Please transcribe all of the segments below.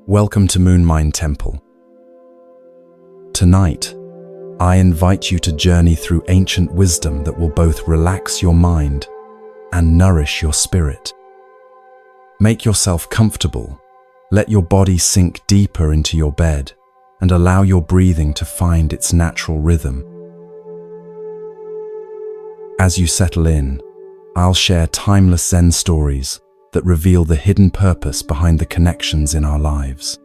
Welcome to Moonmind Temple. Tonight, I invite you to journey through ancient wisdom that will both relax your mind and nourish your spirit. Make yourself comfortable, let your body sink deeper into your bed, and allow your breathing to find its natural rhythm. As you settle in, I'll share timeless Zen stories that reveal the hidden purpose behind the connections in our lives.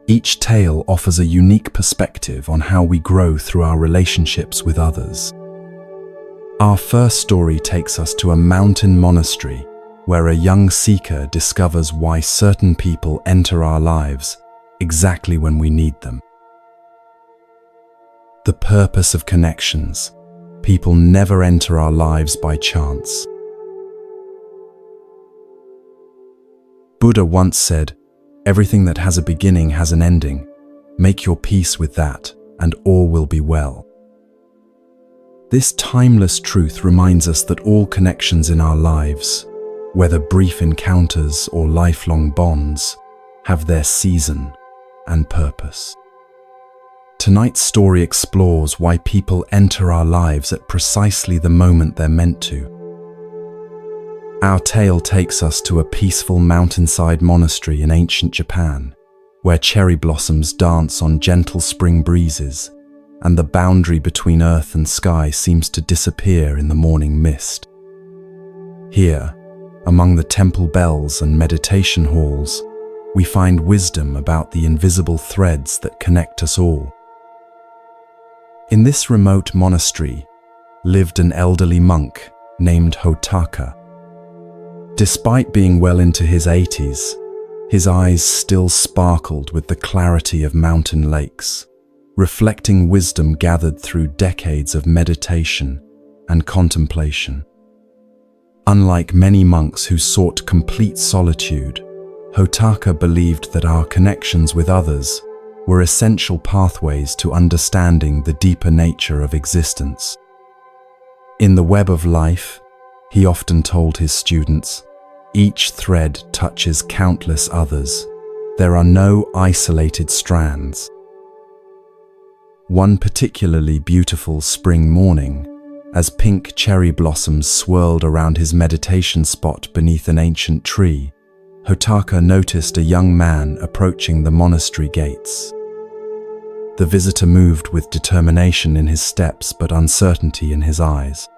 Each tale offers a unique perspective on how we grow through our relationships with others. Our first story takes us to a mountain monastery where a young seeker discovers why certain people enter our lives exactly when we need them. The purpose of connections. People never enter our lives by chance. Buddha once said, "Everything that has a beginning has an ending. Make your peace with that, and all will be well." This timeless truth reminds us that all connections in our lives, whether brief encounters or lifelong bonds, have their season and purpose. Tonight's story explores why people enter our lives at precisely the moment they're meant to. Our tale takes us to a peaceful mountainside monastery in ancient Japan, where cherry blossoms dance on gentle spring breezes, and the boundary between earth and sky seems to disappear in the morning mist. Here, among the temple bells and meditation halls, we find wisdom about the invisible threads that connect us all. In this remote monastery lived an elderly monk named Hotaka. Despite being well into his 80s, his eyes still sparkled with the clarity of mountain lakes, reflecting wisdom gathered through decades of meditation and contemplation. Unlike many monks who sought complete solitude, Hotaka believed that our connections with others were essential pathways to understanding the deeper nature of existence. In the web of life, he often told his students, each thread touches countless others. There are no isolated strands. One particularly beautiful spring morning, as pink cherry blossoms swirled around his meditation spot beneath an ancient tree, Hotaka noticed a young man approaching the monastery gates. The visitor moved with determination in his steps but uncertainty in his eyes.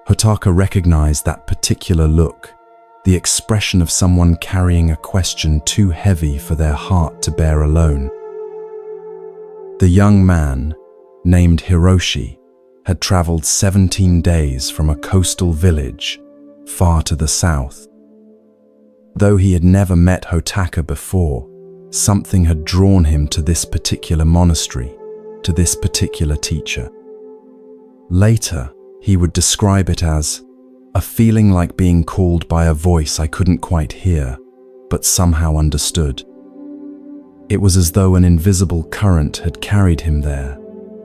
Hotaka recognized that particular look, the expression of someone carrying a question too heavy for their heart to bear alone. The young man, named Hiroshi, had traveled 17 days from a coastal village far to the south. Though he had never met Hotaka before, something had drawn him to this particular monastery, to this particular teacher. Later, he would describe it as a feeling like being called by a voice I couldn't quite hear, but somehow understood. It was as though an invisible current had carried him there,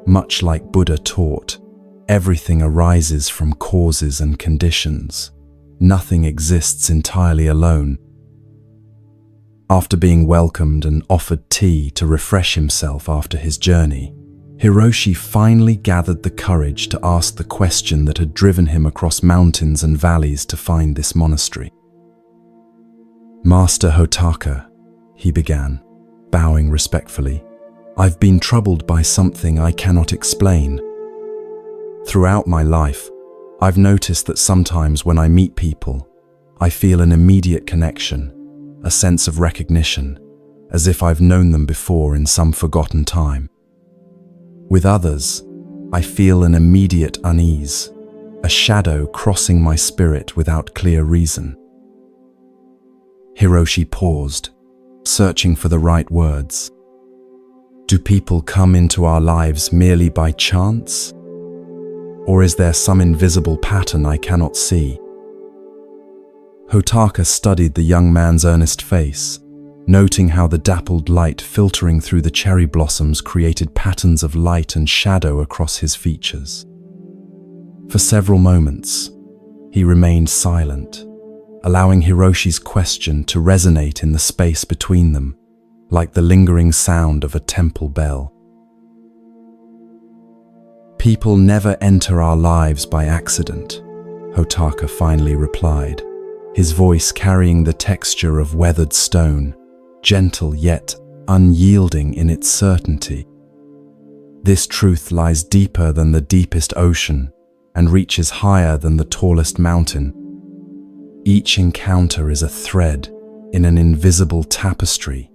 much like Buddha taught. Everything arises from causes and conditions. Nothing exists entirely alone. After being welcomed and offered tea to refresh himself after his journey, Hiroshi finally gathered the courage to ask the question that had driven him across mountains and valleys to find this monastery. "Master Hotaka," he began, bowing respectfully, "I've been troubled by something I cannot explain. Throughout my life, I've noticed that sometimes when I meet people, I feel an immediate connection, a sense of recognition, as if I've known them before in some forgotten time. With others, I feel an immediate unease, a shadow crossing my spirit without clear reason." Hiroshi paused, searching for the right words. Do people come into our lives merely by chance? Or is there some invisible pattern I cannot see? Hotaka studied the young man's earnest face, noting how the dappled light filtering through the cherry blossoms created patterns of light and shadow across his features. For several moments, he remained silent, allowing Hiroshi's question to resonate in the space between them, like the lingering sound of a temple bell. "People never enter our lives by accident," Hotaka finally replied, his voice carrying the texture of weathered stone, gentle yet unyielding in its certainty. "This truth lies deeper than the deepest ocean and reaches higher than the tallest mountain. Each encounter is a thread in an invisible tapestry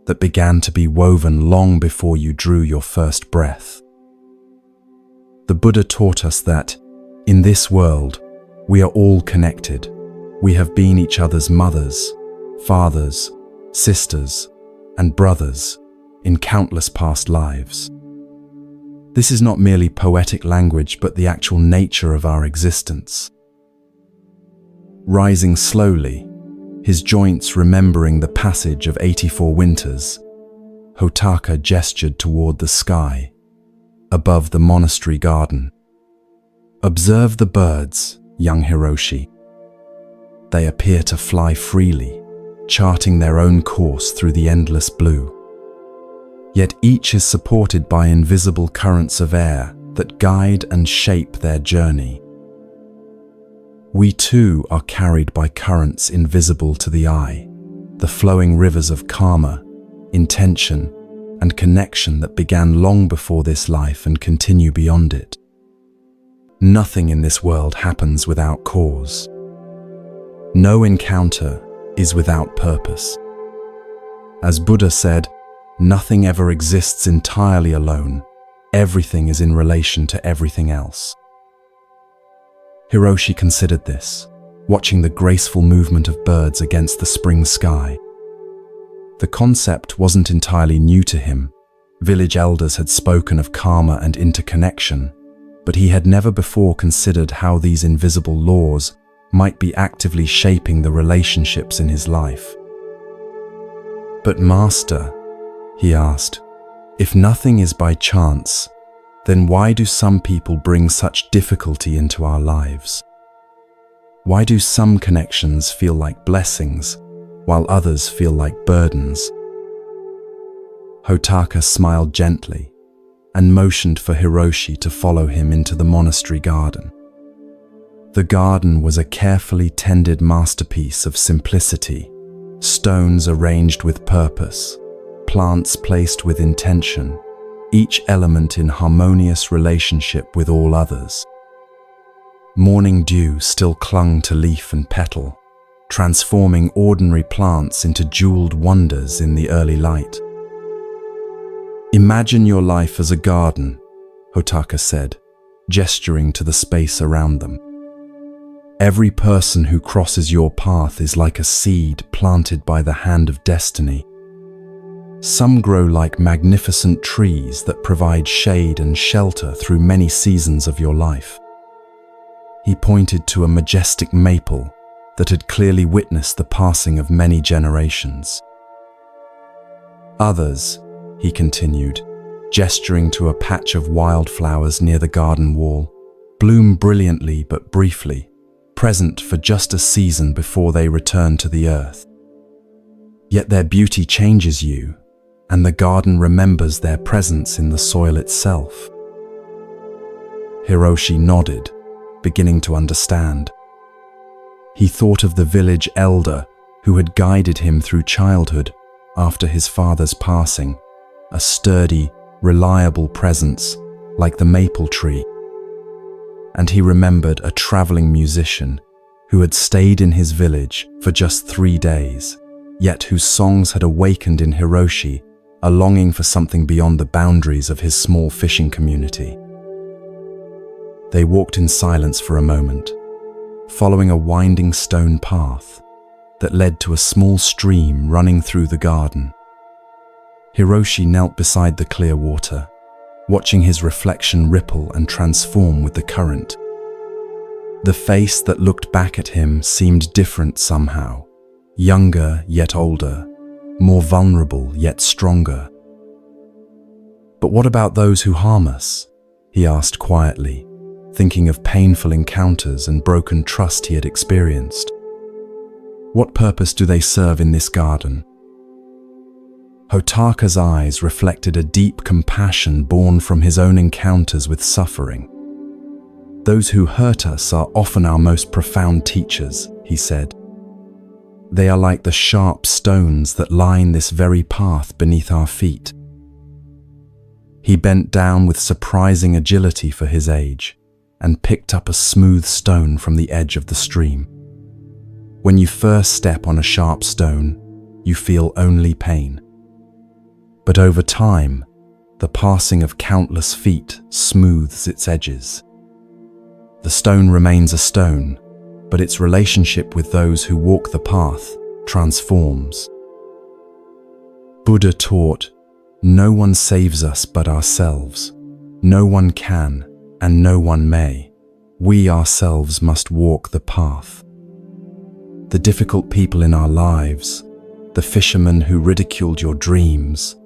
that began to be woven long before you drew your first breath." The Buddha taught us that, in this world, we are all connected. We have been each other's mothers, fathers, sisters, and brothers in countless past lives. This is not merely poetic language, but the actual nature of our existence. Rising slowly, his joints remembering the passage of 84 winters, Hotaka gestured toward the sky, above the monastery garden. "Observe the birds, young Hiroshi. They appear to fly freely, charting their own course through the endless blue. Yet each is supported by invisible currents of air that guide and shape their journey. We too are carried by currents invisible to the eye, the flowing rivers of karma, intention, and connection that began long before this life and continue beyond it. Nothing in this world happens without cause. No encounter is without purpose. As Buddha said, nothing ever exists entirely alone. Everything is in relation to everything else." Hiroshi considered this, watching the graceful movement of birds against the spring sky. The concept wasn't entirely new to him. Village elders had spoken of karma and interconnection, but he had never before considered how these invisible laws might be actively shaping the relationships in his life. "But Master," he asked, "if nothing is by chance, then why do some people bring such difficulty into our lives? Why do some connections feel like blessings, while others feel like burdens?" Hotaka smiled gently and motioned for Hiroshi to follow him into the monastery garden. The garden was a carefully tended masterpiece of simplicity, stones arranged with purpose, plants placed with intention, each element in harmonious relationship with all others. Morning dew still clung to leaf and petal, transforming ordinary plants into jeweled wonders in the early light. "Imagine your life as a garden," Hotaka said, gesturing to the space around them. "Every person who crosses your path is like a seed planted by the hand of destiny. Some grow like magnificent trees that provide shade and shelter through many seasons of your life." He pointed to a majestic maple that had clearly witnessed the passing of many generations. "Others," he continued, gesturing to a patch of wildflowers near the garden wall, "bloom brilliantly but briefly, present for just a season before they return to the earth. Yet their beauty changes you, and the garden remembers their presence in the soil itself." Hiroshi nodded, beginning to understand. He thought of the village elder who had guided him through childhood after his father's passing, a sturdy, reliable presence like the maple tree. And he remembered a traveling musician who had stayed in his village for just 3 days, yet whose songs had awakened in Hiroshi a longing for something beyond the boundaries of his small fishing community. They walked in silence for a moment, following a winding stone path that led to a small stream running through the garden. Hiroshi knelt beside the clear water, watching his reflection ripple and transform with the current. The face that looked back at him seemed different somehow, younger yet older, more vulnerable yet stronger. "But what about those who harm us?" he asked quietly, thinking of painful encounters and broken trust he had experienced. What purpose do they serve in this garden? Hotaka's eyes reflected a deep compassion born from his own encounters with suffering. Those who hurt us are often our most profound teachers, he said. They are like the sharp stones that line this very path beneath our feet. He bent down with surprising agility for his age and picked up a smooth stone from the edge of the stream. When you first step on a sharp stone, you feel only pain. But over time, the passing of countless feet smooths its edges. The stone remains a stone, but its relationship with those who walk the path transforms. Buddha taught, no one saves us but ourselves. No one can, and no one may. We ourselves must walk the path. The difficult people in our lives, the fisherman who ridiculed your dreams,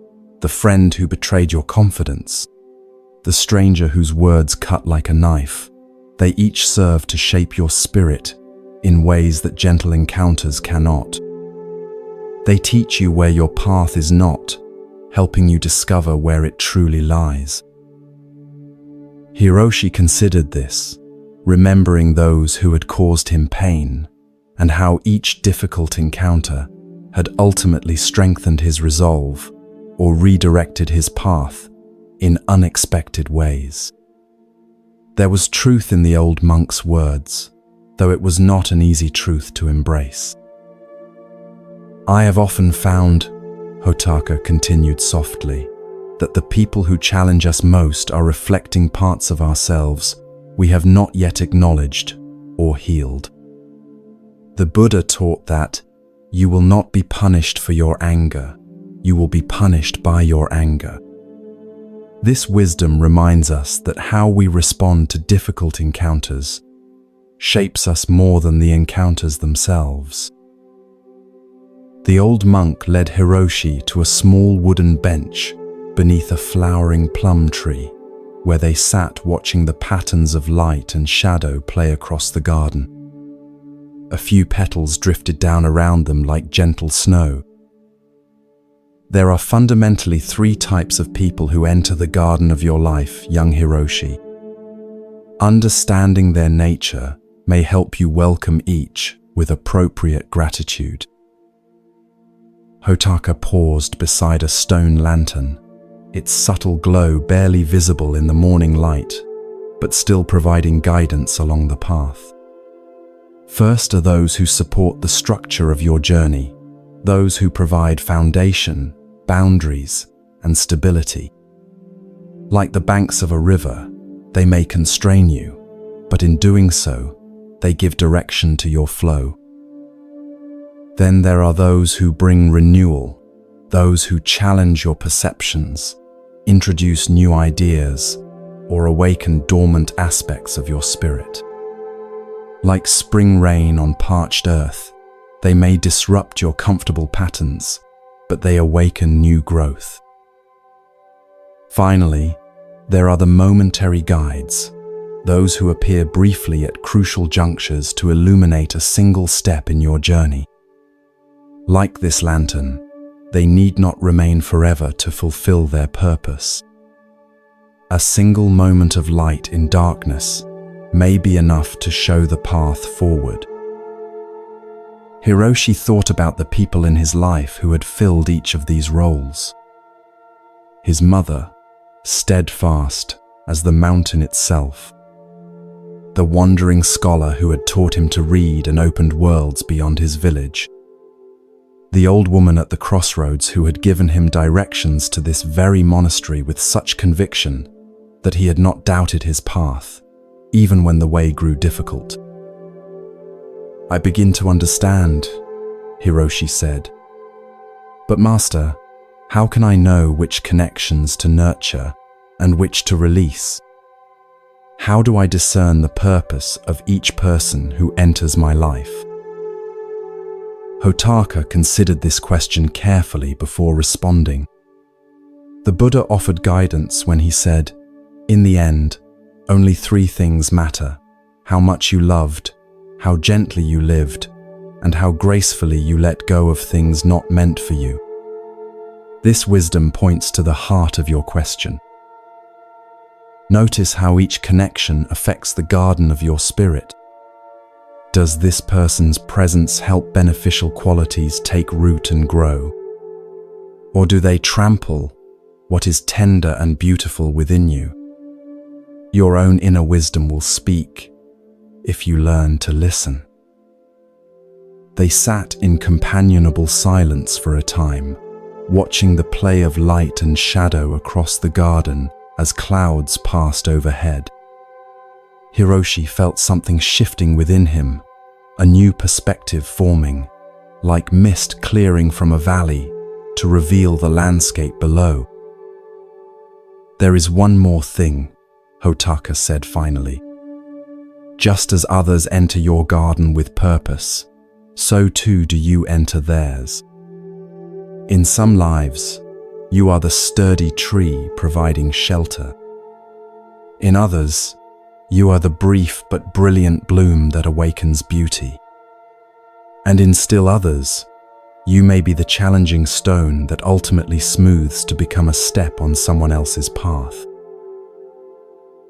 the friend who betrayed your confidence, the stranger whose words cut like a knife, they each serve to shape your spirit in ways that gentle encounters cannot. They teach you where your path is not, helping you discover where it truly lies. Hiroshi considered this, remembering those who had caused him pain, and how each difficult encounter had ultimately strengthened his resolve or redirected his path in unexpected ways. There was truth in the old monk's words, though it was not an easy truth to embrace. I have often found, Hotaka continued softly, that the people who challenge us most are reflecting parts of ourselves we have not yet acknowledged or healed. The Buddha taught that you will not be punished for your anger, you will be punished by your anger. This wisdom reminds us that how we respond to difficult encounters shapes us more than the encounters themselves. The old monk led Hiroshi to a small wooden bench beneath a flowering plum tree, where they sat watching the patterns of light and shadow play across the garden. A few petals drifted down around them like gentle snow. There are fundamentally 3 types of people who enter the garden of your life, young Hiroshi. Understanding their nature may help you welcome each with appropriate gratitude. Hotaka paused beside a stone lantern, its subtle glow barely visible in the morning light, but still providing guidance along the path. First are those who support the structure of your journey, those who provide foundation, boundaries, and stability. Like the banks of a river, they may constrain you, but in doing so, they give direction to your flow. Then there are those who bring renewal, those who challenge your perceptions, introduce new ideas, or awaken dormant aspects of your spirit. Like spring rain on parched earth, they may disrupt your comfortable patterns, but they awaken new growth. Finally, there are the momentary guides, those who appear briefly at crucial junctures to illuminate a single step in your journey. Like this lantern, they need not remain forever to fulfill their purpose. A single moment of light in darkness may be enough to show the path forward. Hiroshi thought about the people in his life who had filled each of these roles. His mother, steadfast as the mountain itself. The wandering scholar who had taught him to read and opened worlds beyond his village. The old woman at the crossroads who had given him directions to this very monastery with such conviction that he had not doubted his path, even when the way grew difficult. I begin to understand, Hiroshi said. But Master, how can I know which connections to nurture and which to release? How do I discern the purpose of each person who enters my life? Hotaka considered this question carefully before responding. The Buddha offered guidance when he said, "In the end, only 3 things matter: how much you loved, how gently you lived, and how gracefully you let go of things not meant for you. This wisdom points to the heart of your question. Notice how each connection affects the garden of your spirit. Does this person's presence help beneficial qualities take root and grow? Or do they trample what is tender and beautiful within you? Your own inner wisdom will speak if you learn to listen. They sat in companionable silence for a time, watching the play of light and shadow across the garden as clouds passed overhead. Hiroshi felt something shifting within him, a new perspective forming, like mist clearing from a valley to reveal the landscape below. "There is one more thing," Hotaka said finally. "Just as others enter your garden with purpose, so too do you enter theirs. In some lives, you are the sturdy tree providing shelter. In others, you are the brief but brilliant bloom that awakens beauty. And in still others, you may be the challenging stone that ultimately smooths to become a step on someone else's path."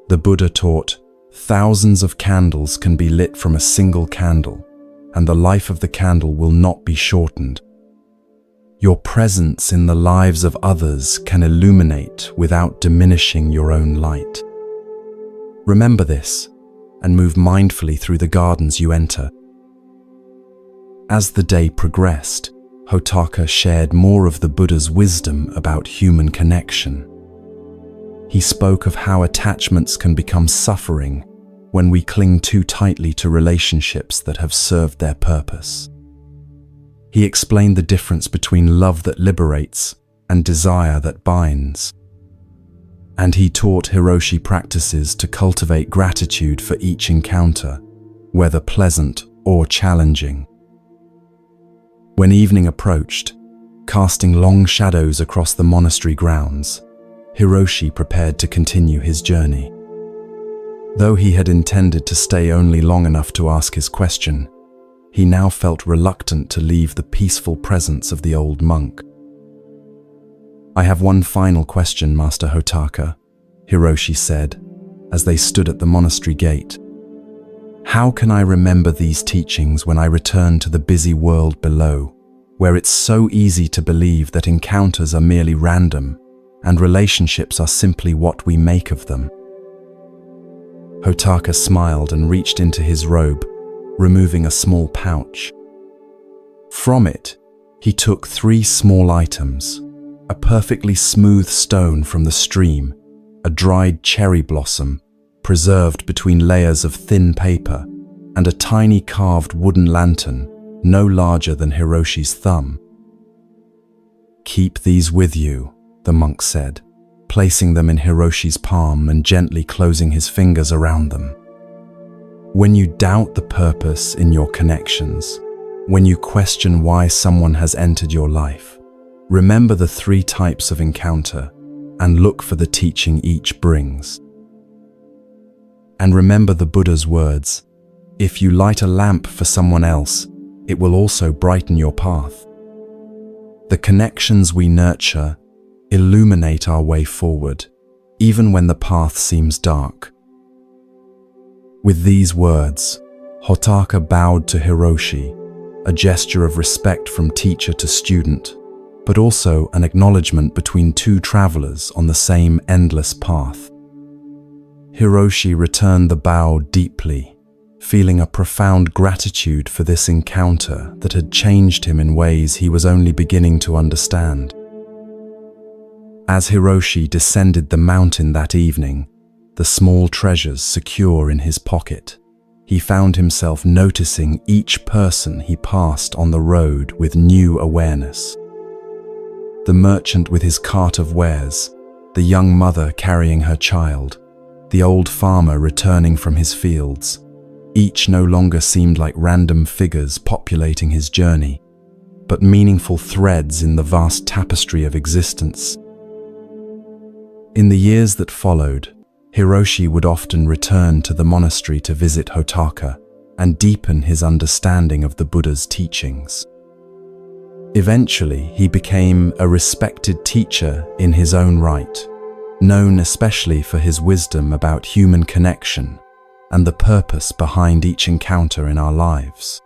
The Buddha taught, thousands of candles can be lit from a single candle, and the life of the candle will not be shortened. Your presence in the lives of others can illuminate without diminishing your own light. Remember this, and move mindfully through the gardens you enter. As the day progressed, Hotaka shared more of the Buddha's wisdom about human connection. He spoke of how attachments can become suffering when we cling too tightly to relationships that have served their purpose. He explained the difference between love that liberates and desire that binds. And he taught Hiroshi practices to cultivate gratitude for each encounter, whether pleasant or challenging. When evening approached, casting long shadows across the monastery grounds, Hiroshi prepared to continue his journey. Though he had intended to stay only long enough to ask his question, he now felt reluctant to leave the peaceful presence of the old monk. "I have one final question, Master Hotaka," Hiroshi said, as they stood at the monastery gate. "How can I remember these teachings when I return to the busy world below, where it's so easy to believe that encounters are merely random and relationships are simply what we make of them?" Hotaka smiled and reached into his robe, removing a small pouch. From it, he took 3 small items: a perfectly smooth stone from the stream, a dried cherry blossom, preserved between layers of thin paper, and a tiny carved wooden lantern, no larger than Hiroshi's thumb. "Keep these with you," the monk said, placing them in Hiroshi's palm and gently closing his fingers around them. "When you doubt the purpose in your connections, when you question why someone has entered your life, remember the 3 types of encounter and look for the teaching each brings. And remember the Buddha's words, if you light a lamp for someone else, it will also brighten your path. The connections we nurture illuminate our way forward, even when the path seems dark." With these words, Hotaka bowed to Hiroshi, a gesture of respect from teacher to student, but also an acknowledgement between 2 travelers on the same endless path. Hiroshi returned the bow deeply, feeling a profound gratitude for this encounter that had changed him in ways he was only beginning to understand. As Hiroshi descended the mountain that evening, the small treasures secure in his pocket, he found himself noticing each person he passed on the road with new awareness. The merchant with his cart of wares, the young mother carrying her child, the old farmer returning from his fields, each no longer seemed like random figures populating his journey, but meaningful threads in the vast tapestry of existence. In the years that followed, Hiroshi would often return to the monastery to visit Hotaka, and deepen his understanding of the Buddha's teachings. Eventually, he became a respected teacher in his own right, known especially for his wisdom about human connection and the purpose behind each encounter in our lives.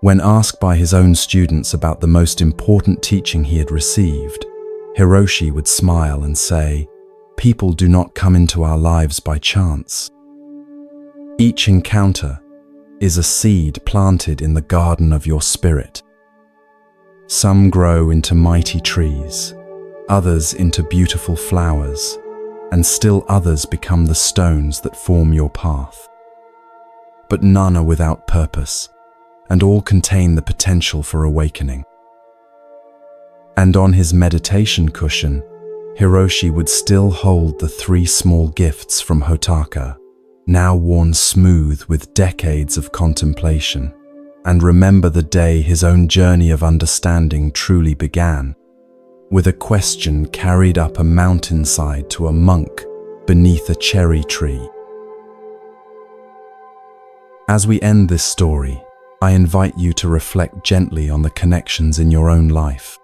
When asked by his own students about the most important teaching he had received, Hiroshi would smile and say, "People do not come into our lives by chance. Each encounter is a seed planted in the garden of your spirit. Some grow into mighty trees, others into beautiful flowers, and still others become the stones that form your path. But none are without purpose, and all contain the potential for awakening." And on his meditation cushion, Hiroshi would still hold the 3 small gifts from Hotaka, now worn smooth with decades of contemplation, and remember the day his own journey of understanding truly began, with a question carried up a mountainside to a monk beneath a cherry tree. As we end this story, I invite you to reflect gently on the connections in your own life.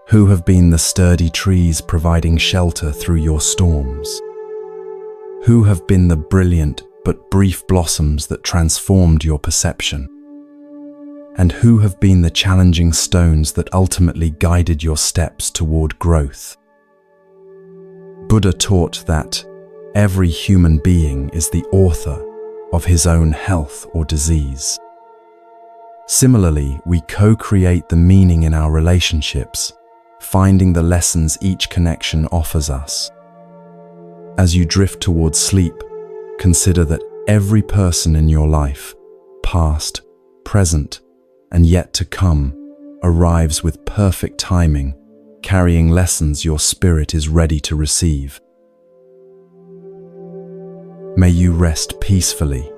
Who have been the sturdy trees providing shelter through your storms? Who have been the brilliant but brief blossoms that transformed your perception? And who have been the challenging stones that ultimately guided your steps toward growth? Buddha taught that every human being is the author of his own health or disease. Similarly, we co-create the meaning in our relationships, finding the lessons each connection offers us. As you drift towards sleep, consider that every person in your life, past, present, and yet to come, arrives with perfect timing, carrying lessons your spirit is ready to receive. May you rest peacefully,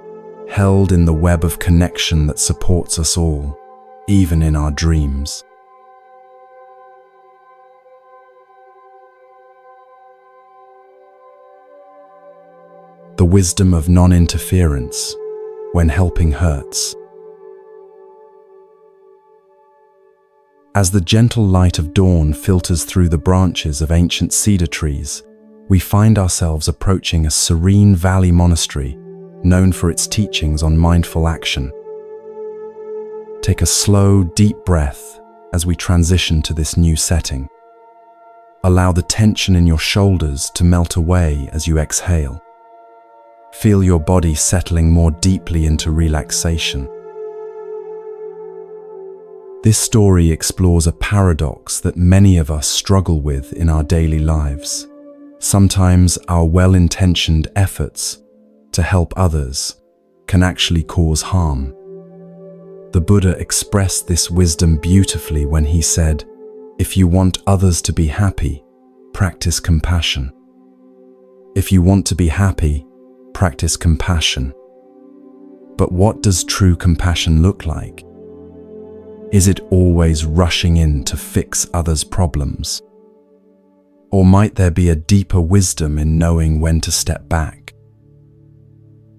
held in the web of connection that supports us all, even in our dreams. The wisdom of non-interference when helping hurts. As the gentle light of dawn filters through the branches of ancient cedar trees, we find ourselves approaching a serene valley monastery known for its teachings on mindful action. Take a slow, deep breath as we transition to this new setting. Allow the tension in your shoulders to melt away as you exhale. Feel your body settling more deeply into relaxation. This story explores a paradox that many of us struggle with in our daily lives. Sometimes our well-intentioned efforts to help others can actually cause harm. The Buddha expressed this wisdom beautifully when he said, "If you want others to be happy, practice compassion. If you want to be happy, practice compassion." But what does true compassion look like? Is it always rushing in to fix others' problems? Or might there be a deeper wisdom in knowing when to step back?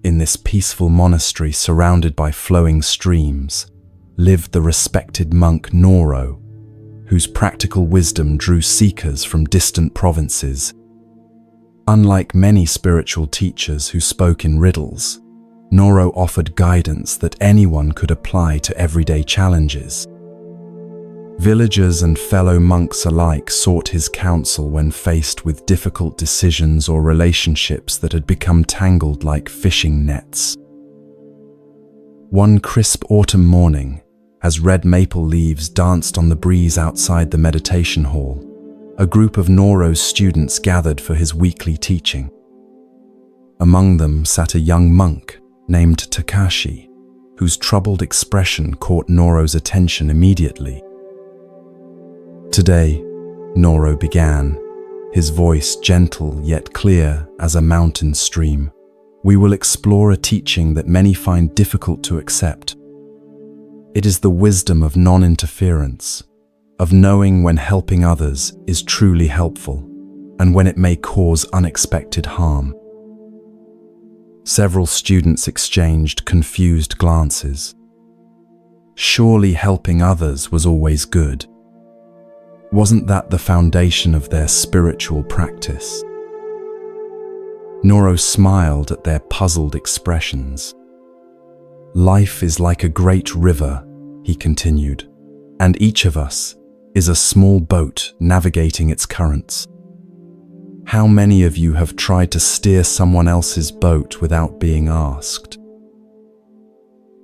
In this peaceful monastery surrounded by flowing streams, lived the respected monk Noro, whose practical wisdom drew seekers from distant provinces. Unlike many spiritual teachers who spoke in riddles, Noro offered guidance that anyone could apply to everyday challenges. Villagers and fellow monks alike sought his counsel when faced with difficult decisions or relationships that had become tangled like fishing nets. One crisp autumn morning, as red maple leaves danced on the breeze outside the meditation hall, a group of Noro's students gathered for his weekly teaching. Among them sat a young monk named Takashi, whose troubled expression caught Noro's attention immediately. "Today," Noro began, his voice gentle yet clear as a mountain stream, "we will explore a teaching that many find difficult to accept. It is the wisdom of non-interference, of knowing when helping others is truly helpful, and when it may cause unexpected harm. Several students exchanged confused glances. Surely helping others was always good. Wasn't that the foundation of their spiritual practice? Noro smiled at their puzzled expressions. Life is like a great river, he continued, and each of us is a small boat navigating its currents. How many of you have tried to steer someone else's boat without being asked?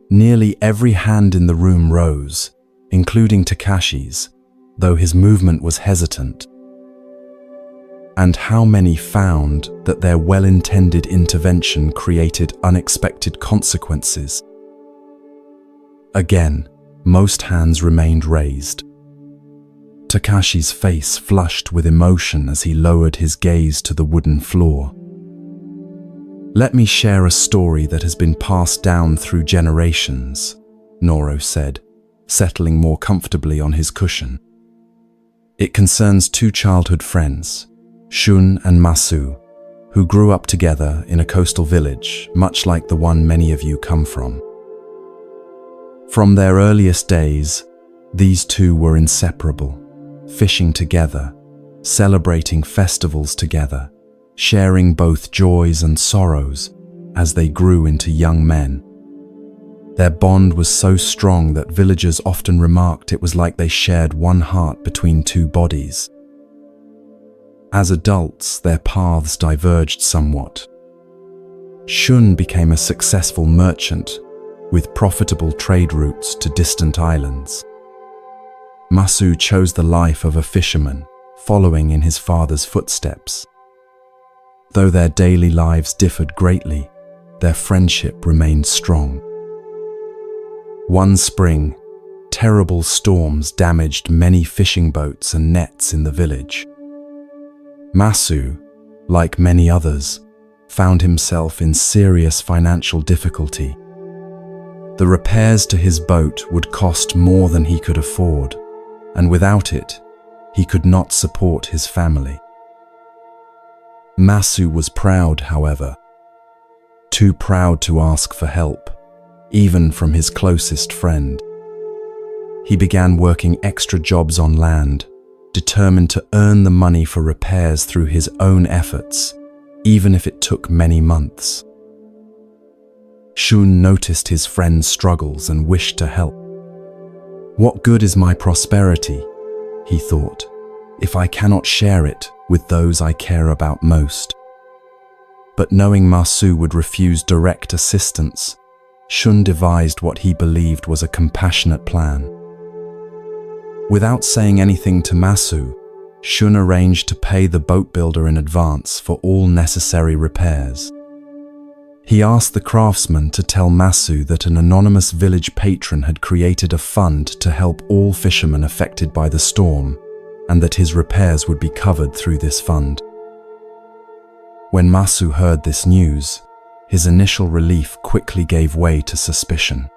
Nearly every hand in the room rose, including Takashi's, though his movement was hesitant. And how many found that their well-intended intervention created unexpected consequences? Again, most hands remained raised. Takashi's face flushed with emotion as he lowered his gaze to the wooden floor. Let me share a story that has been passed down through generations, Noro said, settling more comfortably on his cushion. It concerns two childhood friends, Shun and Masu, who grew up together in a coastal village, much like the one many of you come from. From their earliest days, these two were inseparable, fishing together, celebrating festivals together, sharing both joys and sorrows as they grew into young men. Their bond was so strong that villagers often remarked it was like they shared one heart between two bodies. As adults, their paths diverged somewhat. Shun became a successful merchant with profitable trade routes to distant islands. Masu chose the life of a fisherman, following in his father's footsteps. Though their daily lives differed greatly, their friendship remained strong. One spring, terrible storms damaged many fishing boats and nets in the village. Masu, like many others, found himself in serious financial difficulty. The repairs to his boat would cost more than he could afford, and without it, he could not support his family. Masu was proud, however, too proud to ask for help, even from his closest friend. He began working extra jobs on land, determined to earn the money for repairs through his own efforts, even if it took many months. Shun noticed his friend's struggles and wished to help. What good is my prosperity, he thought, if I cannot share it with those I care about most? But knowing Masu would refuse direct assistance, Shun devised what he believed was a compassionate plan. Without saying anything to Masu, Shun arranged to pay the boat builder in advance for all necessary repairs. He asked the craftsman to tell Masu that an anonymous village patron had created a fund to help all fishermen affected by the storm, and that his repairs would be covered through this fund. When Masu heard this news, his initial relief quickly gave way to suspicion.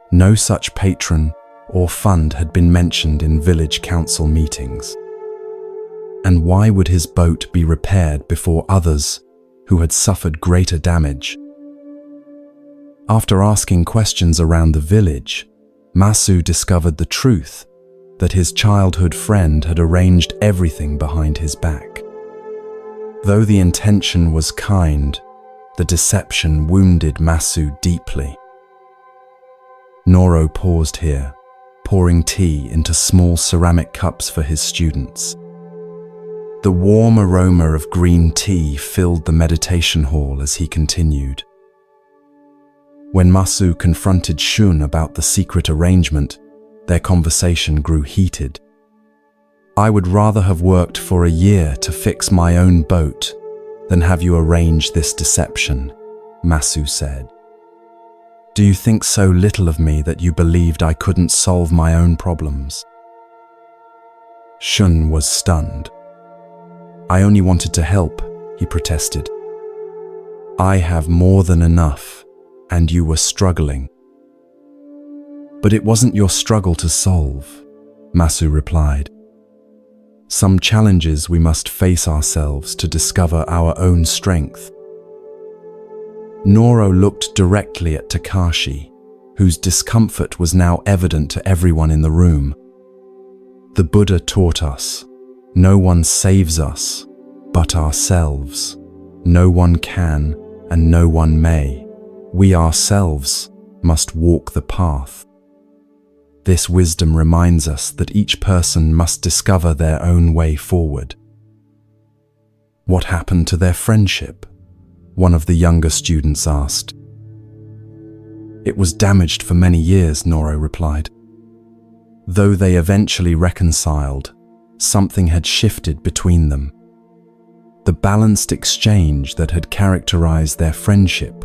No such patron or fund had been mentioned in village council meetings. And why would his boat be repaired before others who had suffered greater damage? After asking questions around the village, Masu discovered the truth that his childhood friend had arranged everything behind his back. Though the intention was kind, the deception wounded Masu deeply. Noro paused here, pouring tea into small ceramic cups for his students. The warm aroma of green tea filled the meditation hall as he continued. When Masu confronted Shun about the secret arrangement, their conversation grew heated. I would rather have worked for a year to fix my own boat than have you arrange this deception, Masu said. Do you think so little of me that you believed I couldn't solve my own problems? Shun was stunned. I only wanted to help, he protested. I have more than enough, and you were struggling. But it wasn't your struggle to solve, Masu replied. Some challenges we must face ourselves to discover our own strength. Noro looked directly at Takashi, whose discomfort was now evident to everyone in the room. The Buddha taught us, no one saves us but ourselves. No one can and no one may. We ourselves must walk the path. This wisdom reminds us that each person must discover their own way forward. What happened to their friendship? One of the younger students asked. It was damaged for many years, Noro replied. Though they eventually reconciled, something had shifted between them. The balanced exchange that had characterized their friendship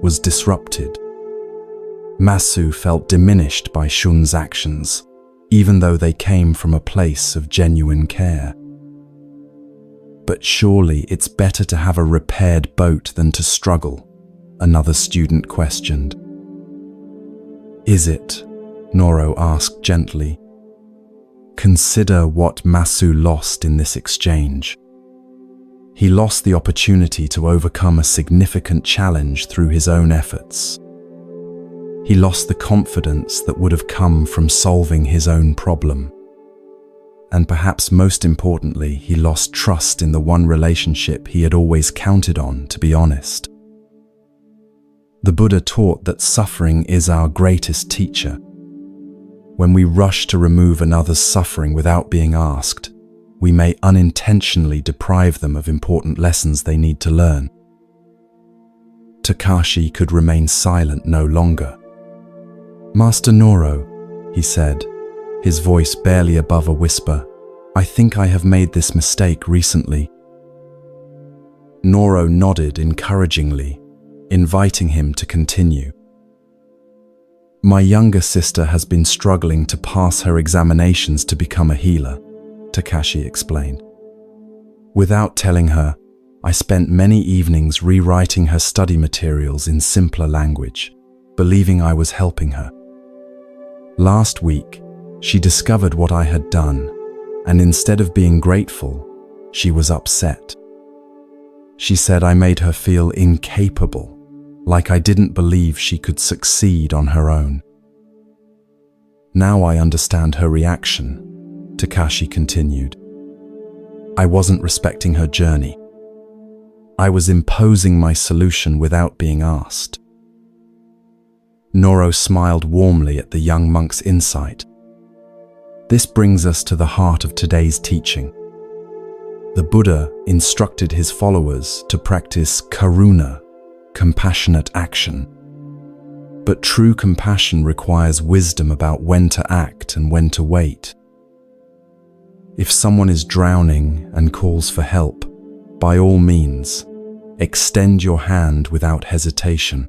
was disrupted. Masu felt diminished by Shun's actions, even though they came from a place of genuine care. But surely it's better to have a repaired boat than to struggle, another student questioned. Is it? Noro asked gently. Consider what Masu lost in this exchange. He lost the opportunity to overcome a significant challenge through his own efforts. He lost the confidence that would have come from solving his own problem. And perhaps most importantly, he lost trust in the one relationship he had always counted on, to be honest. The Buddha taught that suffering is our greatest teacher. When we rush to remove another's suffering without being asked, we may unintentionally deprive them of important lessons they need to learn. Takashi could remain silent no longer. Master Noro, he said, his voice barely above a whisper, I think I have made this mistake recently. Noro nodded encouragingly, inviting him to continue. My younger sister has been struggling to pass her examinations to become a healer, Takashi explained. Without telling her, I spent many evenings rewriting her study materials in simpler language, believing I was helping her. Last week, she discovered what I had done, and instead of being grateful, she was upset. She said I made her feel incapable, like I didn't believe she could succeed on her own. Now I understand her reaction, Takashi continued. I wasn't respecting her journey. I was imposing my solution without being asked. Noro smiled warmly at the young monk's insight. This brings us to the heart of today's teaching. The Buddha instructed his followers to practice karuna, compassionate action. But true compassion requires wisdom about when to act and when to wait. If someone is drowning and calls for help, by all means, extend your hand without hesitation.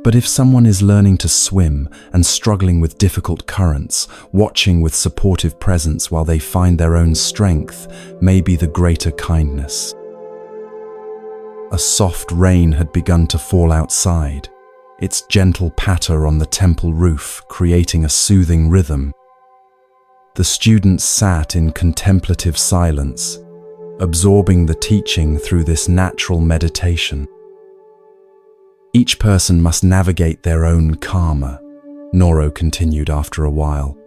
But if someone is learning to swim and struggling with difficult currents, watching with supportive presence while they find their own strength may be the greater kindness. A soft rain had begun to fall outside, its gentle patter on the temple roof creating a soothing rhythm. The students sat in contemplative silence, absorbing the teaching through this natural meditation. Each person must navigate their own karma, Noro continued after a while.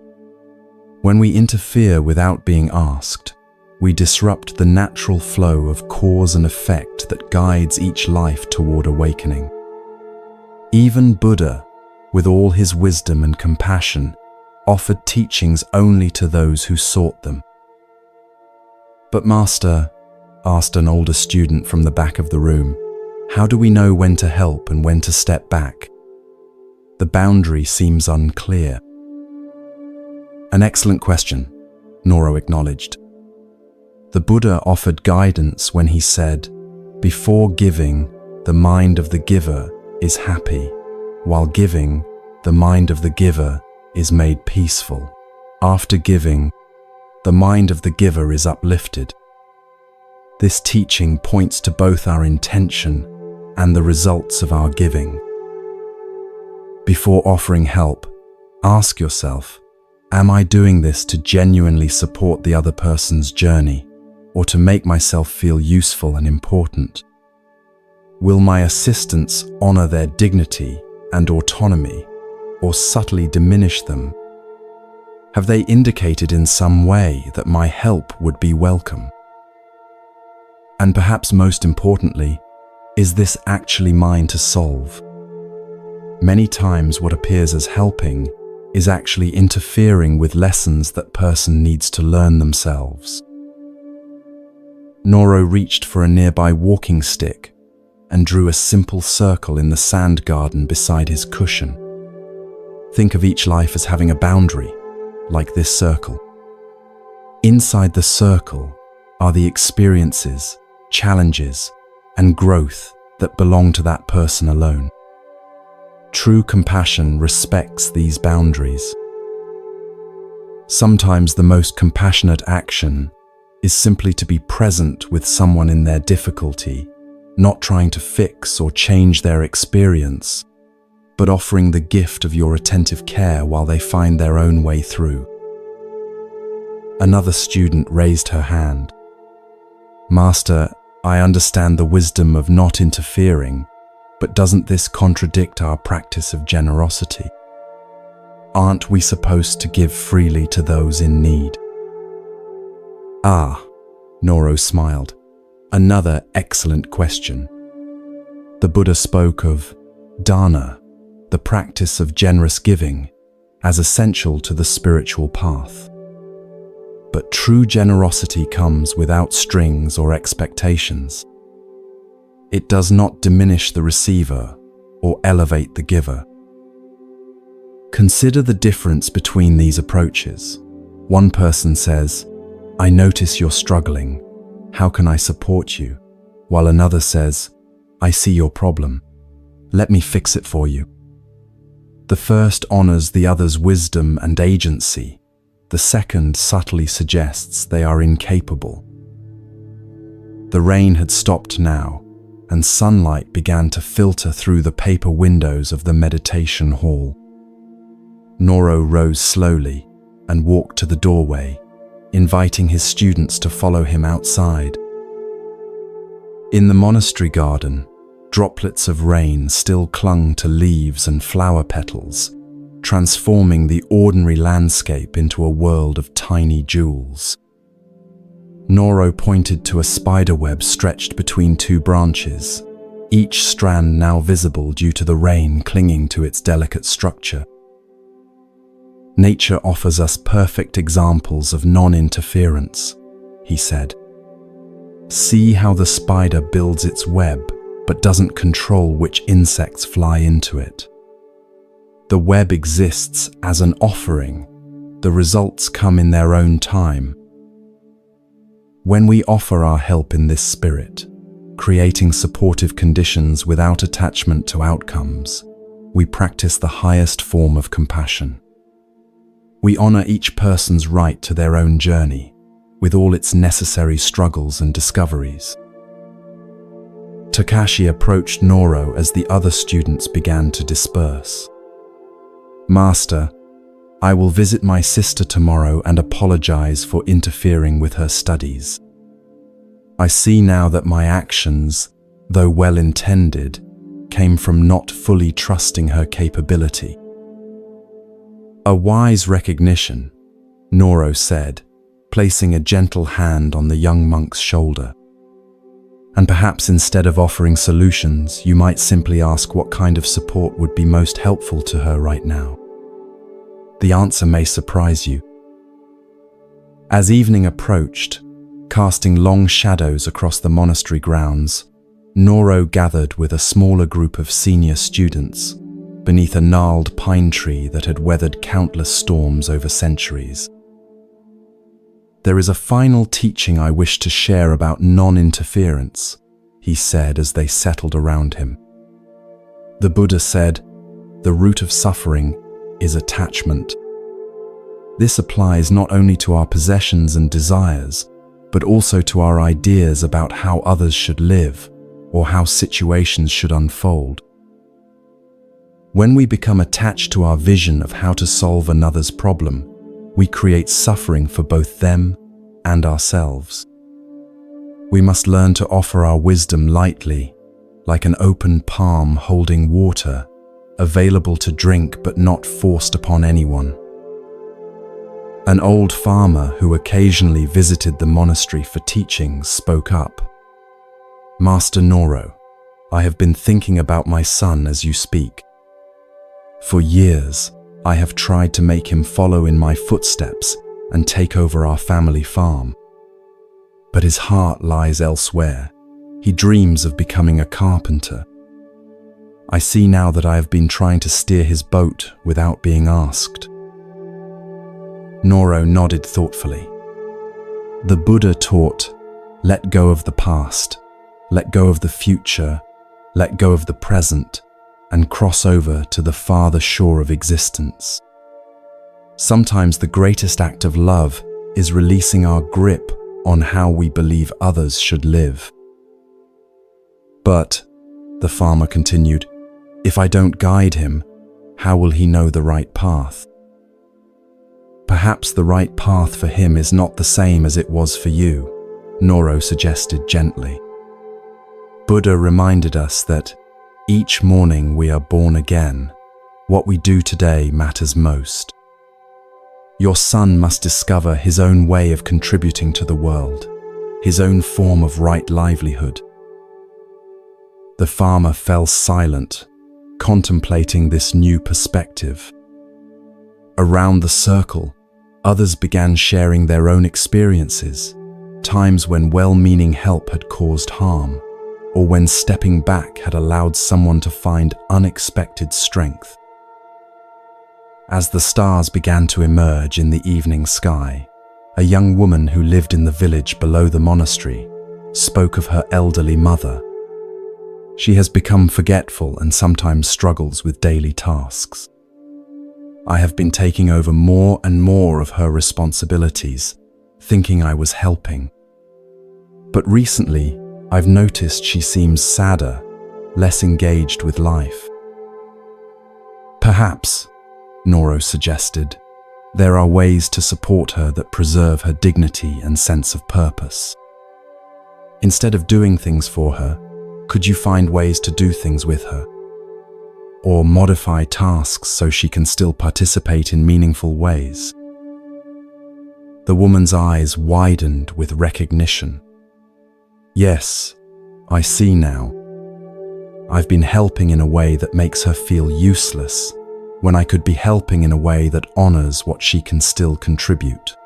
When we interfere without being asked, we disrupt the natural flow of cause and effect that guides each life toward awakening. Even Buddha, with all his wisdom and compassion, offered teachings only to those who sought them. But Master, asked an older student from the back of the room, how do we know when to help and when to step back? The boundary seems unclear. An excellent question, Noro acknowledged. The Buddha offered guidance when he said, before giving, the mind of the giver is happy, while giving, the mind of the giver is made peaceful. After giving, the mind of the giver is uplifted. This teaching points to both our intention and the results of our giving. Before offering help, ask yourself, am I doing this to genuinely support the other person's journey, or to make myself feel useful and important? Will my assistance honor their dignity and autonomy, or subtly diminish them? Have they indicated in some way that my help would be welcome? And perhaps most importantly, is this actually mine to solve? Many times what appears as helping is actually interfering with lessons that person needs to learn themselves. Noro reached for a nearby walking stick and drew a simple circle in the sand garden beside his cushion. Think of each life as having a boundary, like this circle. Inside the circle are the experiences, challenges, and growth that belong to that person alone. True compassion respects these boundaries. Sometimes the most compassionate action is simply to be present with someone in their difficulty, not trying to fix or change their experience, but offering the gift of your attentive care while they find their own way through. Another student raised her hand. Master, I understand the wisdom of not interfering, but doesn't this contradict our practice of generosity? Aren't we supposed to give freely to those in need? Ah, Noro smiled. Another excellent question. The Buddha spoke of dana, the practice of generous giving, as essential to the spiritual path. But true generosity comes without strings or expectations. It does not diminish the receiver or elevate the giver. Consider the difference between these approaches. One person says, I notice you're struggling. How can I support you? While another says, I see your problem. Let me fix it for you. The first honors the other's wisdom and agency. The second subtly suggests they are incapable. The rain had stopped now, and sunlight began to filter through the paper windows of the meditation hall. Noro rose slowly and walked to the doorway, inviting his students to follow him outside. In the monastery garden, droplets of rain still clung to leaves and flower petals, transforming the ordinary landscape into a world of tiny jewels. Noro pointed to a spiderweb stretched between two branches, each strand now visible due to the rain clinging to its delicate structure. Nature offers us perfect examples of non-interference, he said. See how the spider builds its web, but doesn't control which insects fly into it. The web exists as an offering. The results come in their own time. When we offer our help in this spirit, creating supportive conditions without attachment to outcomes, we practice the highest form of compassion. We honor each person's right to their own journey, with all its necessary struggles and discoveries. Takashi approached Noro as the other students began to disperse. Master, I will visit my sister tomorrow and apologize for interfering with her studies. I see now that my actions, though well-intended, came from not fully trusting her capability. A wise recognition, Noro said, placing a gentle hand on the young monk's shoulder. And perhaps instead of offering solutions, you might simply ask what kind of support would be most helpful to her right now. The answer may surprise you. As evening approached, casting long shadows across the monastery grounds, Noro gathered with a smaller group of senior students beneath a gnarled pine tree that had weathered countless storms over centuries. There is a final teaching I wish to share about non-interference, he said as they settled around him. The Buddha said, the root of suffering is attachment. This applies not only to our possessions and desires, but also to our ideas about how others should live or how situations should unfold. When we become attached to our vision of how to solve another's problem, we create suffering for both them and ourselves. We must learn to offer our wisdom lightly, like an open palm holding water, available to drink but not forced upon anyone. An old farmer who occasionally visited the monastery for teachings spoke up. "Master Noro, I have been thinking about my son as you speak. For years, I have tried to make him follow in my footsteps and take over our family farm. But his heart lies elsewhere. He dreams of becoming a carpenter. I see now that I have been trying to steer his boat without being asked." Noro nodded thoughtfully. The Buddha taught, let go of the past, let go of the future, let go of the present, and cross over to the farther shore of existence. Sometimes the greatest act of love is releasing our grip on how we believe others should live. "But," the farmer continued, "if I don't guide him, how will he know the right path?" "Perhaps the right path for him is not the same as it was for you," Noro suggested gently. Buddha reminded us that each morning we are born again. What we do today matters most. Your son must discover his own way of contributing to the world, his own form of right livelihood. The farmer fell silent, contemplating this new perspective. Around the circle, others began sharing their own experiences, times when well-meaning help had caused harm, or when stepping back had allowed someone to find unexpected strength. As the stars began to emerge in the evening sky, a young woman who lived in the village below the monastery spoke of her elderly mother. She has become forgetful and sometimes struggles with daily tasks. I have been taking over more and more of her responsibilities, thinking I was helping. But recently, I've noticed she seems sadder, less engaged with life. Perhaps, Noro suggested, there are ways to support her that preserve her dignity and sense of purpose. Instead of doing things for her, could you find ways to do things with her? Or modify tasks so she can still participate in meaningful ways? The woman's eyes widened with recognition. Yes, I see now. I've been helping in a way that makes her feel useless, when I could be helping in a way that honors what she can still contribute.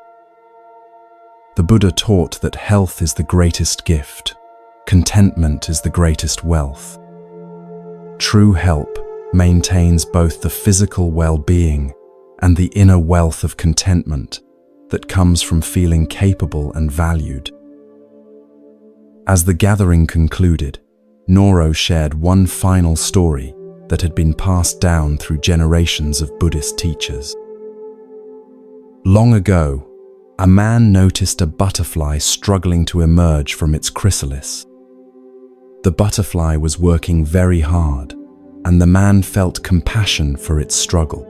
The Buddha taught that health is the greatest gift, contentment is the greatest wealth. True help maintains both the physical well-being and the inner wealth of contentment that comes from feeling capable and valued. As the gathering concluded, Noro shared one final story that had been passed down through generations of Buddhist teachers. Long ago, a man noticed a butterfly struggling to emerge from its chrysalis. The butterfly was working very hard, and the man felt compassion for its struggle.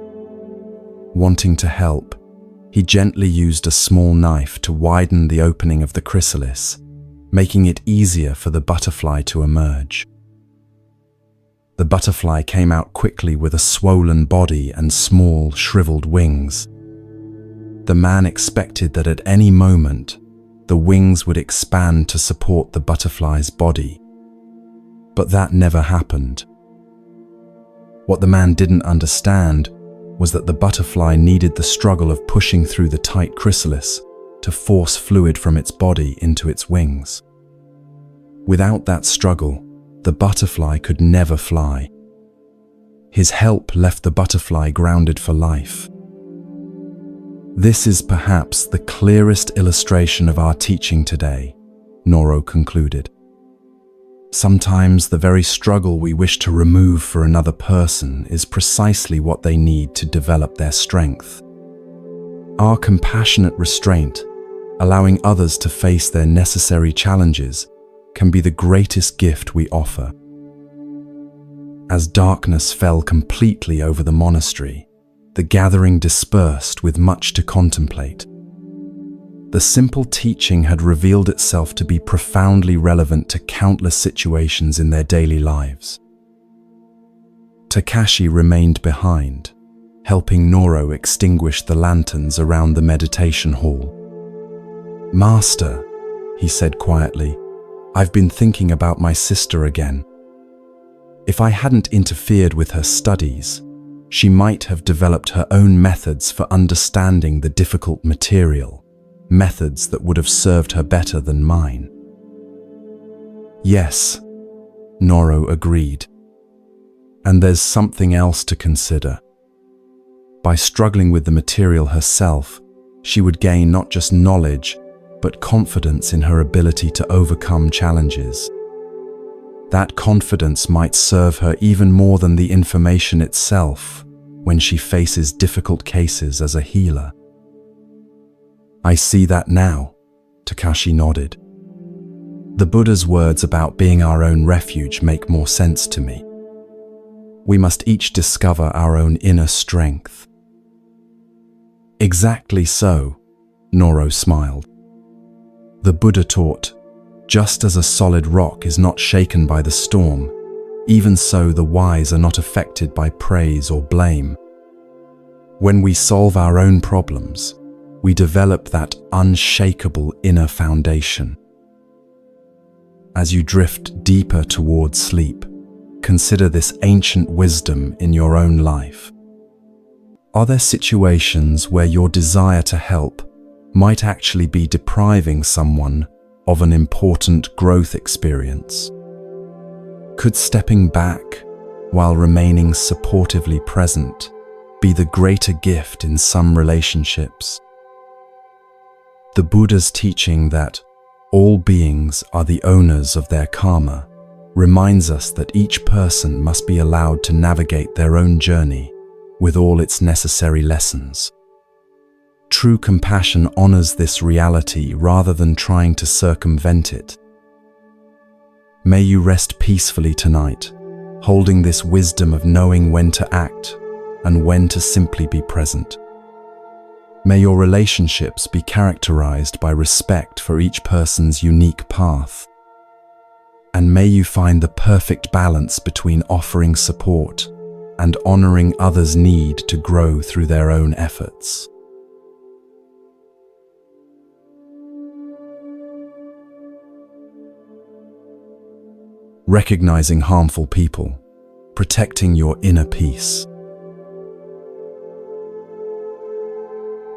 Wanting to help, he gently used a small knife to widen the opening of the chrysalis, making it easier for the butterfly to emerge. The butterfly came out quickly with a swollen body and small, shriveled wings. The man expected that at any moment, the wings would expand to support the butterfly's body. But that never happened. What the man didn't understand was that the butterfly needed the struggle of pushing through the tight chrysalis to force fluid from its body into its wings. Without that struggle, the butterfly could never fly. His help left the butterfly grounded for life. This is perhaps the clearest illustration of our teaching today, Noro concluded. Sometimes the very struggle we wish to remove for another person is precisely what they need to develop their strength. Our compassionate restraint, allowing others to face their necessary challenges, can be the greatest gift we offer. As darkness fell completely over the monastery, the gathering dispersed with much to contemplate. the simple teaching had revealed itself to be profoundly relevant to countless situations in their daily lives. Takashi remained behind, helping Noro extinguish the lanterns around the meditation hall. "Master," he said quietly, "I've been thinking about my sister again. If I hadn't interfered with her studies, she might have developed her own methods for understanding the difficult material, methods that would have served her better than mine." "Yes," Noro agreed. "And there's something else to consider. By struggling with the material herself, she would gain not just knowledge, but confidence in her ability to overcome challenges. That confidence might serve her even more than the information itself when she faces difficult cases as a healer." "I see that now," Takashi nodded. "The Buddha's words about being our own refuge make more sense to me. We must each discover our own inner strength." "Exactly so," Noro smiled. "The Buddha taught, just as a solid rock is not shaken by the storm, even so the wise are not affected by praise or blame. When we solve our own problems, we develop that unshakable inner foundation. As you drift deeper towards sleep, consider this ancient wisdom in your own life. Are there situations where your desire to help might actually be depriving someone of an important growth experience? Could stepping back while remaining supportively present be the greater gift in some relationships? The Buddha's teaching that all beings are the owners of their karma reminds us that each person must be allowed to navigate their own journey with all its necessary lessons. True compassion honors this reality rather than trying to circumvent it. May you rest peacefully tonight, holding this wisdom of knowing when to act and when to simply be present. May your relationships be characterized by respect for each person's unique path. And may you find the perfect balance between offering support and honoring others' need to grow through their own efforts. Recognizing harmful people, protecting your inner peace.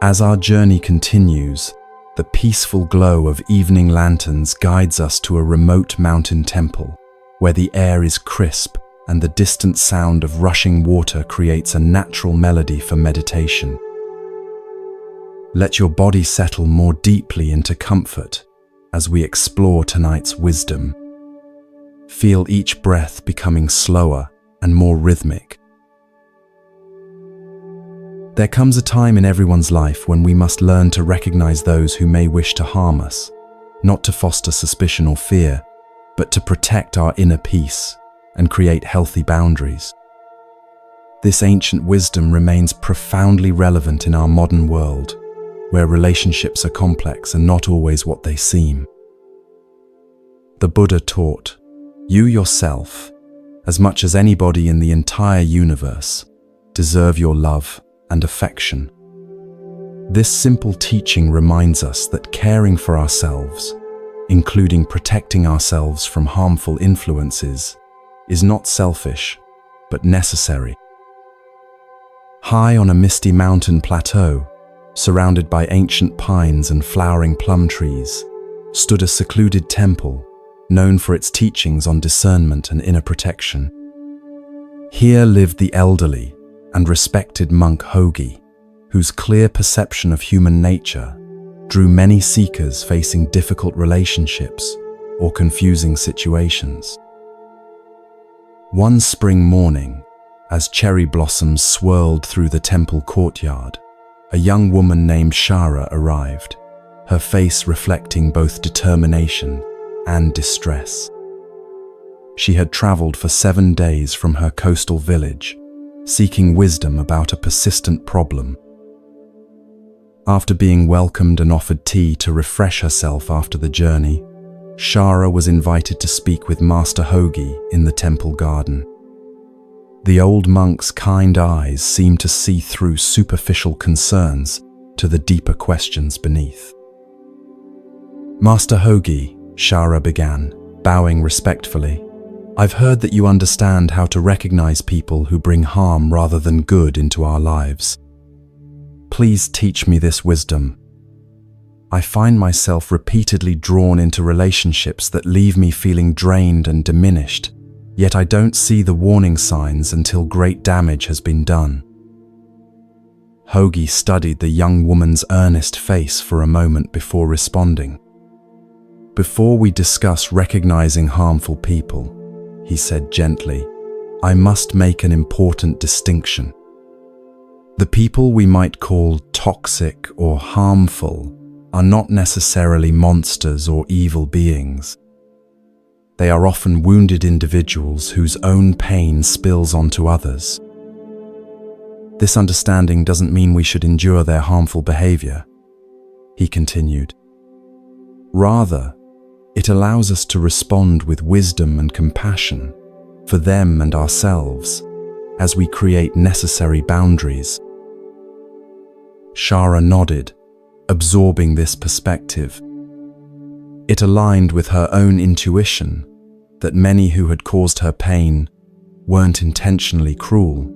As our journey continues, the peaceful glow of evening lanterns guides us to a remote mountain temple, where the air is crisp and the distant sound of rushing water creates a natural melody for meditation. Let your body settle more deeply into comfort as we explore tonight's wisdom. Feel each breath becoming slower and more rhythmic. There comes a time in everyone's life when we must learn to recognize those who may wish to harm us, not to foster suspicion or fear, but to protect our inner peace and create healthy boundaries. This ancient wisdom remains profoundly relevant in our modern world, where relationships are complex and not always what they seem. The Buddha taught, "You yourself, as much as anybody in the entire universe, deserve your love and affection." This simple teaching reminds us that caring for ourselves, including protecting ourselves from harmful influences, is not selfish, but necessary. High on a misty mountain plateau, surrounded by ancient pines and flowering plum trees, stood a secluded temple known for its teachings on discernment and inner protection. Here lived the elderly and respected monk Hogi, whose clear perception of human nature drew many seekers facing difficult relationships or confusing situations. One spring morning, as cherry blossoms swirled through the temple courtyard, a young woman named Shara arrived, her face reflecting both determination and distress. She had traveled for 7 days from her coastal village, seeking wisdom about a persistent problem. After being welcomed and offered tea to refresh herself after the journey, Shara was invited to speak with Master Hogi in the temple garden. The old monk's kind eyes seemed to see through superficial concerns to the deeper questions beneath. "Master Hogi," Shara began, bowing respectfully, "I've heard that you understand how to recognize people who bring harm rather than good into our lives. Please teach me this wisdom. I find myself repeatedly drawn into relationships that leave me feeling drained and diminished, yet I don't see the warning signs until great damage has been done." Hogi studied the young woman's earnest face for a moment before responding. "Before we discuss recognizing harmful people," he said gently, "I must make an important distinction. The people we might call toxic or harmful are not necessarily monsters or evil beings. They are often wounded individuals whose own pain spills onto others. This understanding doesn't mean we should endure their harmful behavior," he continued. "Rather, it allows us to respond with wisdom and compassion for them and ourselves as we create necessary boundaries." Shara nodded, absorbing this perspective. It aligned with her own intuition that many who had caused her pain weren't intentionally cruel,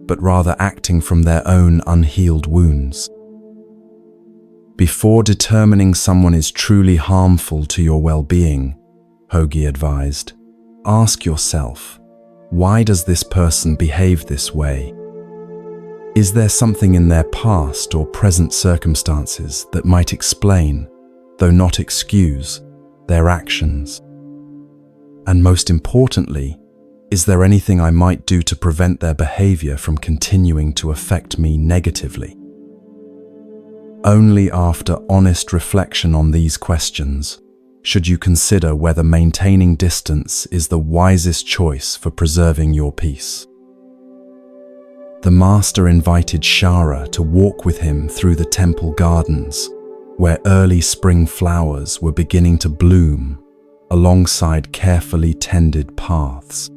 but rather acting from their own unhealed wounds. "Before determining someone is truly harmful to your well-being," Hogi advised, "ask yourself, why does this person behave this way? Is there something in their past or present circumstances that might explain, though not excuse, their actions? And most importantly, is there anything I might do to prevent their behavior from continuing to affect me negatively?" Only after honest reflection on these questions should you consider whether maintaining distance is the wisest choice for preserving your peace. The master invited Shara to walk with him through the temple gardens, where early spring flowers were beginning to bloom alongside carefully tended paths.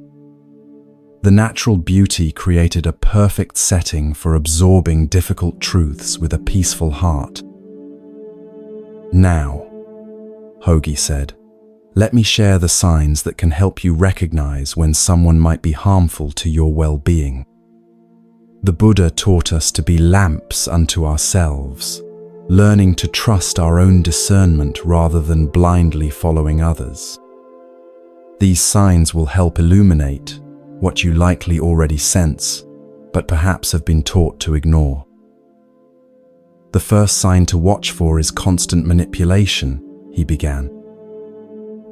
The natural beauty created a perfect setting for absorbing difficult truths with a peaceful heart. "Now," Hogi said, "let me share the signs that can help you recognize when someone might be harmful to your well-being. The Buddha taught us to be lamps unto ourselves, learning to trust our own discernment rather than blindly following others. These signs will help illuminate what you likely already sense, but perhaps have been taught to ignore. The first sign to watch for is constant manipulation," he began.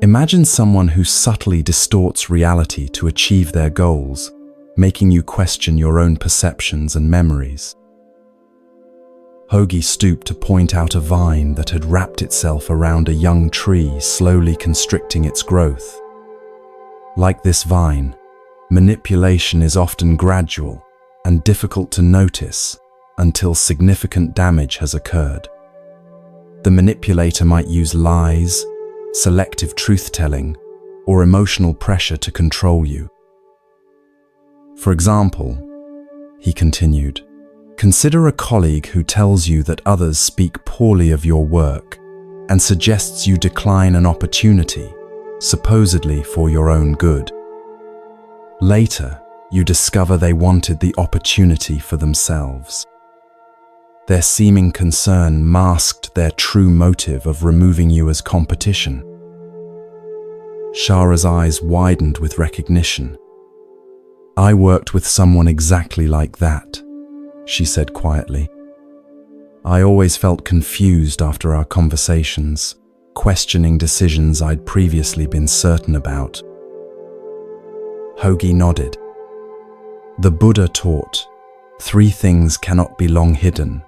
"Imagine someone who subtly distorts reality to achieve their goals, making you question your own perceptions and memories." Hogi stooped to point out a vine that had wrapped itself around a young tree, slowly constricting its growth. Like this vine, manipulation is often gradual and difficult to notice until significant damage has occurred. The manipulator might use lies, selective truth-telling, or emotional pressure to control you. For example, he continued, consider a colleague who tells you that others speak poorly of your work and suggests you decline an opportunity, supposedly for your own good. Later, you discover they wanted the opportunity for themselves. Their seeming concern masked their true motive of removing you as competition. Shara's eyes widened with recognition. "I worked with someone exactly like that," she said quietly. "I always felt confused after our conversations, questioning decisions I'd previously been certain about." Hogi nodded. "The Buddha taught, 3 things cannot be long hidden: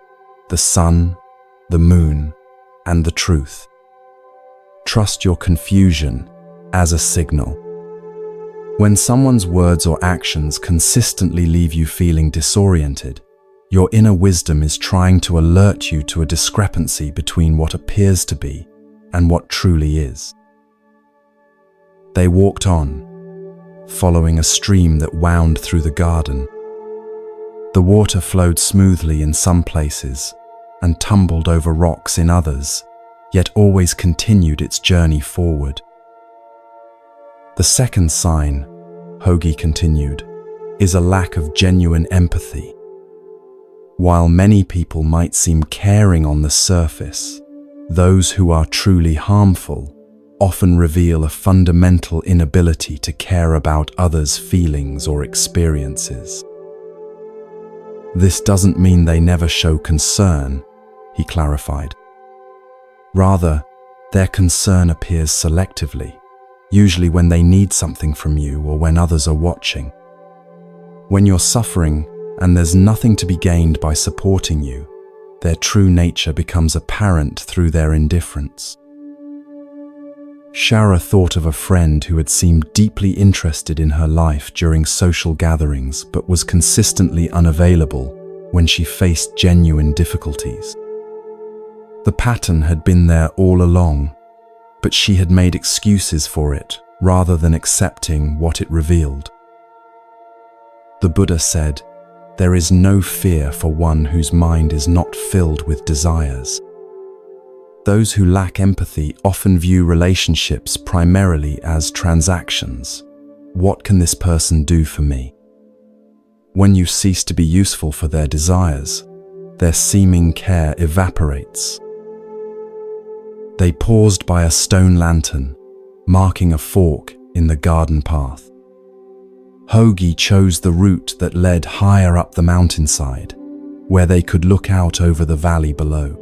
the sun, the moon, and the truth. Trust your confusion as a signal. When someone's words or actions consistently leave you feeling disoriented, Your inner wisdom is trying to alert you to a discrepancy between what appears to be and what truly is. They walked on, following a stream that wound through the garden. The water flowed smoothly in some places and tumbled over rocks in others, yet always continued its journey forward. The second sign, Hogi continued, is a lack of genuine empathy. While many people might seem caring on the surface, those who are truly harmful often reveal a fundamental inability to care about others' feelings or experiences. This doesn't mean they never show concern, he clarified. Rather, their concern appears selectively, usually when they need something from you or when others are watching. When you're suffering and there's nothing to be gained by supporting you, their true nature becomes apparent through their indifference. Shara thought of a friend who had seemed deeply interested in her life during social gatherings but was consistently unavailable when she faced genuine difficulties. The pattern had been there all along, but she had made excuses for it rather than accepting what it revealed. The Buddha said, "There is no fear for one whose mind is not filled with desires." Those who lack empathy often view relationships primarily as transactions. What can this person do for me? When you cease to be useful for their desires, their seeming care evaporates. They paused by a stone lantern, marking a fork in the garden path. Hogi chose the route that led higher up the mountainside, where they could look out over the valley below.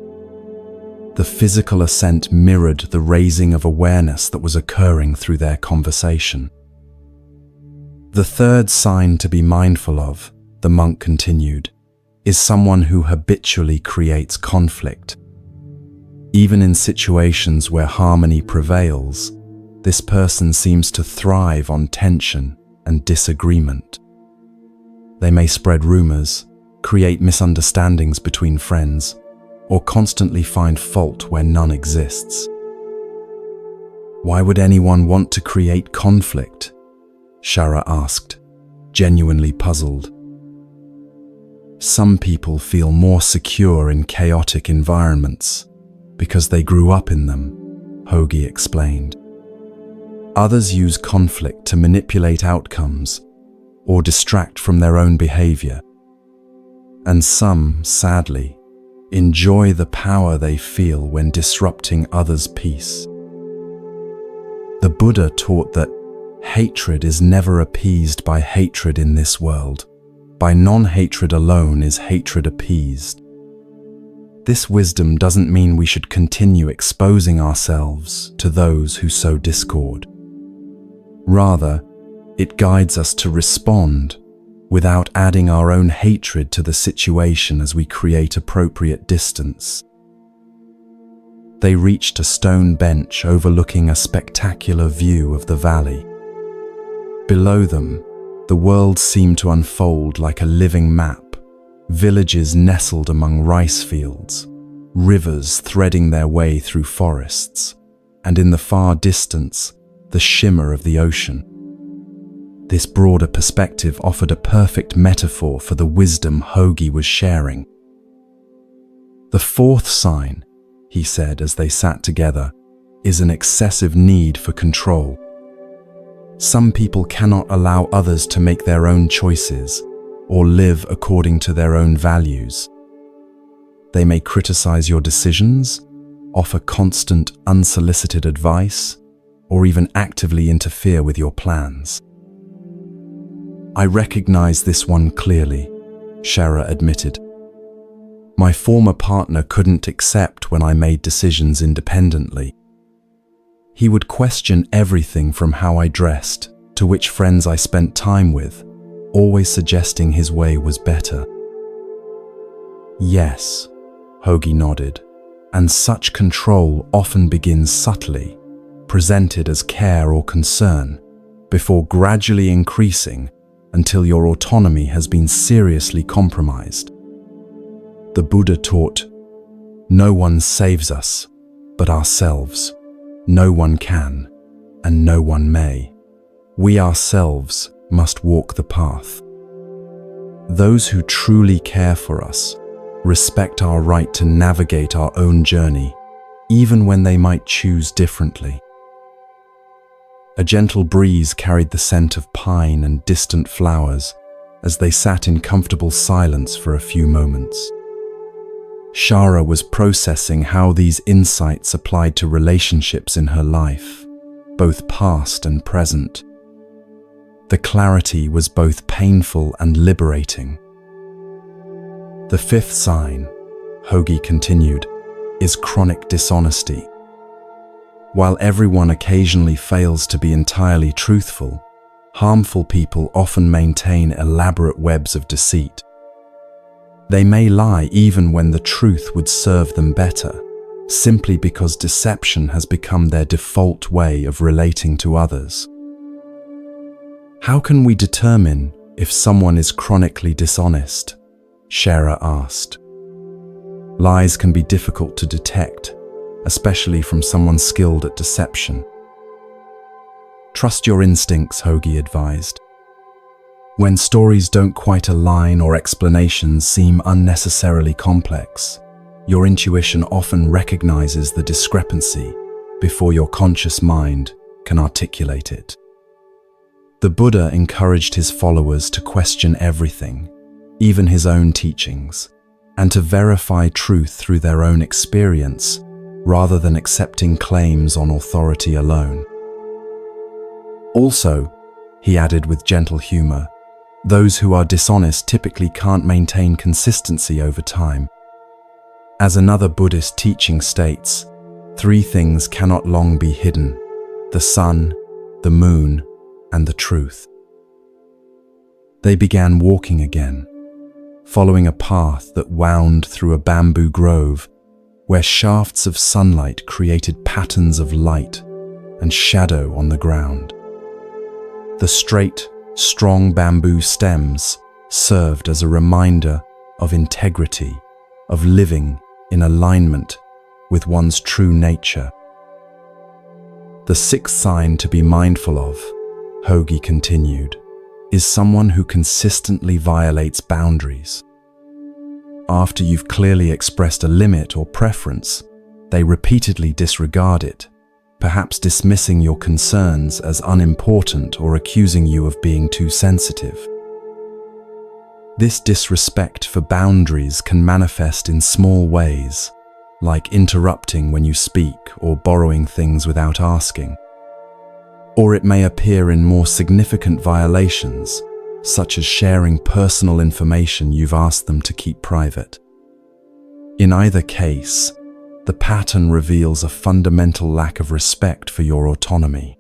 The physical ascent mirrored the raising of awareness that was occurring through their conversation. The third sign to be mindful of, the monk continued, is someone who habitually creates conflict. Even in situations where harmony prevails, this person seems to thrive on tension and disagreement. They may spread rumors, create misunderstandings between friends, or constantly find fault where none exists. Why would anyone want to create conflict? Shara asked, genuinely puzzled. Some people feel more secure in chaotic environments because they grew up in them, Hogi explained. Others use conflict to manipulate outcomes or distract from their own behavior. And some, sadly, enjoy the power they feel when disrupting others' peace. The Buddha taught that hatred is never appeased by hatred in this world. By non-hatred alone is hatred appeased. This wisdom doesn't mean we should continue exposing ourselves to those who sow discord. Rather, it guides us to respond without adding our own hatred to the situation as we create appropriate distance. They reached a stone bench overlooking a spectacular view of the valley. Below them, the world seemed to unfold like a living map, villages nestled among rice fields, rivers threading their way through forests, and in the far distance, the shimmer of the ocean. This broader perspective offered a perfect metaphor for the wisdom Hogi was sharing. The fourth sign, he said as they sat together, is an excessive need for control. Some people cannot allow others to make their own choices or live according to their own values. They may criticize your decisions, offer constant, unsolicited advice, or even actively interfere with your plans. I recognize this one clearly, Shara admitted. My former partner couldn't accept when I made decisions independently. He would question everything from how I dressed to which friends I spent time with, always suggesting his way was better. Yes, Hogi nodded, and such control often begins subtly, presented as care or concern, before gradually increasing until your autonomy has been seriously compromised. The Buddha taught, "No one saves us, but ourselves. No one can, and no one may. We ourselves must walk the path." Those who truly care for us respect our right to navigate our own journey, even when they might choose differently. A gentle breeze carried the scent of pine and distant flowers as they sat in comfortable silence for a few moments. Shara was processing how these insights applied to relationships in her life, both past and present. The clarity was both painful and liberating. The fifth sign, Hogi continued, is chronic dishonesty. While everyone occasionally fails to be entirely truthful, harmful people often maintain elaborate webs of deceit. They may lie even when the truth would serve them better, simply because deception has become their default way of relating to others. How can we determine if someone is chronically dishonest? Shara asked. Lies can be difficult to detect, especially from someone skilled at deception. Trust your instincts, Hogi advised. When stories don't quite align or explanations seem unnecessarily complex, your intuition often recognizes the discrepancy before your conscious mind can articulate it. The Buddha encouraged his followers to question everything, even his own teachings, and to verify truth through their own experience rather than accepting claims on authority alone. Also, he added with gentle humor, those who are dishonest typically can't maintain consistency over time. As another Buddhist teaching states, 3 things cannot long be hidden: the sun, the moon, and the truth. They began walking again, following a path that wound through a bamboo grove where shafts of sunlight created patterns of light and shadow on the ground. The straight, strong bamboo stems served as a reminder of integrity, of living in alignment with one's true nature. The 6th sign to be mindful of, Hogi continued, is someone who consistently violates boundaries. After you've clearly expressed a limit or preference, they repeatedly disregard it, perhaps dismissing your concerns as unimportant or accusing you of being too sensitive. This disrespect for boundaries can manifest in small ways, like interrupting when you speak or borrowing things without asking. Or it may appear in more significant violations, such as sharing personal information you've asked them to keep private. In either case, the pattern reveals a fundamental lack of respect for your autonomy.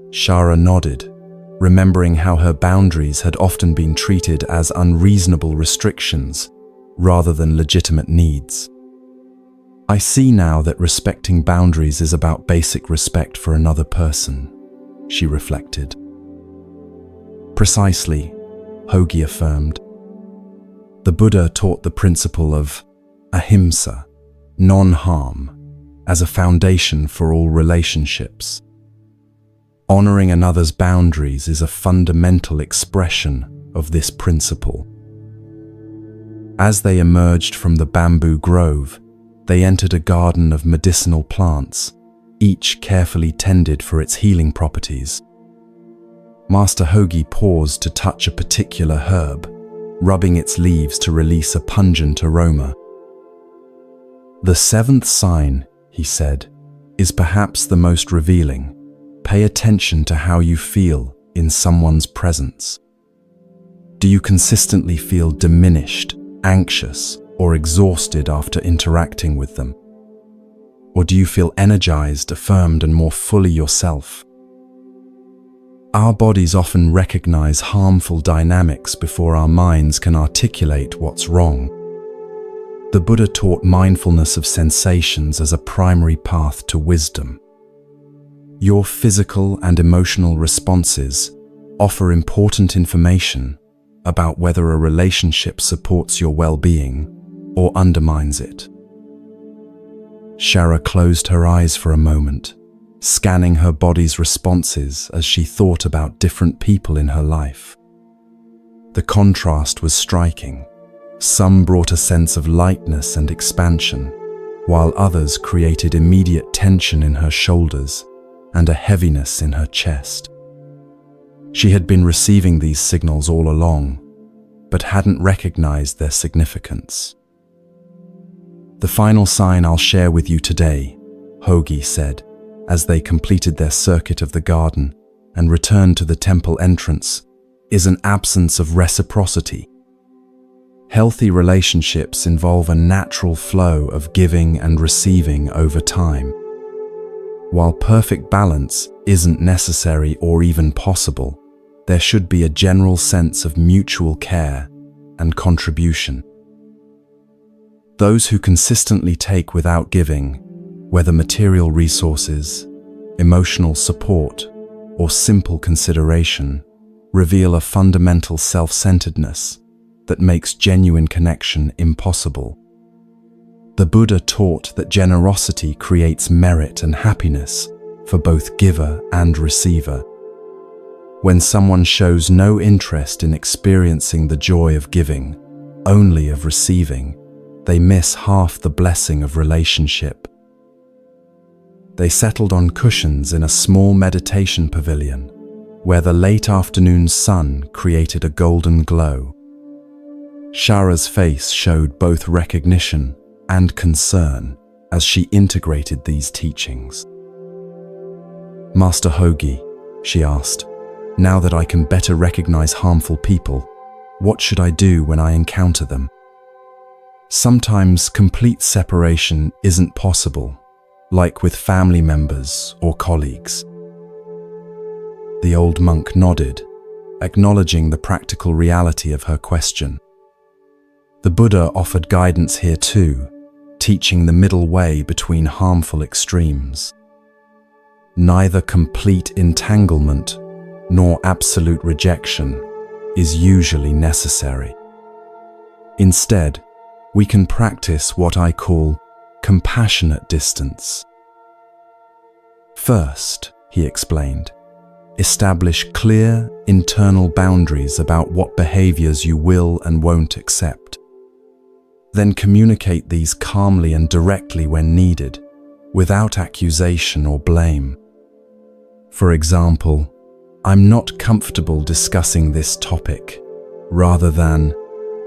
Shara nodded, remembering how her boundaries had often been treated as unreasonable restrictions rather than legitimate needs. I see now that respecting boundaries is about basic respect for another person, she reflected. Precisely, Hogi affirmed. The Buddha taught the principle of ahimsa, non-harm, as a foundation for all relationships. Honoring another's boundaries is a fundamental expression of this principle. As they emerged from the bamboo grove, they entered a garden of medicinal plants, each carefully tended for its healing properties. Master Hogi paused to touch a particular herb, rubbing its leaves to release a pungent aroma. The 7th sign, he said, is perhaps the most revealing. Pay attention to how you feel in someone's presence. Do you consistently feel diminished, anxious, or exhausted after interacting with them? Or do you feel energized, affirmed, and more fully yourself? Our bodies often recognize harmful dynamics before our minds can articulate what's wrong. The Buddha taught mindfulness of sensations as a primary path to wisdom. Your physical and emotional responses offer important information about whether a relationship supports your well-being or undermines it. Shara closed her eyes for a moment, scanning her body's responses as she thought about different people in her life. The contrast was striking. Some brought a sense of lightness and expansion, while others created immediate tension in her shoulders and a heaviness in her chest. She had been receiving these signals all along, but hadn't recognized their significance. "The final sign I'll share with you today," Hogi said, as they completed their circuit of the garden and returned to the temple entrance, "is an absence of reciprocity. Healthy relationships involve a natural flow of giving and receiving over time. While perfect balance isn't necessary or even possible, there should be a general sense of mutual care and contribution. Those who consistently take without giving, whether material resources, emotional support, or simple consideration, reveal a fundamental self-centeredness that makes genuine connection impossible. The Buddha taught that generosity creates merit and happiness for both giver and receiver. When someone shows no interest in experiencing the joy of giving, only of receiving, they miss half the blessing of relationship. They settled on cushions in a small meditation pavilion, where the late afternoon sun created a golden glow. Shara's face showed both recognition and concern as she integrated these teachings. "Master Hogi," she asked, "now that I can better recognize harmful people, what should I do when I encounter them? Sometimes complete separation isn't possible, like with family members or colleagues." The old monk nodded, acknowledging the practical reality of her question. The Buddha offered guidance here too, teaching the middle way between harmful extremes. Neither complete entanglement nor absolute rejection is usually necessary. Instead, we can practice what I call compassionate distance. First, he explained, establish clear internal boundaries about what behaviors you will and won't accept. Then communicate these calmly and directly when needed, without accusation or blame. For example, "I'm not comfortable discussing this topic," rather than,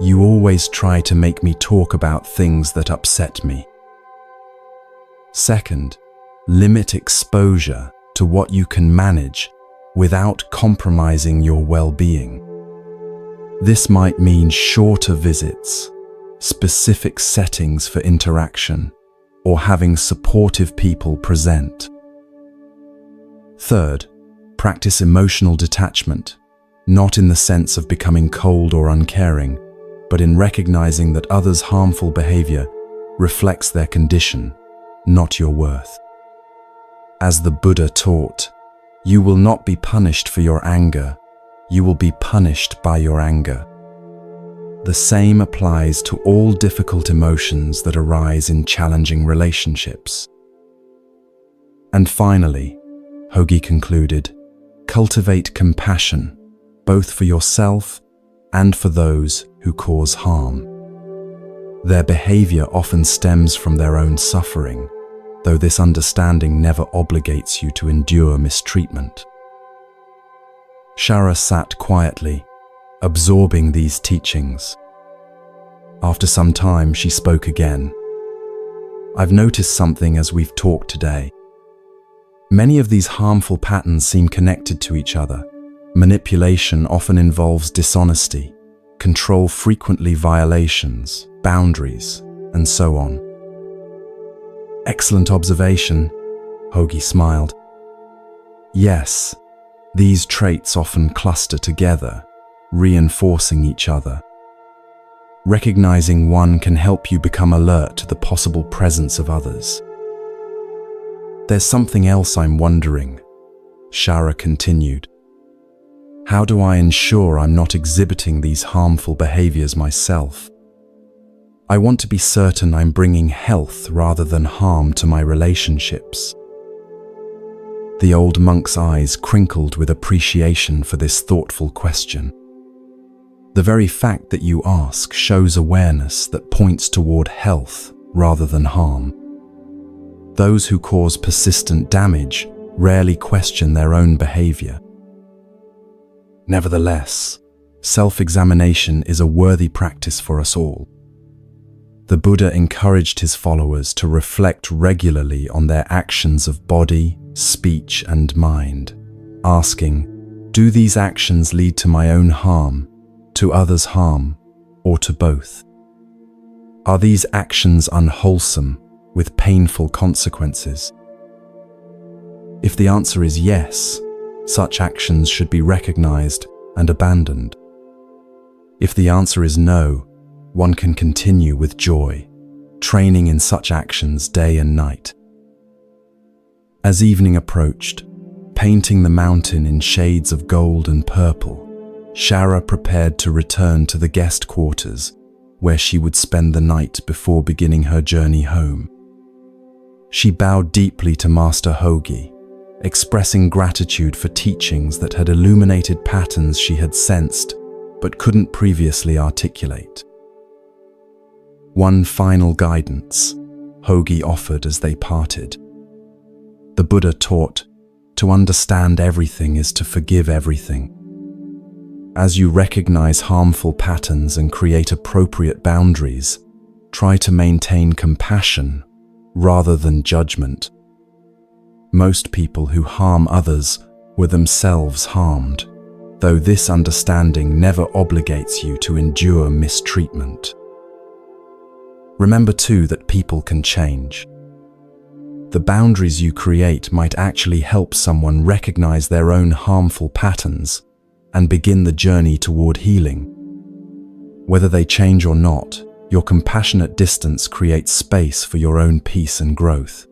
"You always try to make me talk about things that upset me." Second, limit exposure to what you can manage without compromising your well-being. This might mean shorter visits, specific settings for interaction, or having supportive people present. Third, practice emotional detachment, not in the sense of becoming cold or uncaring, but in recognizing that others' harmful behavior reflects their condition, not your worth. As the Buddha taught, you will not be punished for your anger, you will be punished by your anger. The same applies to all difficult emotions that arise in challenging relationships. And finally, Hogi concluded, cultivate compassion, both for yourself and for those who cause harm. Their behavior often stems from their own suffering, though this understanding never obligates you to endure mistreatment. Shara sat quietly, absorbing these teachings. After some time, she spoke again. "I've noticed something as we've talked today. Many of these harmful patterns seem connected to each other. Manipulation often involves dishonesty, control frequently violations, boundaries, and so on." "Excellent observation," Hogi smiled. "Yes, these traits often cluster together, reinforcing each other. Recognizing one can help you become alert to the possible presence of others." "There's something else I'm wondering," Shara continued. How do I ensure I'm not exhibiting these harmful behaviors myself? I want to be certain I'm bringing health rather than harm to my relationships. The old monk's eyes crinkled with appreciation for this thoughtful question. The very fact that you ask shows awareness that points toward health rather than harm. Those who cause persistent damage rarely question their own behavior. Nevertheless, self-examination is a worthy practice for us all. The Buddha encouraged his followers to reflect regularly on their actions of body, speech, and mind, asking, do these actions lead to my own harm, to others' harm, or to both? Are these actions unwholesome, with painful consequences? If the answer is yes, such actions should be recognized and abandoned. If the answer is no, one can continue with joy, training in such actions day and night. As evening approached, painting the mountain in shades of gold and purple, Shara prepared to return to the guest quarters, where she would spend the night before beginning her journey home. She bowed deeply to Master Hogi, expressing gratitude for teachings that had illuminated patterns she had sensed but couldn't previously articulate. One final guidance Hogi offered as they parted. The Buddha taught, to understand everything is to forgive everything. As you recognize harmful patterns and create appropriate boundaries, try to maintain compassion rather than judgment. Most people who harm others were themselves harmed, though this understanding never obligates you to endure mistreatment. Remember too that people can change. The boundaries you create might actually help someone recognize their own harmful patterns and begin the journey toward healing. Whether they change or not, your compassionate distance creates space for your own peace and growth.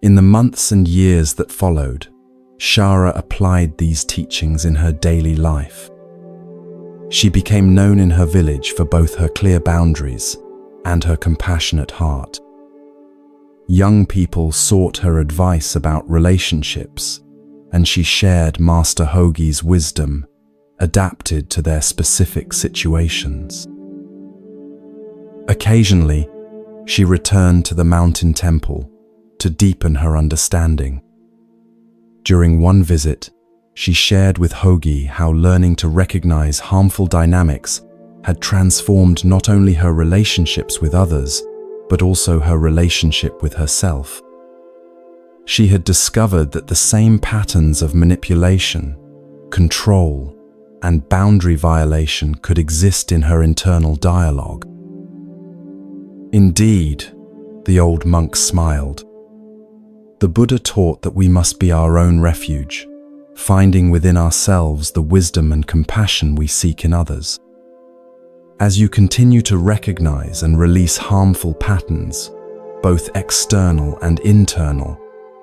In the months and years that followed, Shara applied these teachings in her daily life. She became known in her village for both her clear boundaries and her compassionate heart. Young people sought her advice about relationships, and she shared Master Hogi's wisdom, adapted to their specific situations. Occasionally, she returned to the mountain temple to deepen her understanding. During one visit, she shared with Hogi how learning to recognize harmful dynamics had transformed not only her relationships with others, but also her relationship with herself. She had discovered that the same patterns of manipulation, control, and boundary violation could exist in her internal dialogue. Indeed, the old monk smiled. The Buddha taught that we must be our own refuge, finding within ourselves the wisdom and compassion we seek in others. As you continue to recognize and release harmful patterns, both external and internal,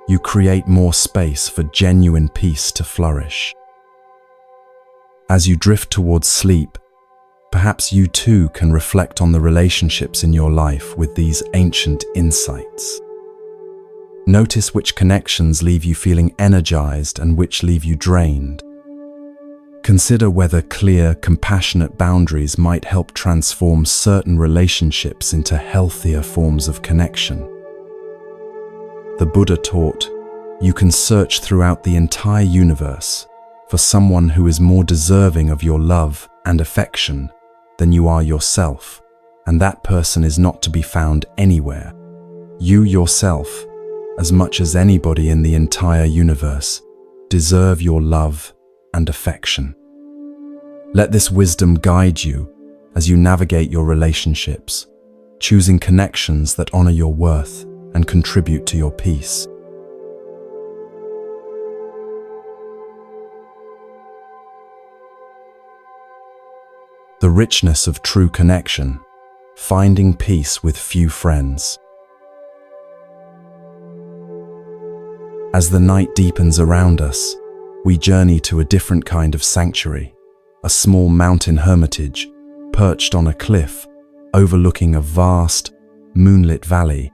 you create more space for genuine peace to flourish. As you drift towards sleep, perhaps you too can reflect on the relationships in your life with these ancient insights. Notice which connections leave you feeling energized and which leave you drained. Consider whether clear, compassionate boundaries might help transform certain relationships into healthier forms of connection. The Buddha taught, you can search throughout the entire universe for someone who is more deserving of your love and affection than you are yourself, and that person is not to be found anywhere. You yourself, as much as anybody in the entire universe, deserve your love and affection. Let this wisdom guide you as you navigate your relationships, choosing connections that honor your worth and contribute to your peace. The richness of true connection, finding peace with few friends. As the night deepens around us, we journey to a different kind of sanctuary, a small mountain hermitage perched on a cliff overlooking a vast, moonlit valley.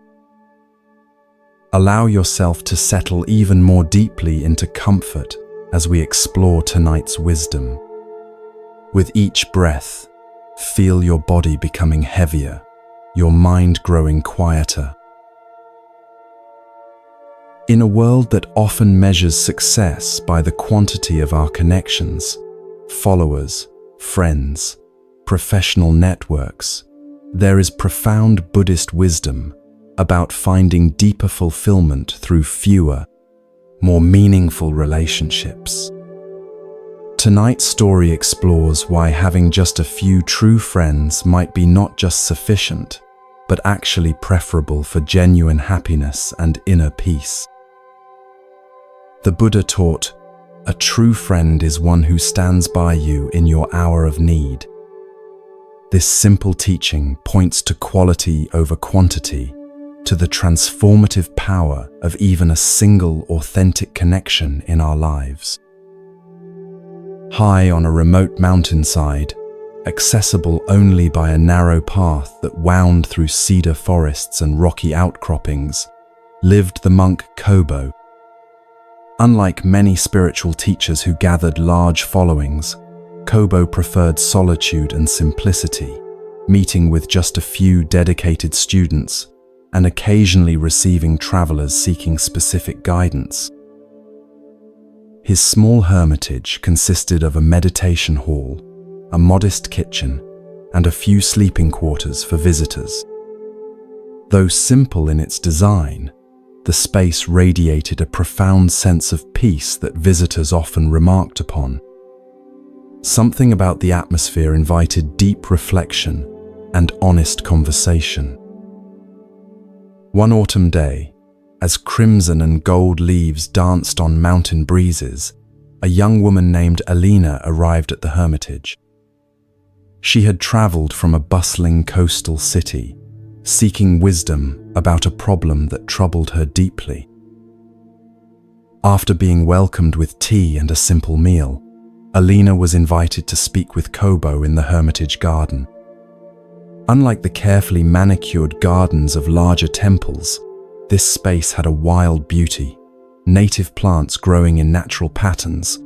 Allow yourself to settle even more deeply into comfort as we explore tonight's wisdom. With each breath, feel your body becoming heavier, your mind growing quieter. In a world that often measures success by the quantity of our connections, followers, friends, professional networks, there is profound Buddhist wisdom about finding deeper fulfillment through fewer, more meaningful relationships. Tonight's story explores why having just a few true friends might be not just sufficient, but actually preferable for genuine happiness and inner peace. The Buddha taught, "A true friend is one who stands by you in your hour of need." This simple teaching points to quality over quantity, to the transformative power of even a single authentic connection in our lives. High on a remote mountainside, accessible only by a narrow path that wound through cedar forests and rocky outcroppings, lived the monk Kobo. Unlike many spiritual teachers who gathered large followings, Kobo preferred solitude and simplicity, meeting with just a few dedicated students and occasionally receiving travelers seeking specific guidance. His small hermitage consisted of a meditation hall, a modest kitchen, and a few sleeping quarters for visitors. Though simple in its design, the space radiated a profound sense of peace that visitors often remarked upon. Something about the atmosphere invited deep reflection and honest conversation. One autumn day, as crimson and gold leaves danced on mountain breezes, a young woman named Alina arrived at the hermitage. She had traveled from a bustling coastal city, seeking wisdom about a problem that troubled her deeply. After being welcomed with tea and a simple meal, Alina was invited to speak with Kobo in the hermitage garden. Unlike the carefully manicured gardens of larger temples, this space had a wild beauty, native plants growing in natural patterns,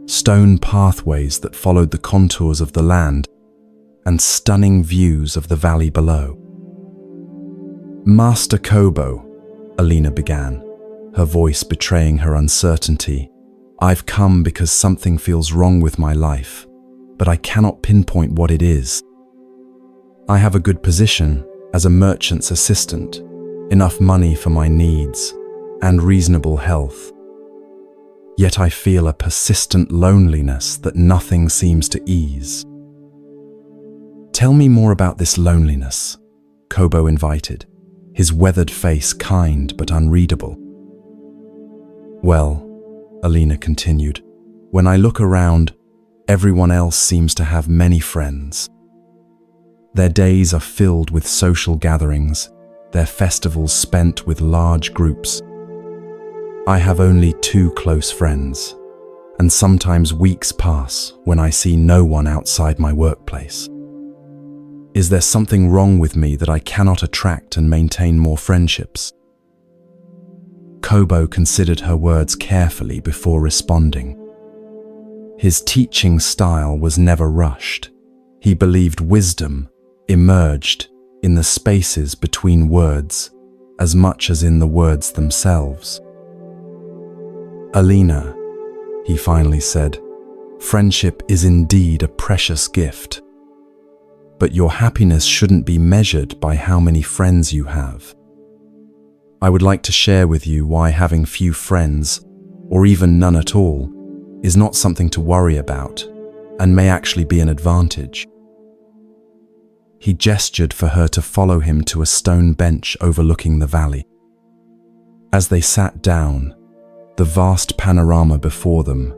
stone pathways that followed the contours of the land, and stunning views of the valley below. "Master Kobo," Alina began, her voice betraying her uncertainty, "I've come because something feels wrong with my life, but I cannot pinpoint what it is. I have a good position as a merchant's assistant, enough money for my needs, and reasonable health. Yet I feel a persistent loneliness that nothing seems to ease." "Tell me more about this loneliness," Kobo invited, his weathered face kind but unreadable. "Well," Alina continued, "when I look around, everyone else seems to have many friends. Their days are filled with social gatherings, their festivals spent with large groups. I have only 2 close friends, and sometimes weeks pass when I see no one outside my workplace. Is there something wrong with me that I cannot attract and maintain more friendships?" Kobo considered her words carefully before responding. His teaching style was never rushed. He believed wisdom emerged in the spaces between words as much as in the words themselves. "Alina," he finally said, "friendship is indeed a precious gift. But your happiness shouldn't be measured by how many friends you have. I would like to share with you why having few friends, or even none at all, is not something to worry about and may actually be an advantage." He gestured for her to follow him to a stone bench overlooking the valley. As they sat down, the vast panorama before them,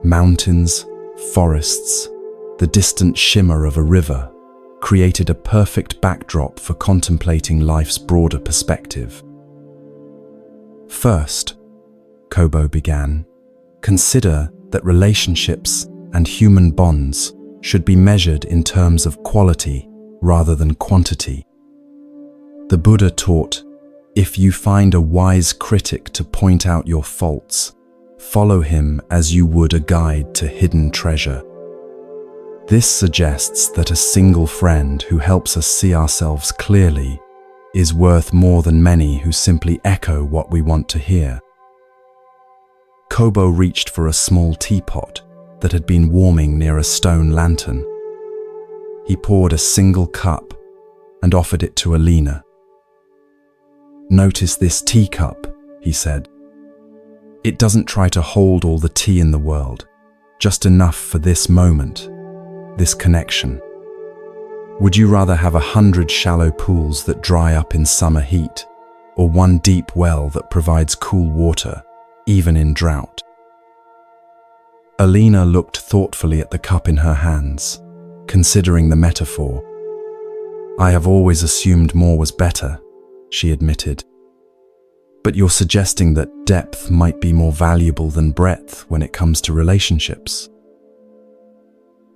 mountains, forests, the distant shimmer of a river, created a perfect backdrop for contemplating life's broader perspective. "First," Kobo began, "consider that relationships and human bonds should be measured in terms of quality rather than quantity. The Buddha taught, if you find a wise critic to point out your faults, follow him as you would a guide to hidden treasure. This suggests that a single friend who helps us see ourselves clearly is worth more than many who simply echo what we want to hear. Kobo reached for a small teapot that had been warming near a stone lantern. He poured a single cup and offered it to Alina. "Notice this teacup," he said. "It doesn't try to hold all the tea in the world, just enough for this moment, this connection. Would you rather have 100 shallow pools that dry up in summer heat, or one deep well that provides cool water, even in drought?" Alina looked thoughtfully at the cup in her hands, considering the metaphor. "I have always assumed more was better," she admitted. "But you're suggesting that depth might be more valuable than breadth when it comes to relationships."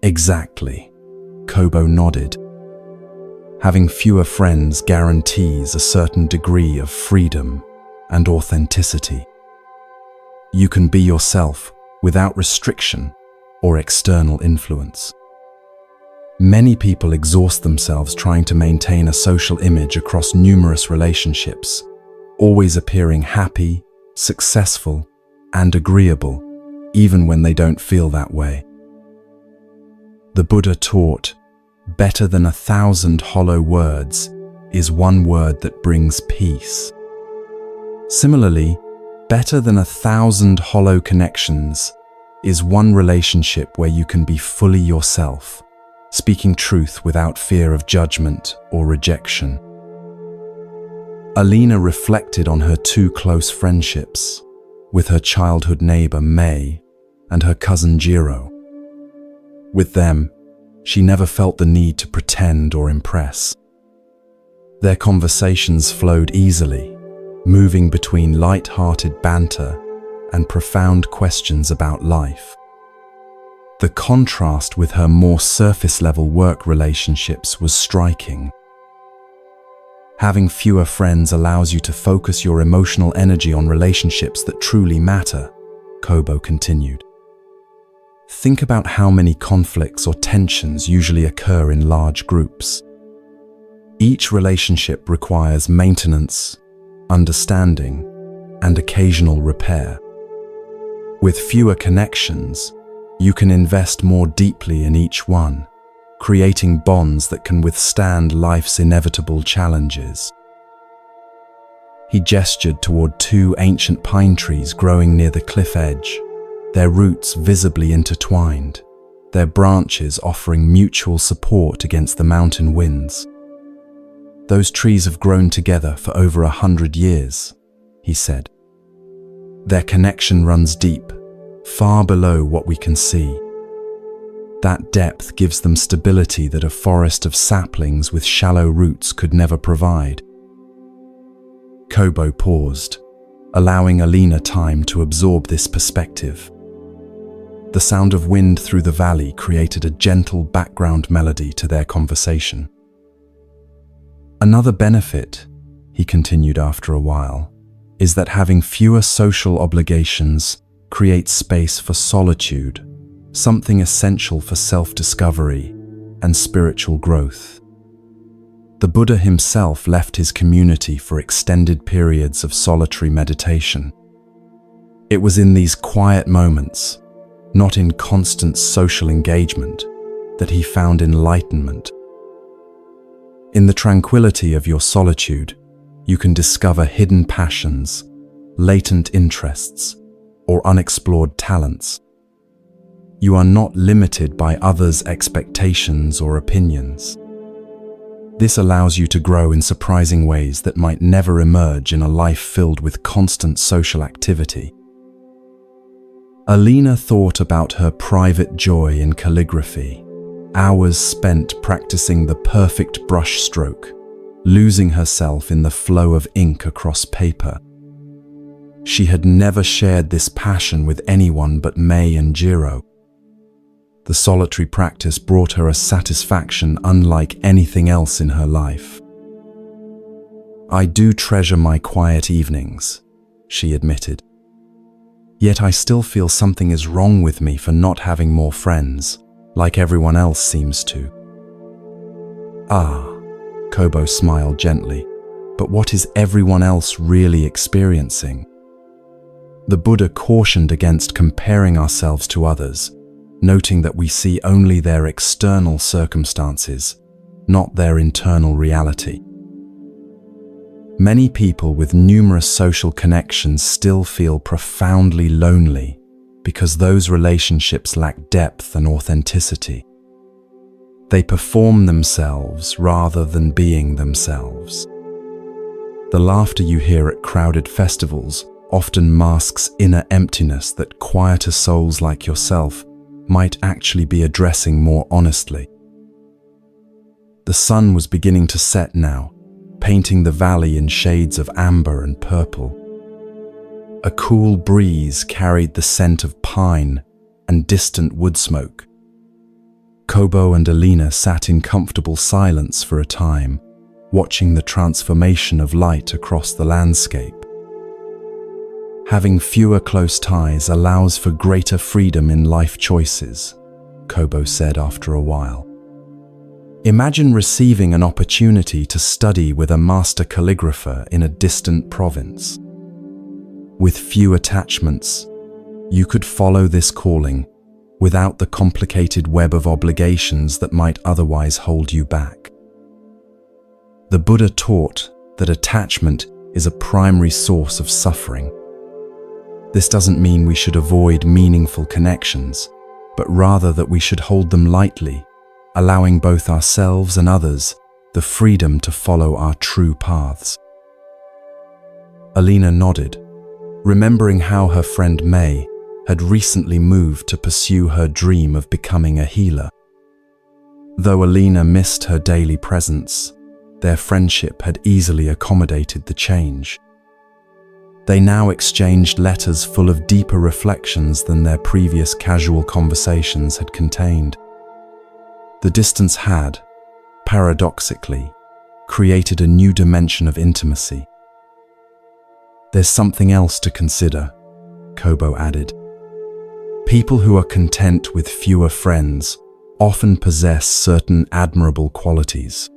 "Exactly," Kobo nodded. "Having fewer friends guarantees a certain degree of freedom and authenticity. You can be yourself without restriction or external influence. Many people exhaust themselves trying to maintain a social image across numerous relationships, always appearing happy, successful, and agreeable, even when they don't feel that way. The Buddha taught, better than 1,000 hollow words is one word that brings peace. Similarly, better than 1,000 hollow connections is one relationship where you can be fully yourself, speaking truth without fear of judgment or rejection. Alina reflected on her two close friendships, with her childhood neighbor May and her cousin Jiro. With them, she never felt the need to pretend or impress. Their conversations flowed easily, moving between light-hearted banter and profound questions about life. The contrast with her more surface-level work relationships was striking. Having fewer friends allows you to focus your emotional energy on relationships that truly matter, Kobo continued. Think about how many conflicts or tensions usually occur in large groups. Each relationship requires maintenance, understanding, and occasional repair. With fewer connections, you can invest more deeply in each one, creating bonds that can withstand life's inevitable challenges. He gestured toward two ancient pine trees growing near the cliff edge, their roots visibly intertwined, their branches offering mutual support against the mountain winds. "Those trees have grown together for over 100 years, he said. "Their connection runs deep, far below what we can see. That depth gives them stability that a forest of saplings with shallow roots could never provide." Kobo paused, allowing Alina time to absorb this perspective. The sound of wind through the valley created a gentle background melody to their conversation. "Another benefit," he continued after a while, "is that having fewer social obligations creates space for solitude, something essential for self-discovery and spiritual growth." The Buddha himself left his community for extended periods of solitary meditation. It was in these quiet moments, not in constant social engagement, that he found enlightenment. In the tranquility of your solitude, you can discover hidden passions, latent interests, or unexplored talents. You are not limited by others' expectations or opinions. This allows you to grow in surprising ways that might never emerge in a life filled with constant social activity. Alina thought about her private joy in calligraphy, hours spent practicing the perfect brushstroke, losing herself in the flow of ink across paper. She had never shared this passion with anyone but May and Jiro. The solitary practice brought her a satisfaction unlike anything else in her life. "I do treasure my quiet evenings," she admitted. "Yet I still feel something is wrong with me for not having more friends, like everyone else seems to." "Ah," Kobo smiled gently, "but what is everyone else really experiencing?" The Buddha cautioned against comparing ourselves to others, noting that we see only their external circumstances, not their internal reality. Many people with numerous social connections still feel profoundly lonely because those relationships lack depth and authenticity. They perform themselves rather than being themselves. The laughter you hear at crowded festivals often masks inner emptiness that quieter souls like yourself might actually be addressing more honestly. The sun was beginning to set now, painting the valley in shades of amber and purple. A cool breeze carried the scent of pine and distant wood smoke. Kobo and Alina sat in comfortable silence for a time, watching the transformation of light across the landscape. "Having fewer close ties allows for greater freedom in life choices," Kobo said after a while. "Imagine receiving an opportunity to study with a master calligrapher in a distant province. With few attachments, you could follow this calling without the complicated web of obligations that might otherwise hold you back." The Buddha taught that attachment is a primary source of suffering. This doesn't mean we should avoid meaningful connections, but rather that we should hold them lightly, allowing both ourselves and others the freedom to follow our true paths. Alina nodded, remembering how her friend May had recently moved to pursue her dream of becoming a healer. Though Alina missed her daily presence, their friendship had easily accommodated the change. They now exchanged letters full of deeper reflections than their previous casual conversations had contained. The distance had, paradoxically, created a new dimension of intimacy. "There's something else to consider," Kobo added. "People who are content with fewer friends often possess certain admirable qualities.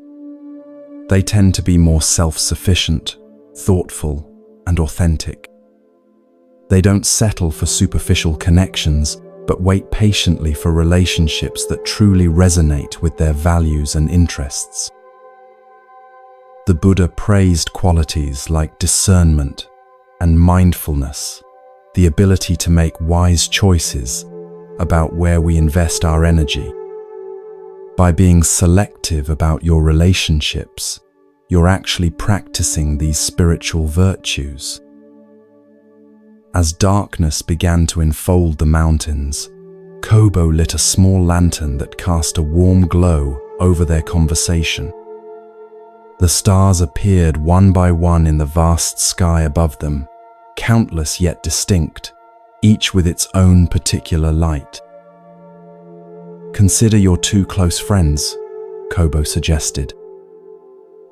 They tend to be more self-sufficient, thoughtful, and authentic. They don't settle for superficial connections, but wait patiently for relationships that truly resonate with their values and interests." The Buddha praised qualities like discernment and mindfulness, the ability to make wise choices about where we invest our energy. By being selective about your relationships, you're actually practicing these spiritual virtues. As darkness began to enfold the mountains, Kobo lit a small lantern that cast a warm glow over their conversation. The stars appeared one by one in the vast sky above them, countless yet distinct, each with its own particular light. "Consider your two close friends," Kobo suggested.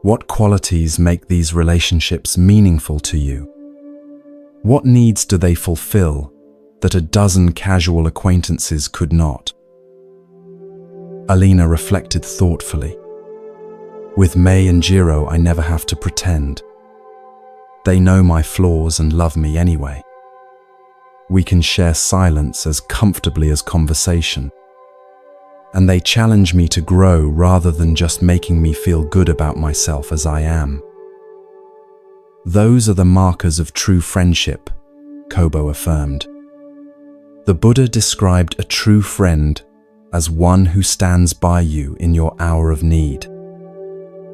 "What qualities make these relationships meaningful to you? What needs do they fulfill that a dozen casual acquaintances could not?" Alina reflected thoughtfully. "With May and Jiro, I never have to pretend. They know my flaws and love me anyway. We can share silence as comfortably as conversation. And they challenge me to grow rather than just making me feel good about myself as I am. Those are the markers of true friendship," Kobo affirmed. The Buddha described a true friend as one who stands by you in your hour of need.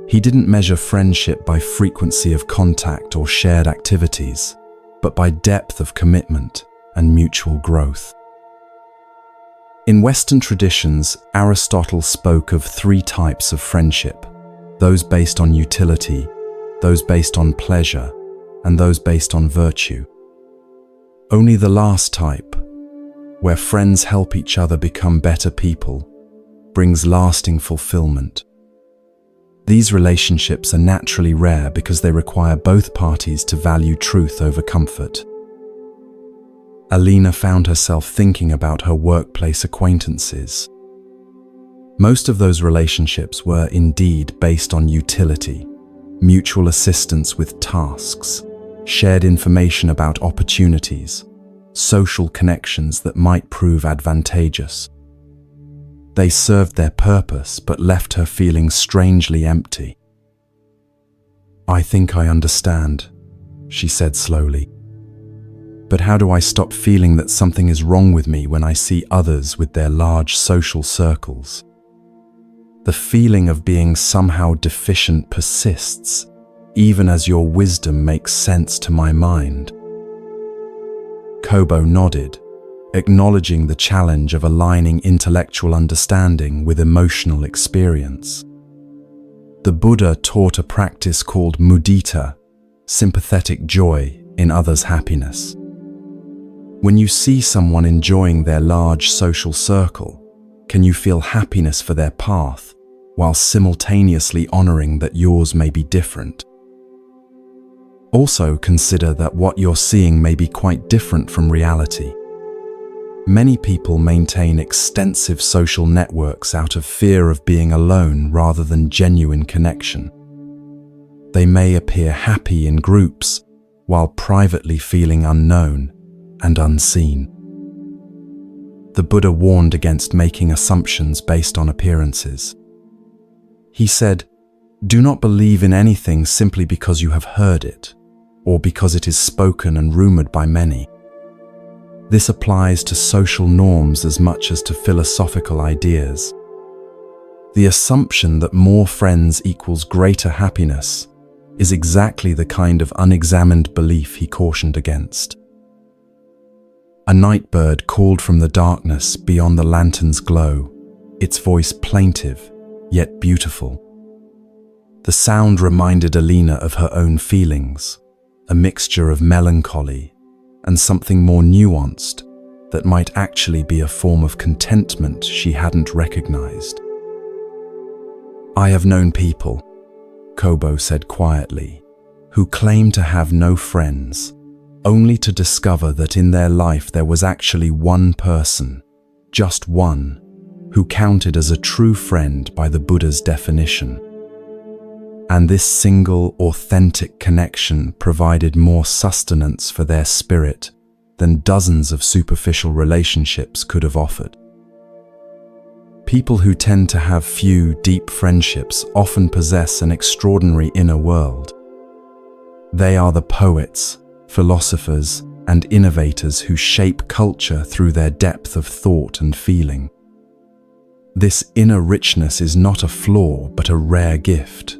He didn't measure friendship by frequency of contact or shared activities, but by depth of commitment and mutual growth. In Western traditions, Aristotle spoke of 3 types of friendship: those based on utility, those based on pleasure, and those based on virtue. Only the last type, where friends help each other become better people, brings lasting fulfillment. These relationships are naturally rare because they require both parties to value truth over comfort. Alina found herself thinking about her workplace acquaintances. Most of those relationships were indeed based on utility, mutual assistance with tasks, shared information about opportunities, social connections that might prove advantageous. They served their purpose but left her feeling strangely empty. "I think I understand," she said slowly. "But how do I stop feeling that something is wrong with me when I see others with their large social circles? The feeling of being somehow deficient persists, even as your wisdom makes sense to my mind." Kobo nodded, acknowledging the challenge of aligning intellectual understanding with emotional experience. The Buddha taught a practice called mudita, sympathetic joy in others' happiness. When you see someone enjoying their large social circle, can you feel happiness for their path while simultaneously honoring that yours may be different? Also consider that what you're seeing may be quite different from reality. Many people maintain extensive social networks out of fear of being alone rather than genuine connection. They may appear happy in groups while privately feeling unknown and unseen. The Buddha warned against making assumptions based on appearances. He said, "Do not believe in anything simply because you have heard it, or because it is spoken and rumored by many." This applies to social norms as much as to philosophical ideas. The assumption that more friends equals greater happiness is exactly the kind of unexamined belief he cautioned against. A night bird called from the darkness beyond the lantern's glow, its voice plaintive yet beautiful. The sound reminded Alina of her own feelings, a mixture of melancholy and something more nuanced that might actually be a form of contentment she hadn't recognized. "I have known people," Kobo said quietly, "who claim to have no friends, only to discover that in their life there was actually one person, just one, who counted as a true friend by the Buddha's definition. And this single, authentic connection provided more sustenance for their spirit than dozens of superficial relationships could have offered." People who tend to have few deep friendships often possess an extraordinary inner world. They are the poets, philosophers, and innovators who shape culture through their depth of thought and feeling. This inner richness is not a flaw, but a rare gift,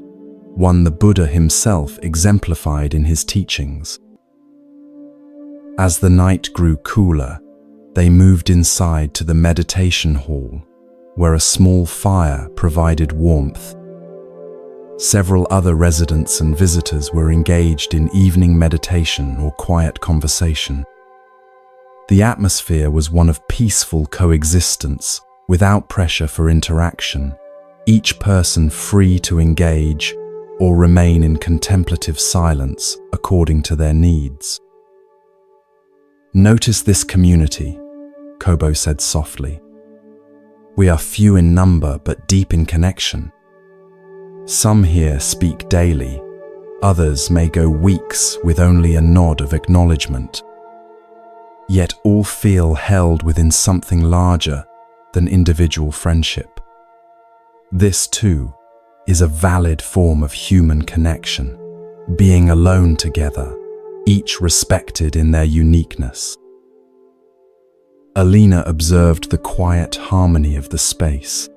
one the Buddha himself exemplified in his teachings. As the night grew cooler, they moved inside to the meditation hall, where a small fire provided warmth. Several other residents and visitors were engaged in evening meditation or quiet conversation. The atmosphere was one of peaceful coexistence, without pressure for interaction, each person free to engage or remain in contemplative silence according to their needs. "Notice this community," Kobo said softly. "We are few in number but deep in connection. Some here speak daily, others may go weeks with only a nod of acknowledgement. Yet all feel held within something larger than individual friendship. This, too, is a valid form of human connection, being alone together, each respected in their uniqueness." Alina observed the quiet harmony of the space.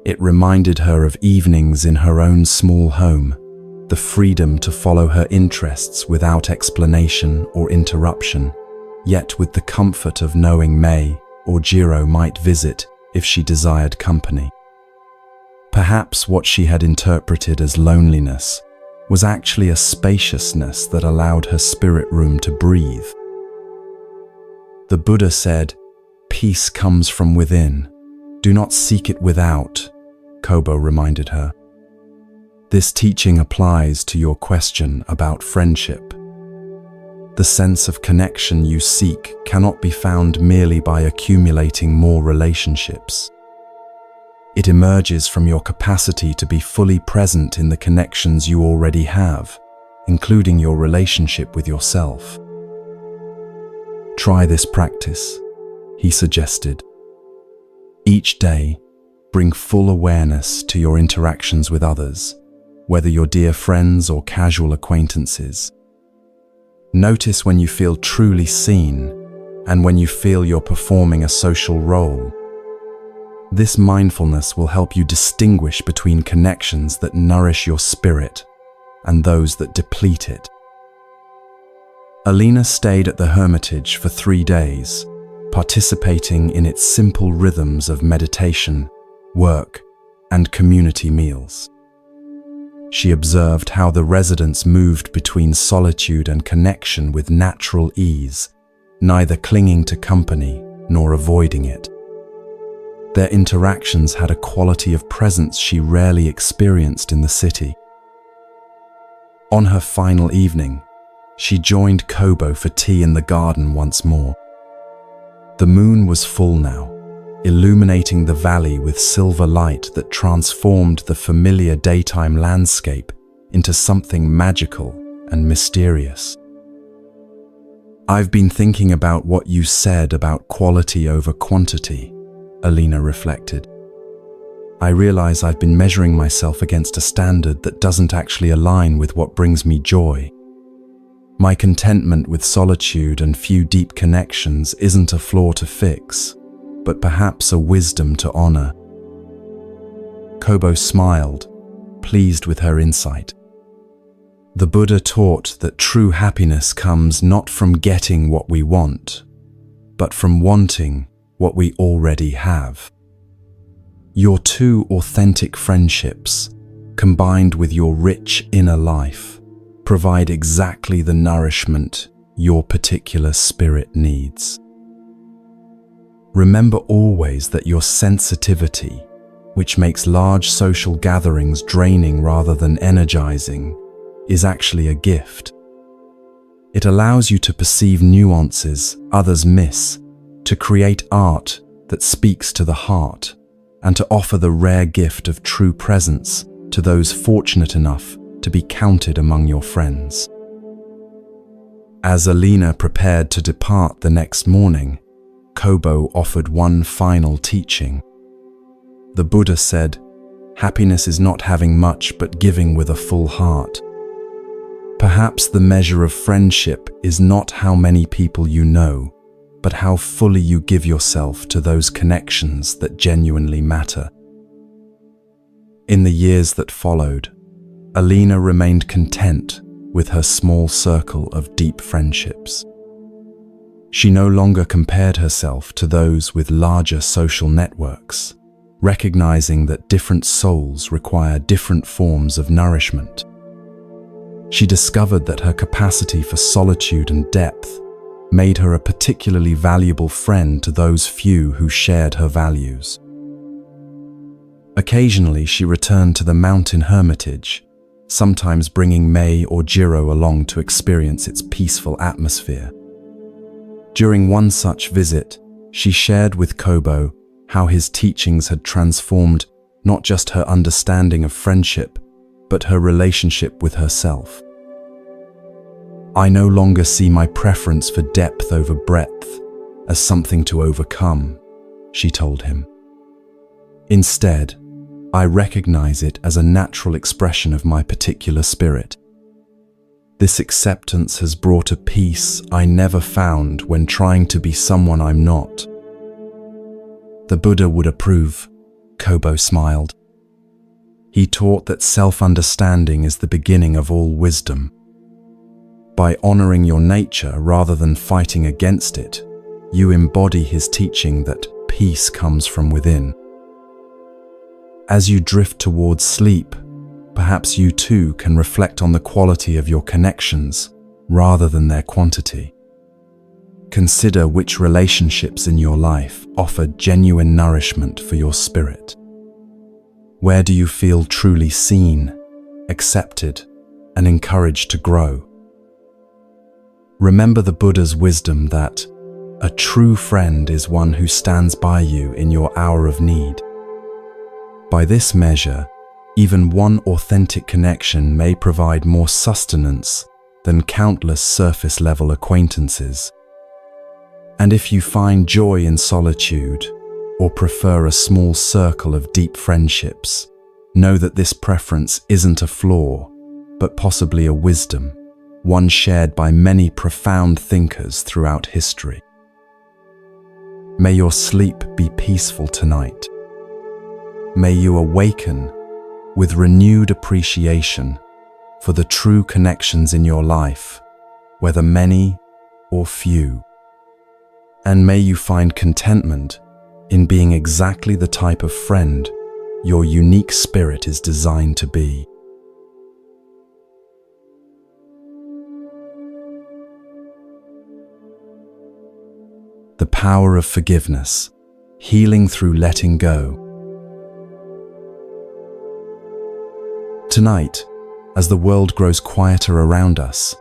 It reminded her of evenings in her own small home, the freedom to follow her interests without explanation or interruption, yet with the comfort of knowing May or Jiro might visit if she desired company. Perhaps what she had interpreted as loneliness was actually a spaciousness that allowed her spirit room to breathe. The Buddha said, "Peace comes from within. Do not seek it without," Kobo reminded her. This teaching applies to your question about friendship. The sense of connection you seek cannot be found merely by accumulating more relationships. It emerges from your capacity to be fully present in the connections you already have, including your relationship with yourself. Try this practice, he suggested. Each day, bring full awareness to your interactions with others, whether you're dear friends or casual acquaintances. Notice when you feel truly seen and when you feel you're performing a social role. This mindfulness will help you distinguish between connections that nourish your spirit and those that deplete it. Alina stayed at the hermitage for 3 days, participating in its simple rhythms of meditation, work, and community meals. She observed how the residents moved between solitude and connection with natural ease, neither clinging to company nor avoiding it. Their interactions had a quality of presence she rarely experienced in the city. On her final evening, she joined Kobo for tea in the garden once more. The moon was full now, illuminating the valley with silver light that transformed the familiar daytime landscape into something magical and mysterious. "I've been thinking about what you said about quality over quantity," Alina reflected. "I realize I've been measuring myself against a standard that doesn't actually align with what brings me joy. My contentment with solitude and few deep connections isn't a flaw to fix, but perhaps a wisdom to honor." Kobo smiled, pleased with her insight. The Buddha taught that true happiness comes not from getting what we want, but from wanting what we already have. Your two authentic friendships, combined with your rich inner life, provide exactly the nourishment your particular spirit needs. Remember always that your sensitivity, which makes large social gatherings draining rather than energizing, is actually a gift. It allows you to perceive nuances others miss, to create art that speaks to the heart, and to offer the rare gift of true presence to those fortunate enough to be counted among your friends. As Alina prepared to depart the next morning, Kobo offered one final teaching. The Buddha said, "Happiness is not having much but giving with a full heart." Perhaps the measure of friendship is not how many people you know, but how fully you give yourself to those connections that genuinely matter. In the years that followed, Alina remained content with her small circle of deep friendships. She no longer compared herself to those with larger social networks, recognizing that different souls require different forms of nourishment. She discovered that her capacity for solitude and depth made her a particularly valuable friend to those few who shared her values. Occasionally, she returned to the mountain hermitage, sometimes bringing Mei or Jiro along to experience its peaceful atmosphere. During one such visit, she shared with Kobo how his teachings had transformed not just her understanding of friendship, but her relationship with herself. "I no longer see my preference for depth over breadth as something to overcome," she told him. "Instead, I recognize it as a natural expression of my particular spirit. This acceptance has brought a peace I never found when trying to be someone I'm not." The Buddha would approve, Kobo smiled. He taught that self-understanding is the beginning of all wisdom. By honoring your nature rather than fighting against it, you embody his teaching that peace comes from within. As you drift towards sleep, perhaps you too can reflect on the quality of your connections rather than their quantity. Consider which relationships in your life offer genuine nourishment for your spirit. Where do you feel truly seen, accepted, and encouraged to grow? Remember the Buddha's wisdom that a true friend is one who stands by you in your hour of need. By this measure, even one authentic connection may provide more sustenance than countless surface-level acquaintances. And if you find joy in solitude, or prefer a small circle of deep friendships, know that this preference isn't a flaw, but possibly a wisdom, one shared by many profound thinkers throughout history. May your sleep be peaceful tonight. May you awaken with renewed appreciation for the true connections in your life, whether many or few. And may you find contentment in being exactly the type of friend your unique spirit is designed to be. The power of forgiveness, healing through letting go. Tonight, as the world grows quieter around us,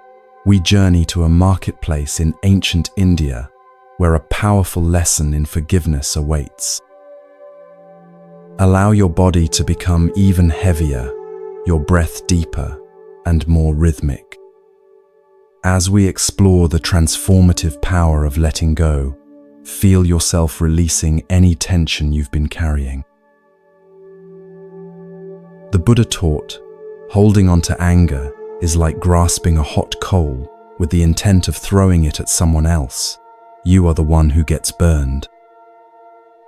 we journey to a marketplace in ancient India where a powerful lesson in forgiveness awaits. Allow your body to become even heavier, your breath deeper and more rhythmic. As we explore the transformative power of letting go, feel yourself releasing any tension you've been carrying. The Buddha taught, holding on to anger is like grasping a hot coal with the intent of throwing it at someone else. You are the one who gets burned.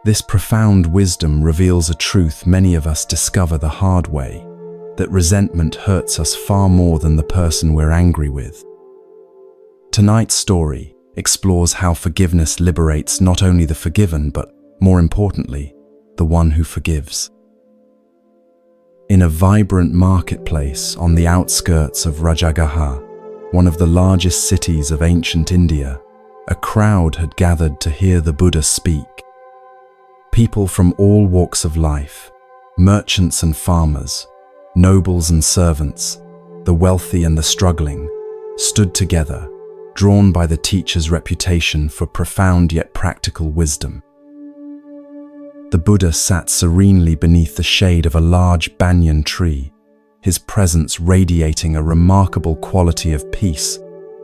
This profound wisdom reveals a truth many of us discover the hard way, that resentment hurts us far more than the person we're angry with. Tonight's story explores how forgiveness liberates not only the forgiven, but, more importantly, the one who forgives. In a vibrant marketplace on the outskirts of Rajagaha, one of the largest cities of ancient India, a crowd had gathered to hear the Buddha speak. People from all walks of life, merchants and farmers, nobles and servants, the wealthy and the struggling, stood together, drawn by the teacher's reputation for profound yet practical wisdom. The Buddha sat serenely beneath the shade of a large banyan tree, his presence radiating a remarkable quality of peace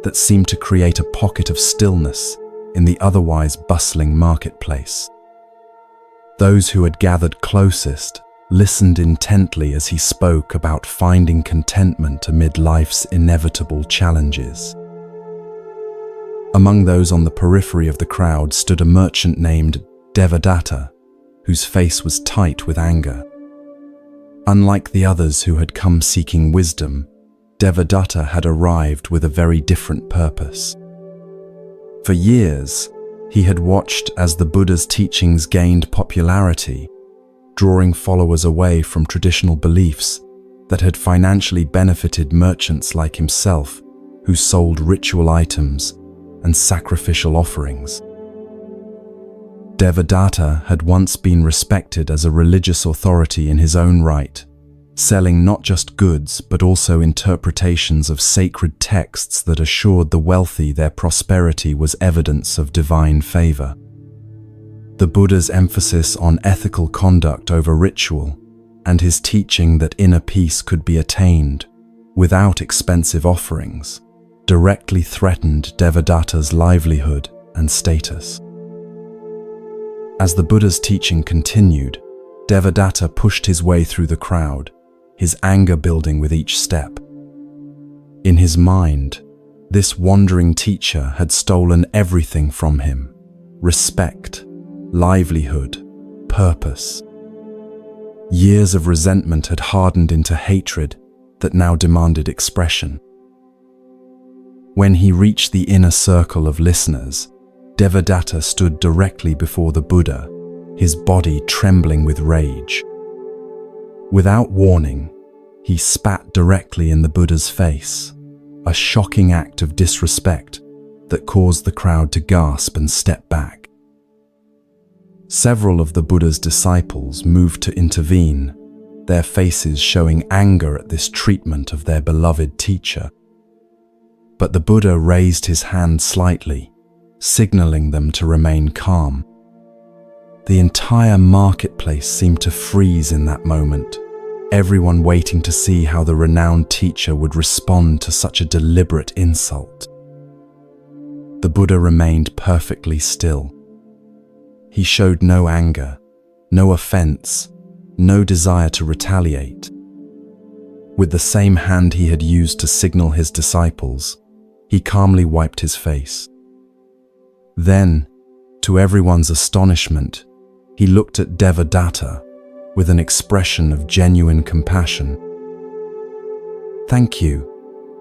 that seemed to create a pocket of stillness in the otherwise bustling marketplace. Those who had gathered closest listened intently as he spoke about finding contentment amid life's inevitable challenges. Among those on the periphery of the crowd stood a merchant named Devadatta, whose face was tight with anger. Unlike the others who had come seeking wisdom, Devadatta had arrived with a very different purpose. For years, he had watched as the Buddha's teachings gained popularity, drawing followers away from traditional beliefs that had financially benefited merchants like himself, who sold ritual items and sacrificial offerings. Devadatta had once been respected as a religious authority in his own right, selling not just goods but also interpretations of sacred texts that assured the wealthy their prosperity was evidence of divine favor. The Buddha's emphasis on ethical conduct over ritual, and his teaching that inner peace could be attained without expensive offerings, directly threatened Devadatta's livelihood and status. As the Buddha's teaching continued, Devadatta pushed his way through the crowd, his anger building with each step. In his mind, this wandering teacher had stolen everything from him: respect, livelihood, purpose. Years of resentment had hardened into hatred that now demanded expression. When he reached the inner circle of listeners, Devadatta stood directly before the Buddha, his body trembling with rage. Without warning, he spat directly in the Buddha's face, a shocking act of disrespect that caused the crowd to gasp and step back. Several of the Buddha's disciples moved to intervene, their faces showing anger at this treatment of their beloved teacher. But the Buddha raised his hand slightly, signaling them to remain calm. The entire marketplace seemed to freeze in that moment, everyone waiting to see how the renowned teacher would respond to such a deliberate insult. The Buddha remained perfectly still. He showed no anger, no offense, no desire to retaliate. With the same hand he had used to signal his disciples, he calmly wiped his face. Then, to everyone's astonishment, he looked at Devadatta with an expression of genuine compassion. "Thank you,"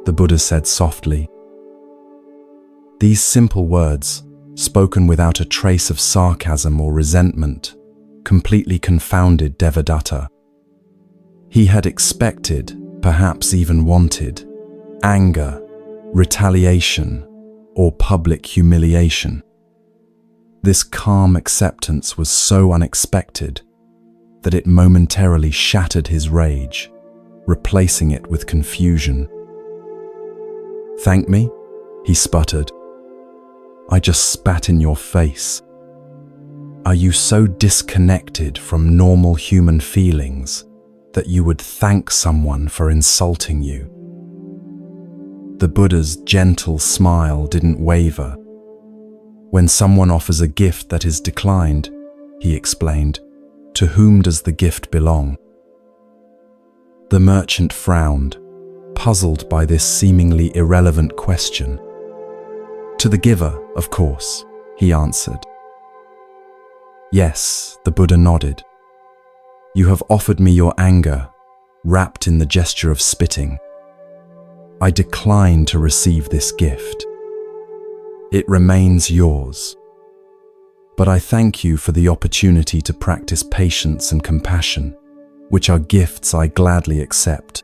the Buddha said softly. These simple words, spoken without a trace of sarcasm or resentment, completely confounded Devadatta. He had expected, perhaps even wanted, anger, retaliation, or public humiliation. This calm acceptance was so unexpected that it momentarily shattered his rage, replacing it with confusion. "Thank me?" he sputtered. "I just spat in your face. Are you so disconnected from normal human feelings that you would thank someone for insulting you?" The Buddha's gentle smile didn't waver. "When someone offers a gift that is declined," he explained, "to whom does the gift belong?" The merchant frowned, puzzled by this seemingly irrelevant question. "To the giver, of course," he answered. "Yes," the Buddha nodded. "You have offered me your anger, wrapped in the gesture of spitting. I decline to receive this gift. It remains yours. But I thank you for the opportunity to practice patience and compassion, which are gifts I gladly accept."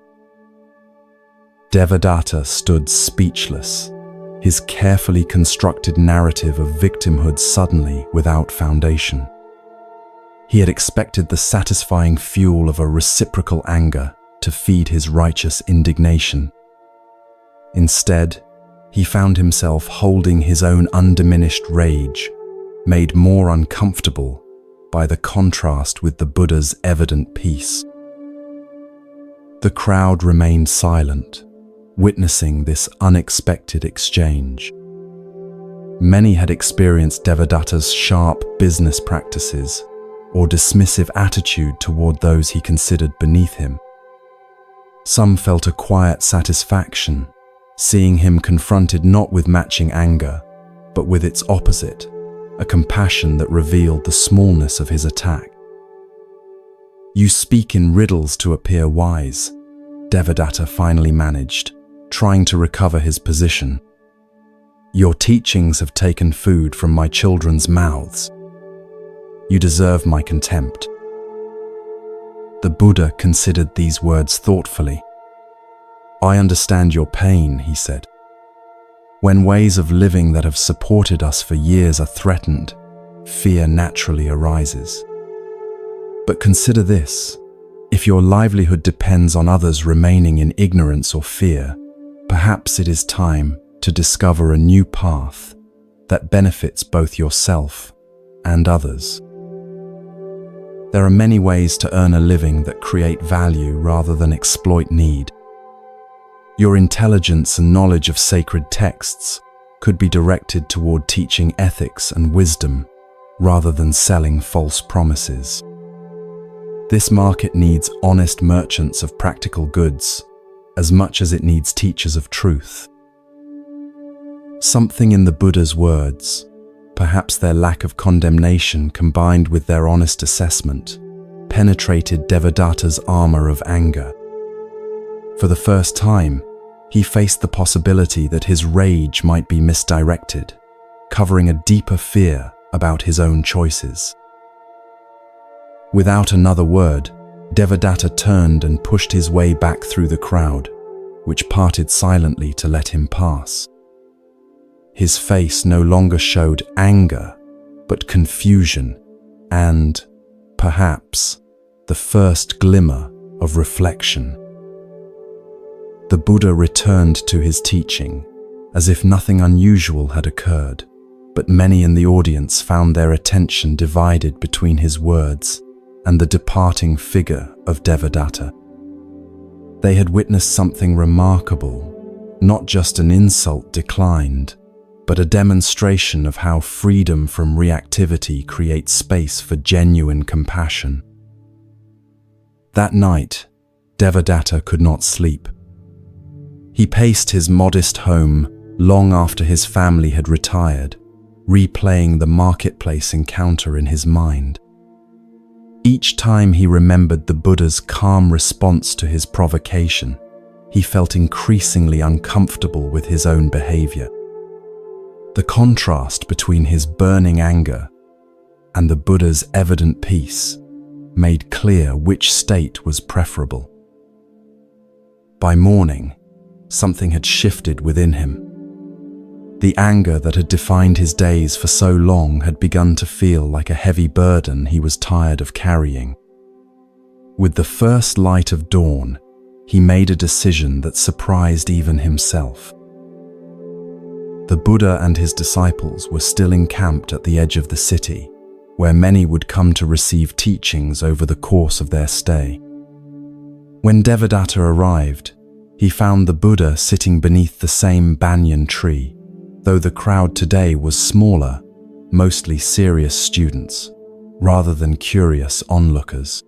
Devadatta stood speechless, his carefully constructed narrative of victimhood suddenly without foundation. He had expected the satisfying fuel of a reciprocal anger to feed his righteous indignation. Instead, he found himself holding his own undiminished rage, made more uncomfortable by the contrast with the Buddha's evident peace. The crowd remained silent, witnessing this unexpected exchange. Many had experienced Devadatta's sharp business practices or dismissive attitude toward those he considered beneath him. Some felt a quiet satisfaction, seeing him confronted not with matching anger, but with its opposite, a compassion that revealed the smallness of his attack. "You speak in riddles to appear wise," Devadatta finally managed, trying to recover his position. "Your teachings have taken food from my children's mouths. You deserve my contempt." The Buddha considered these words thoughtfully. "I understand your pain," he said. "When ways of living that have supported us for years are threatened, fear naturally arises. But consider this: if your livelihood depends on others remaining in ignorance or fear, perhaps it is time to discover a new path that benefits both yourself and others. There are many ways to earn a living that create value rather than exploit need. Your intelligence and knowledge of sacred texts could be directed toward teaching ethics and wisdom rather than selling false promises. This market needs honest merchants of practical goods as much as it needs teachers of truth." Something in the Buddha's words, perhaps their lack of condemnation combined with their honest assessment, penetrated Devadatta's armor of anger. For the first time, he faced the possibility that his rage might be misdirected, covering a deeper fear about his own choices. Without another word, Devadatta turned and pushed his way back through the crowd, which parted silently to let him pass. His face no longer showed anger, but confusion and, perhaps, the first glimmer of reflection. The Buddha returned to his teaching, as if nothing unusual had occurred, but many in the audience found their attention divided between his words and the departing figure of Devadatta. They had witnessed something remarkable, not just an insult declined, but a demonstration of how freedom from reactivity creates space for genuine compassion. That night, Devadatta could not sleep. He paced his modest home long after his family had retired, replaying the marketplace encounter in his mind. Each time he remembered the Buddha's calm response to his provocation, he felt increasingly uncomfortable with his own behavior. The contrast between his burning anger and the Buddha's evident peace made clear which state was preferable. By morning, something had shifted within him. The anger that had defined his days for so long had begun to feel like a heavy burden he was tired of carrying. With the first light of dawn, he made a decision that surprised even himself. The Buddha and his disciples were still encamped at the edge of the city, where many would come to receive teachings over the course of their stay. When Devadatta arrived, he found the Buddha sitting beneath the same banyan tree, though the crowd today was smaller, mostly serious students, rather than curious onlookers.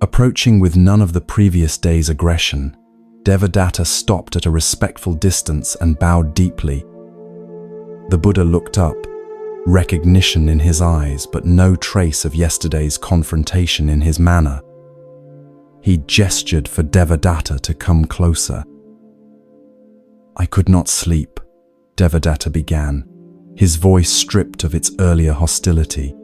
Approaching with none of the previous day's aggression, Devadatta stopped at a respectful distance and bowed deeply. The Buddha looked up, recognition in his eyes but no trace of yesterday's confrontation in his manner. He gestured for Devadatta to come closer. "I could not sleep," Devadatta began, his voice stripped of its earlier hostility.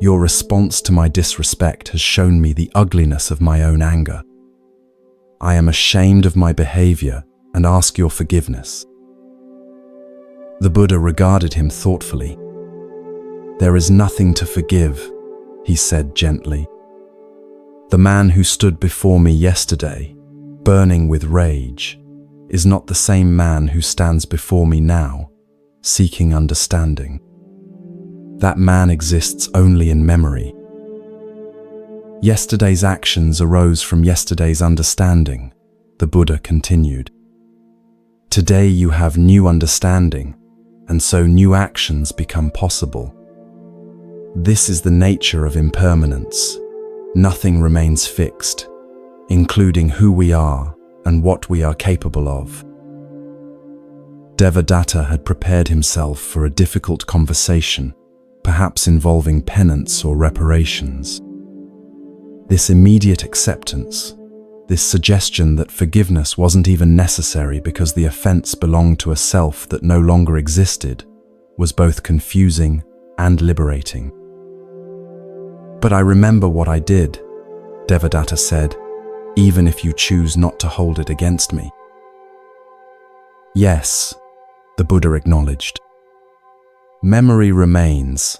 "Your response to my disrespect has shown me the ugliness of my own anger. I am ashamed of my behavior and ask your forgiveness." The Buddha regarded him thoughtfully. "There is nothing to forgive," he said gently. "The man who stood before me yesterday, burning with rage, is not the same man who stands before me now, seeking understanding. That man exists only in memory. Yesterday's actions arose from yesterday's understanding," the Buddha continued. "Today you have new understanding, and so new actions become possible. This is the nature of impermanence. Nothing remains fixed, including who we are and what we are capable of." Devadatta had prepared himself for a difficult conversation, perhaps involving penance or reparations. This immediate acceptance, this suggestion that forgiveness wasn't even necessary because the offense belonged to a self that no longer existed, was both confusing and liberating. "But I remember what I did," Devadatta said, "even if you choose not to hold it against me." "Yes," the Buddha acknowledged. "Memory remains,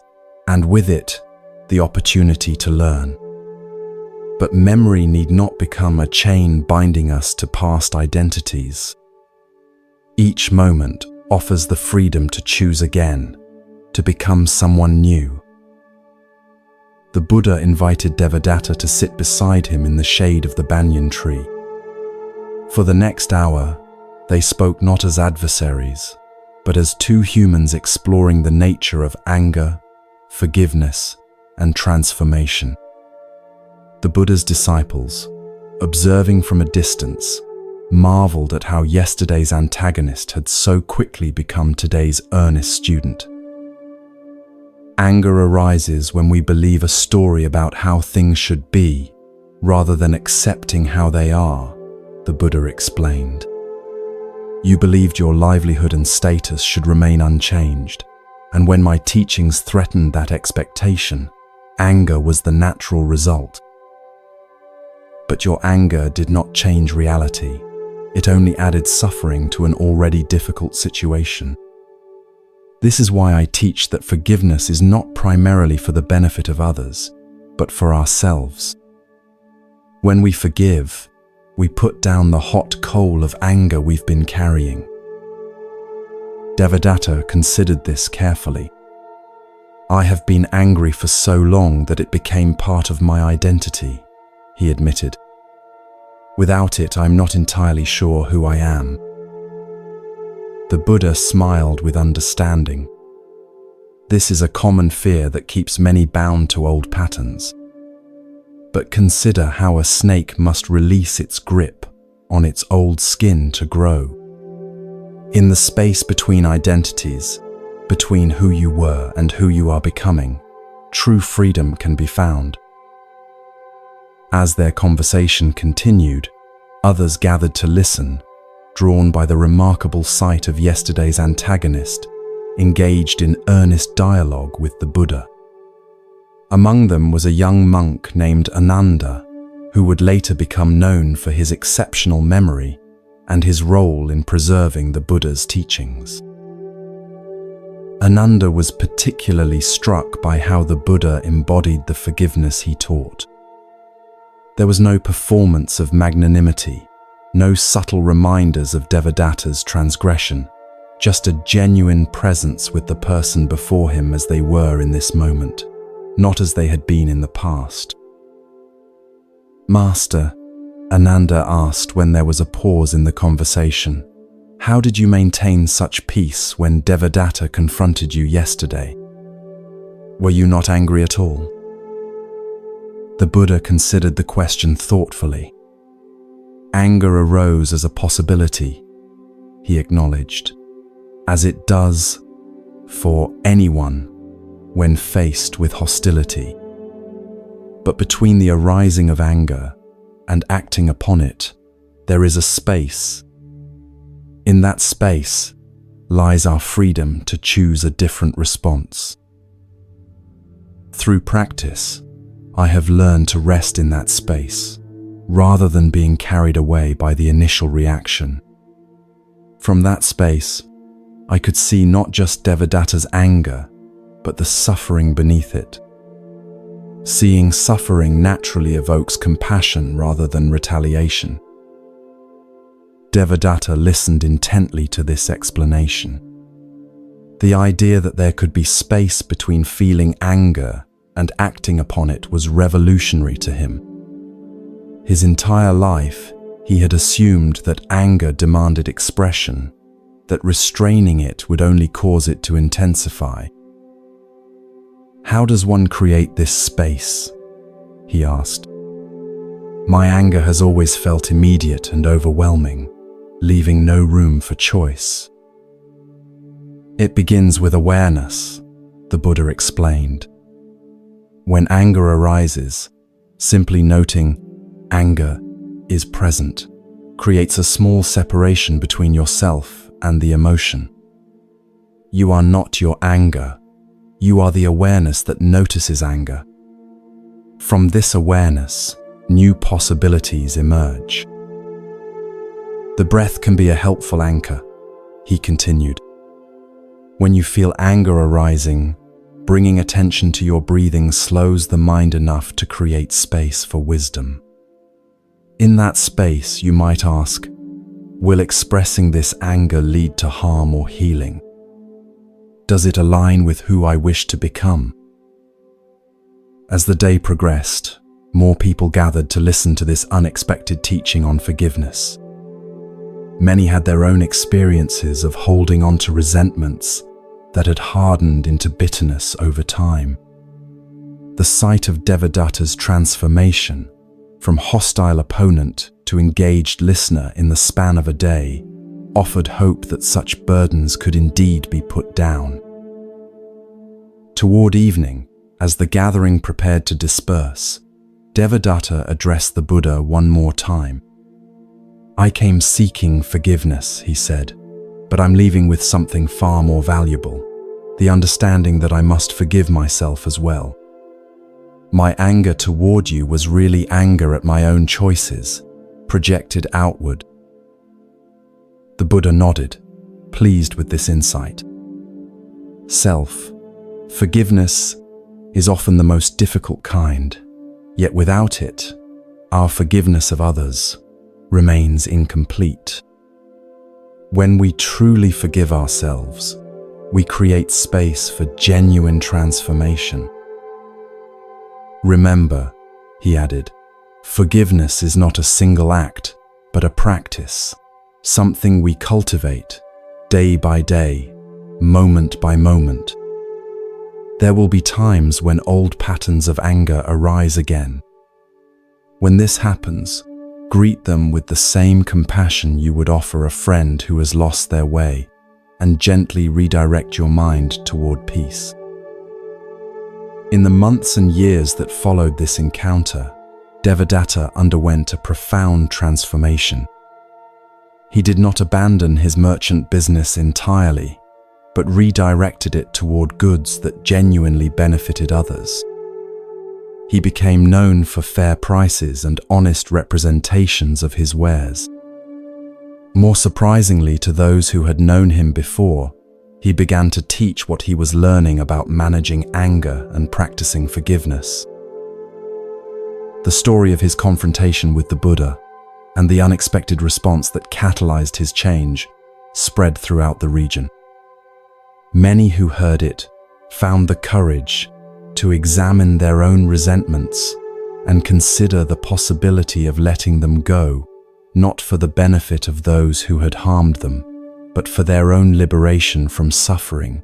and with it, the opportunity to learn. But memory need not become a chain binding us to past identities. Each moment offers the freedom to choose again, to become someone new." The Buddha invited Devadatta to sit beside him in the shade of the banyan tree. For the next hour, they spoke not as adversaries, but as two humans exploring the nature of anger, forgiveness, and transformation. The Buddha's disciples, observing from a distance, marveled at how yesterday's antagonist had so quickly become today's earnest student. Anger arises when we believe a story about how things should be, rather than accepting how they are, the Buddha explained. You believed your livelihood and status should remain unchanged, and when my teachings threatened that expectation, anger was the natural result. But your anger did not change reality. It only added suffering to an already difficult situation. This is why I teach that forgiveness is not primarily for the benefit of others, but for ourselves. When we forgive, we put down the hot coal of anger we've been carrying. Devadatta considered this carefully. I have been angry for so long that it became part of my identity, he admitted. Without it, I'm not entirely sure who I am. The Buddha smiled with understanding. This is a common fear that keeps many bound to old patterns. But consider how a snake must release its grip on its old skin to grow. In the space between identities, between who you were and who you are becoming, true freedom can be found. As their conversation continued, others gathered to listen, drawn by the remarkable sight of yesterday's antagonist, engaged in earnest dialogue with the Buddha. Among them was a young monk named Ananda, who would later become known for his exceptional memory and his role in preserving the Buddha's teachings. Ananda was particularly struck by how the Buddha embodied the forgiveness he taught. There was no performance of magnanimity, no subtle reminders of Devadatta's transgression, just a genuine presence with the person before him as they were in this moment, not as they had been in the past. Master, Ananda asked when there was a pause in the conversation, how did you maintain such peace when Devadatta confronted you yesterday? Were you not angry at all? The Buddha considered the question thoughtfully. Anger arose as a possibility, he acknowledged, as it does for anyone when faced with hostility. But between the arising of anger and acting upon it, there is a space. In that space lies our freedom to choose a different response. Through practice, I have learned to rest in that space, rather than being carried away by the initial reaction. From that space, I could see not just Devadatta's anger, but the suffering beneath it. Seeing suffering naturally evokes compassion rather than retaliation. Devadatta listened intently to this explanation. The idea that there could be space between feeling anger and acting upon it was revolutionary to him. His entire life, he had assumed that anger demanded expression, that restraining it would only cause it to intensify. How does one create this space? He asked. My anger has always felt immediate and overwhelming, leaving no room for choice. It begins with awareness, the Buddha explained. When anger arises, simply noting anger is present creates a small separation between yourself and the emotion. You are not your anger. You are the awareness that notices anger. From this awareness, new possibilities emerge. The breath can be a helpful anchor, he continued. When you feel anger arising, bringing attention to your breathing slows the mind enough to create space for wisdom. In that space, you might ask, will expressing this anger lead to harm or healing? Does it align with who I wish to become? As the day progressed, more people gathered to listen to this unexpected teaching on forgiveness. Many had their own experiences of holding on to resentments that had hardened into bitterness over time. The sight of Devadatta's transformation from hostile opponent to engaged listener in the span of a day offered hope that such burdens could indeed be put down. Toward evening, as the gathering prepared to disperse, Devadatta addressed the Buddha one more time. I came seeking forgiveness, he said, but I'm leaving with something far more valuable, the understanding that I must forgive myself as well. My anger toward you was really anger at my own choices, projected outward. The Buddha nodded, pleased with this insight. Self-forgiveness is often the most difficult kind, yet without it, our forgiveness of others remains incomplete. When we truly forgive ourselves, we create space for genuine transformation. Remember, he added, forgiveness is not a single act, but a practice, something we cultivate day by day, moment by moment. There will be times when old patterns of anger arise again. When this happens, greet them with the same compassion you would offer a friend who has lost their way, and gently redirect your mind toward peace. In the months and years that followed this encounter, Devadatta underwent a profound transformation. He did not abandon his merchant business entirely, but redirected it toward goods that genuinely benefited others. He became known for fair prices and honest representations of his wares. More surprisingly to those who had known him before, he began to teach what he was learning about managing anger and practicing forgiveness. The story of his confrontation with the Buddha and the unexpected response that catalyzed his change spread throughout the region. Many who heard it found the courage to examine their own resentments and consider the possibility of letting them go, not for the benefit of those who had harmed them, but for their own liberation from suffering.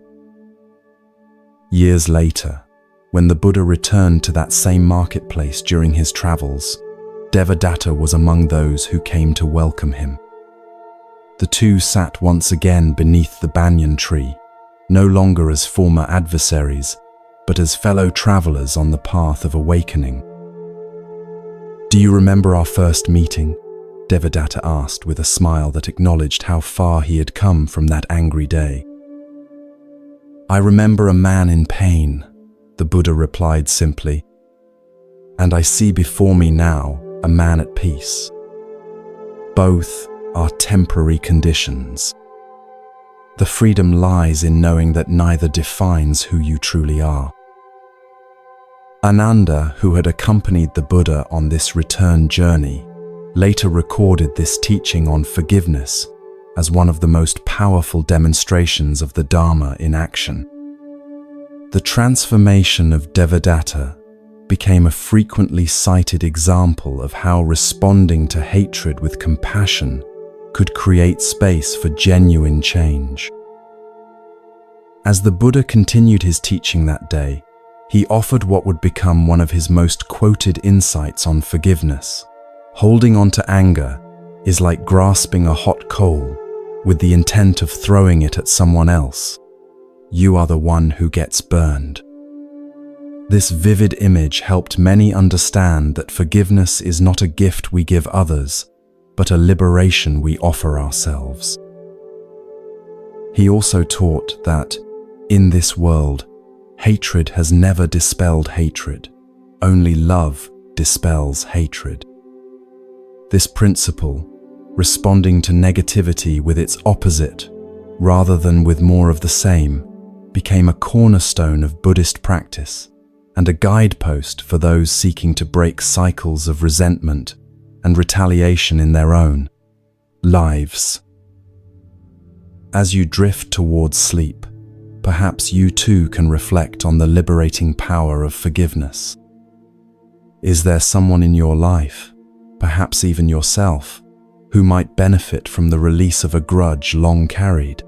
Years later, when the Buddha returned to that same marketplace during his travels, Devadatta was among those who came to welcome him. The two sat once again beneath the banyan tree, no longer as former adversaries, but as fellow travelers on the path of awakening. "Do you remember our first meeting?" Devadatta asked with a smile that acknowledged how far he had come from that angry day. "I remember a man in pain," the Buddha replied simply, "and I see before me now a man at peace. Both are temporary conditions. The freedom lies in knowing that neither defines who you truly are." Ananda, who had accompanied the Buddha on this return journey, later recorded this teaching on forgiveness as one of the most powerful demonstrations of the Dharma in action. The transformation of Devadatta became a frequently cited example of how responding to hatred with compassion could create space for genuine change. As the Buddha continued his teaching that day, he offered what would become one of his most quoted insights on forgiveness. Holding on to anger is like grasping a hot coal with the intent of throwing it at someone else. You are the one who gets burned. This vivid image helped many understand that forgiveness is not a gift we give others, but a liberation we offer ourselves. He also taught that, in this world, hatred has never dispelled hatred. Only love dispels hatred. This principle, responding to negativity with its opposite, rather than with more of the same, became a cornerstone of Buddhist practice and a guidepost for those seeking to break cycles of resentment and retaliation in their own lives. As you drift towards sleep, perhaps you too can reflect on the liberating power of forgiveness. Is there someone in your life, perhaps even yourself, who might benefit from the release of a grudge long carried?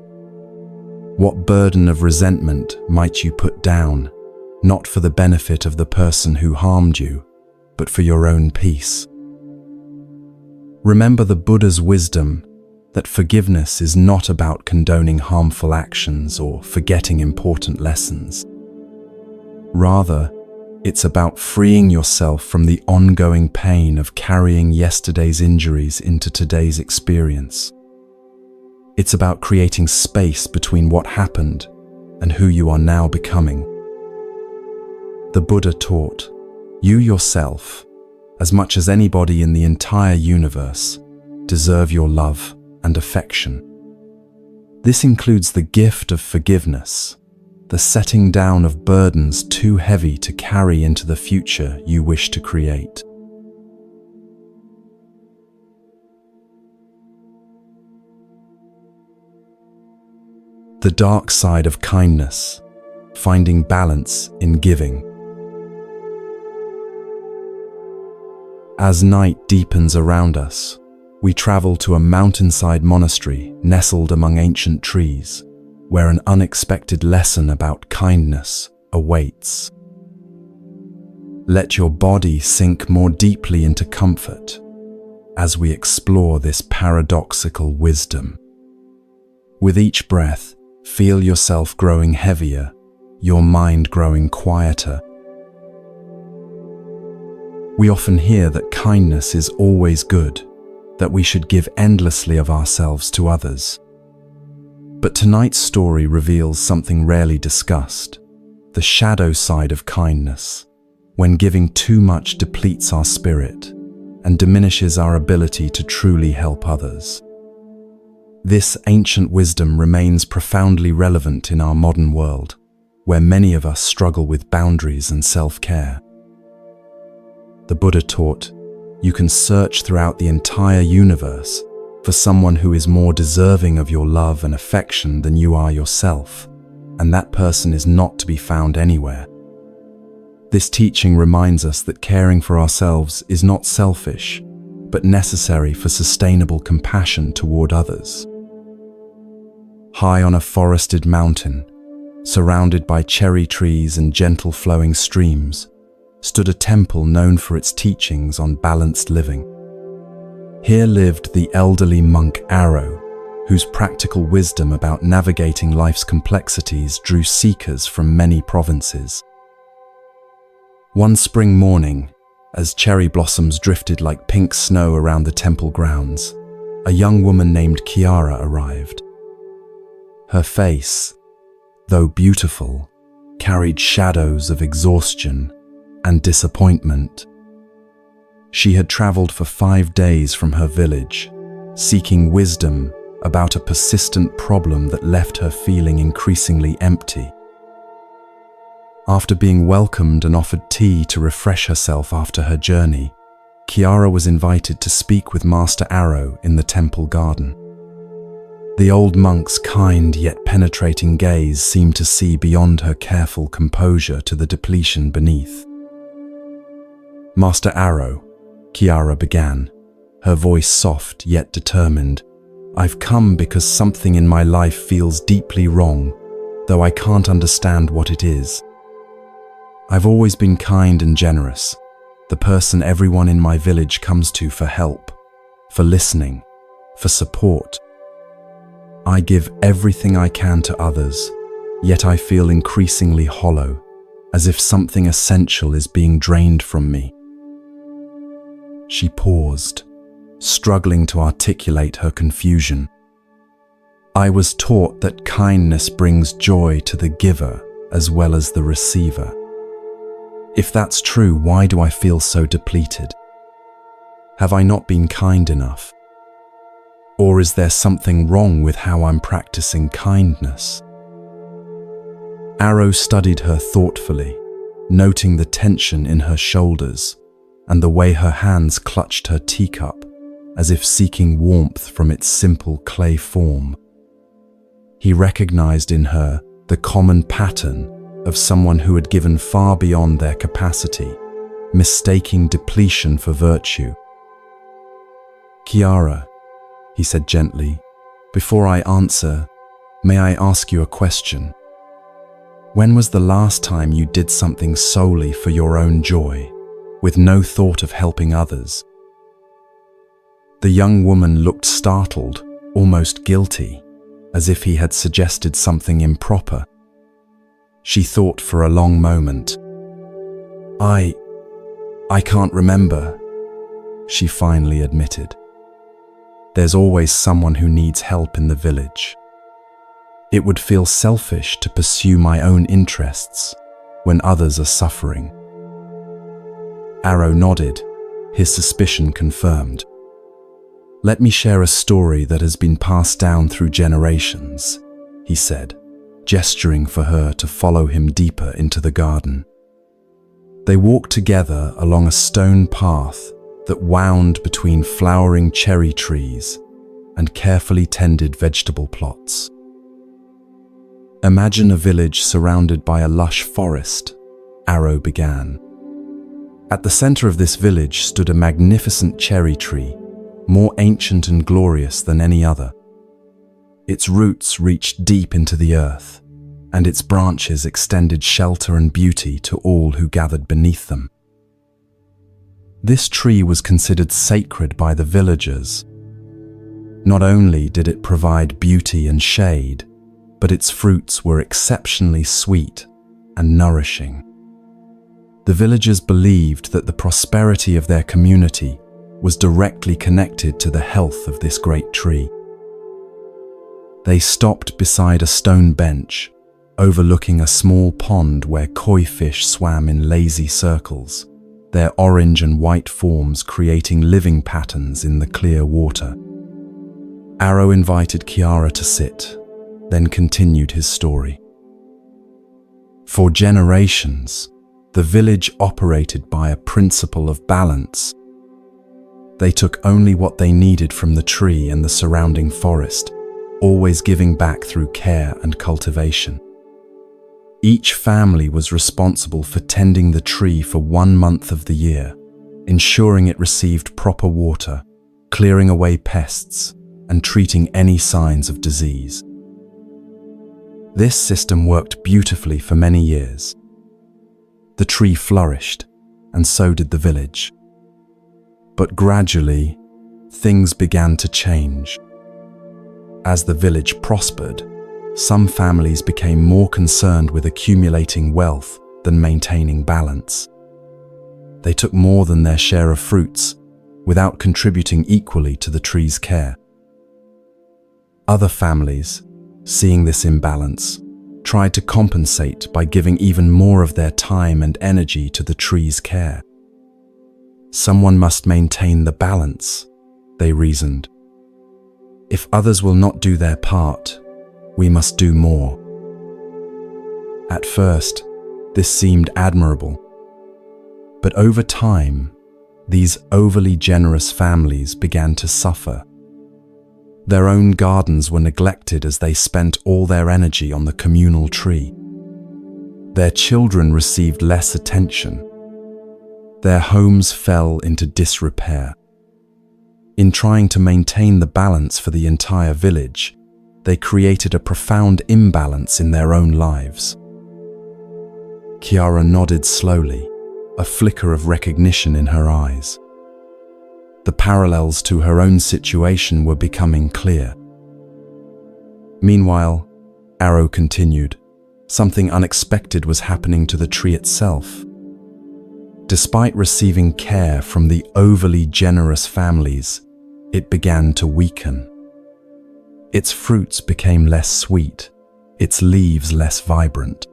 What burden of resentment might you put down, not for the benefit of the person who harmed you, but for your own peace? Remember the Buddha's wisdom that forgiveness is not about condoning harmful actions or forgetting important lessons. Rather, it's about freeing yourself from the ongoing pain of carrying yesterday's injuries into today's experience. It's about creating space between what happened and who you are now becoming. The Buddha taught, you yourself, as much as anybody in the entire universe, deserve your love and affection. This includes the gift of forgiveness, the setting down of burdens too heavy to carry into the future you wish to create. The dark side of kindness, finding balance in giving. As night deepens around us, we travel to a mountainside monastery nestled among ancient trees, where an unexpected lesson about kindness awaits. Let your body sink more deeply into comfort as we explore this paradoxical wisdom. With each breath, feel yourself growing heavier, your mind growing quieter. We often hear that kindness is always good, that we should give endlessly of ourselves to others. But tonight's story reveals something rarely discussed, the shadow side of kindness, when giving too much depletes our spirit and diminishes our ability to truly help others. This ancient wisdom remains profoundly relevant in our modern world, where many of us struggle with boundaries and self-care. The Buddha taught, you can search throughout the entire universe for someone who is more deserving of your love and affection than you are yourself, and that person is not to be found anywhere. This teaching reminds us that caring for ourselves is not selfish, but necessary for sustainable compassion toward others. High on a forested mountain, surrounded by cherry trees and gentle flowing streams, stood a temple known for its teachings on balanced living. Here lived the elderly monk Arrow, whose practical wisdom about navigating life's complexities drew seekers from many provinces. One spring morning, as cherry blossoms drifted like pink snow around the temple grounds, a young woman named Kiara arrived. Her face, though beautiful, carried shadows of exhaustion and disappointment. She had traveled for 5 days from her village, seeking wisdom about a persistent problem that left her feeling increasingly empty. After being welcomed and offered tea to refresh herself after her journey, Kiara was invited to speak with Master Arrow in the temple garden. The old monk's kind yet penetrating gaze seemed to see beyond her careful composure to the depletion beneath. Master Arrow, Kiara began, her voice soft yet determined. I've come because something in my life feels deeply wrong, though I can't understand what it is. I've always been kind and generous, the person everyone in my village comes to for help, for listening, for support. I give everything I can to others, yet I feel increasingly hollow, as if something essential is being drained from me. She paused, struggling to articulate her confusion. I was taught that kindness brings joy to the giver as well as the receiver. If that's true, why do I feel so depleted? Have I not been kind enough? Or is there something wrong with how I'm practicing kindness? Arrow studied her thoughtfully, noting the tension in her shoulders and the way her hands clutched her teacup, as if seeking warmth from its simple clay form. He recognized in her the common pattern of someone who had given far beyond their capacity, mistaking depletion for virtue. Kiara, he said gently, before I answer, may I ask you a question? When was the last time you did something solely for your own joy, with no thought of helping others? The young woman looked startled, almost guilty, as if he had suggested something improper. She thought for a long moment. I can't remember, she finally admitted. There's always someone who needs help in the village. It would feel selfish to pursue my own interests when others are suffering. Arrow nodded, his suspicion confirmed. "Let me share a story that has been passed down through generations," he said, gesturing for her to follow him deeper into the garden. They walked together along a stone path that wound between flowering cherry trees and carefully tended vegetable plots. "Imagine a village surrounded by a lush forest," Arrow began. "At the center of this village stood a magnificent cherry tree, more ancient and glorious than any other. Its roots reached deep into the earth, and its branches extended shelter and beauty to all who gathered beneath them. This tree was considered sacred by the villagers. Not only did it provide beauty and shade, but its fruits were exceptionally sweet and nourishing. The villagers believed that the prosperity of their community was directly connected to the health of this great tree. They stopped beside a stone bench, overlooking a small pond where koi fish swam in lazy circles, their orange and white forms creating living patterns in the clear water. Arrow invited Kiara to sit, then continued his story. For generations, the village operated by a principle of balance. They took only what they needed from the tree and the surrounding forest, always giving back through care and cultivation. Each family was responsible for tending the tree for 1 month of the year, ensuring it received proper water, clearing away pests, and treating any signs of disease. This system worked beautifully for many years. The tree flourished, and so did the village. But gradually, things began to change. As the village prospered, some families became more concerned with accumulating wealth than maintaining balance. They took more than their share of fruits, without contributing equally to the tree's care. Other families, seeing this imbalance, tried to compensate by giving even more of their time and energy to the tree's care. Someone must maintain the balance, they reasoned. If others will not do their part, we must do more. At first, this seemed admirable. But over time, these overly generous families began to suffer. Their own gardens were neglected as they spent all their energy on the communal tree. Their children received less attention. Their homes fell into disrepair. In trying to maintain the balance for the entire village, they created a profound imbalance in their own lives. Kiara nodded slowly, a flicker of recognition in her eyes. The parallels to her own situation were becoming clear. Meanwhile, Arrow continued, something unexpected was happening to the tree itself. Despite receiving care from the overly generous families, it began to weaken. Its fruits became less sweet, its leaves less vibrant.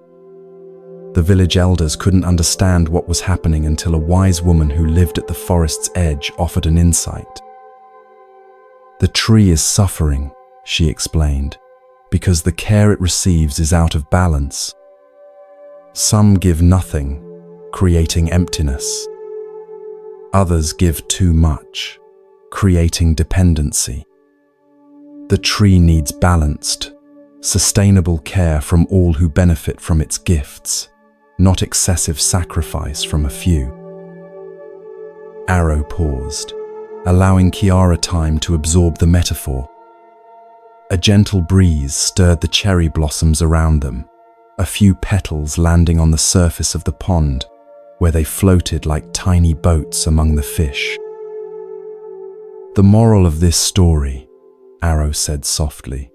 The village elders couldn't understand what was happening until a wise woman who lived at the forest's edge offered an insight. "The tree is suffering," she explained, "because the care it receives is out of balance. Some give nothing, creating emptiness. Others give too much, creating dependency. The tree needs balanced, sustainable care from all who benefit from its gifts, not excessive sacrifice from a few." Arrow paused, allowing Kiara time to absorb the metaphor. A gentle breeze stirred the cherry blossoms around them, a few petals landing on the surface of the pond, where they floated like tiny boats among the fish. "The moral of this story," Arrow said softly,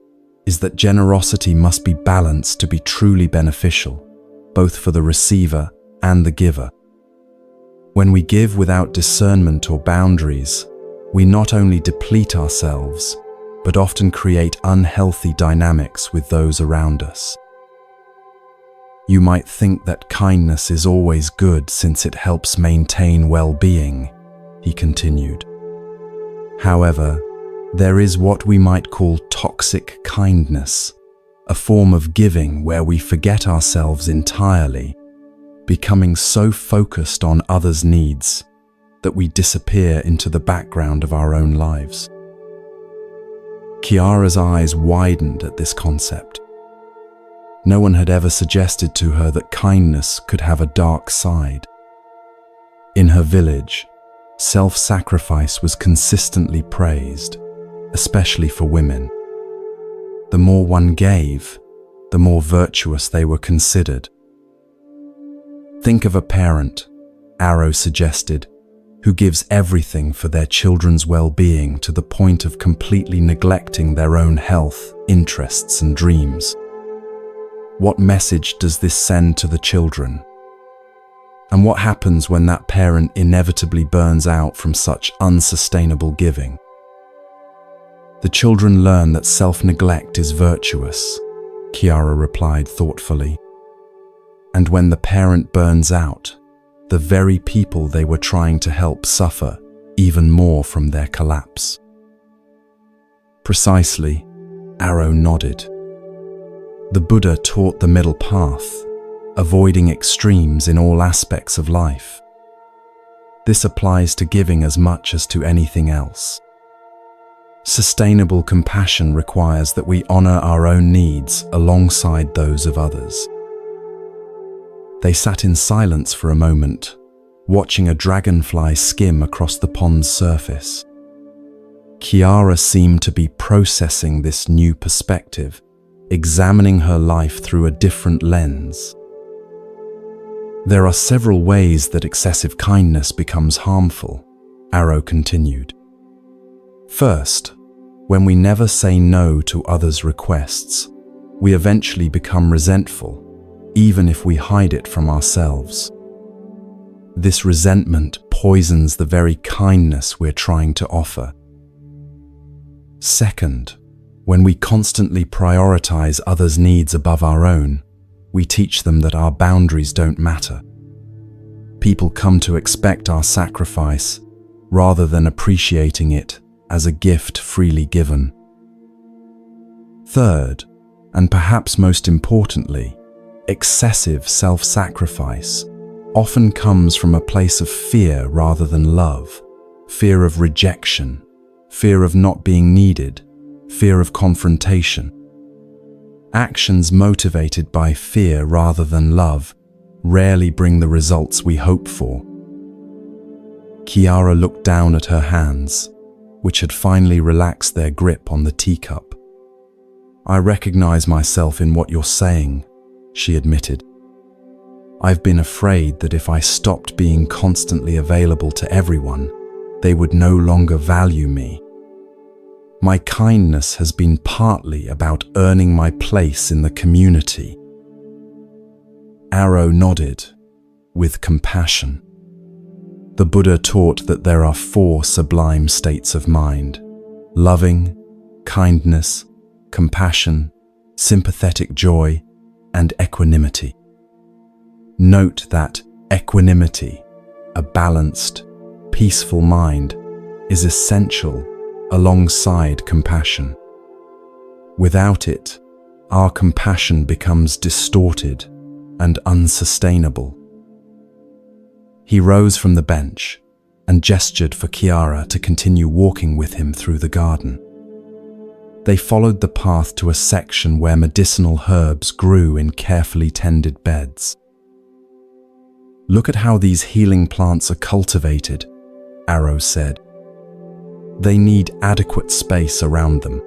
"is that generosity must be balanced to be truly beneficial, both for the receiver and the giver. When we give without discernment or boundaries, we not only deplete ourselves, but often create unhealthy dynamics with those around us. You might think that kindness is always good since it helps maintain well-being," he continued. "However, There is what we might call toxic kindness, a form of giving where we forget ourselves entirely, becoming so focused on others' needs that we disappear into the background of our own lives. Chiara's eyes widened at this concept. No one had ever suggested to her that kindness could have a dark side. In her village, self-sacrifice was consistently praised, especially for women. The more one gave, the more virtuous they were considered. Think of a parent, Arrow suggested, who gives everything for their children's well-being to the point of completely neglecting their own health, interests, and dreams. What message does this send to the children? And what happens when that parent inevitably burns out from such unsustainable giving? The children learn that self-neglect is virtuous, Chiara replied thoughtfully. And when the parent burns out, the very people they were trying to help suffer even more from their collapse. Precisely, Arrow nodded. The Buddha taught the middle path, avoiding extremes in all aspects of life. This applies to giving as much as to anything else. Sustainable compassion requires that we honor our own needs alongside those of others. They sat in silence for a moment, watching a dragonfly skim across the pond's surface. Chiara seemed to be processing this new perspective, examining her life through a different lens. There are several ways that excessive kindness becomes harmful, Arrow continued. First, when we never say no to others' requests, we eventually become resentful, even if we hide it from ourselves. This resentment poisons the very kindness we're trying to offer. Second, when we constantly prioritize others' needs above our own, we teach them that our boundaries don't matter. People come to expect our sacrifice rather than appreciating it as a gift freely given. Third, and perhaps most importantly, excessive self-sacrifice often comes from a place of fear rather than love, fear of rejection, fear of not being needed, fear of confrontation. Actions motivated by fear rather than love rarely bring the results we hope for. Chiara looked down at her hands, which had finally relaxed their grip on the teacup. I recognize myself in what you're saying, she admitted. I've been afraid that if I stopped being constantly available to everyone, they would no longer value me. My kindness has been partly about earning my place in the community. Arrow nodded, with compassion. The Buddha taught that there are 4 sublime states of mind: loving, kindness, compassion, sympathetic joy, and equanimity. Note that equanimity, a balanced, peaceful mind, is essential alongside compassion. Without it, our compassion becomes distorted and unsustainable. He rose from the bench and gestured for Chiara to continue walking with him through the garden. They followed the path to a section where medicinal herbs grew in carefully tended beds. Look at how these healing plants are cultivated, Arrow said. They need adequate space around them.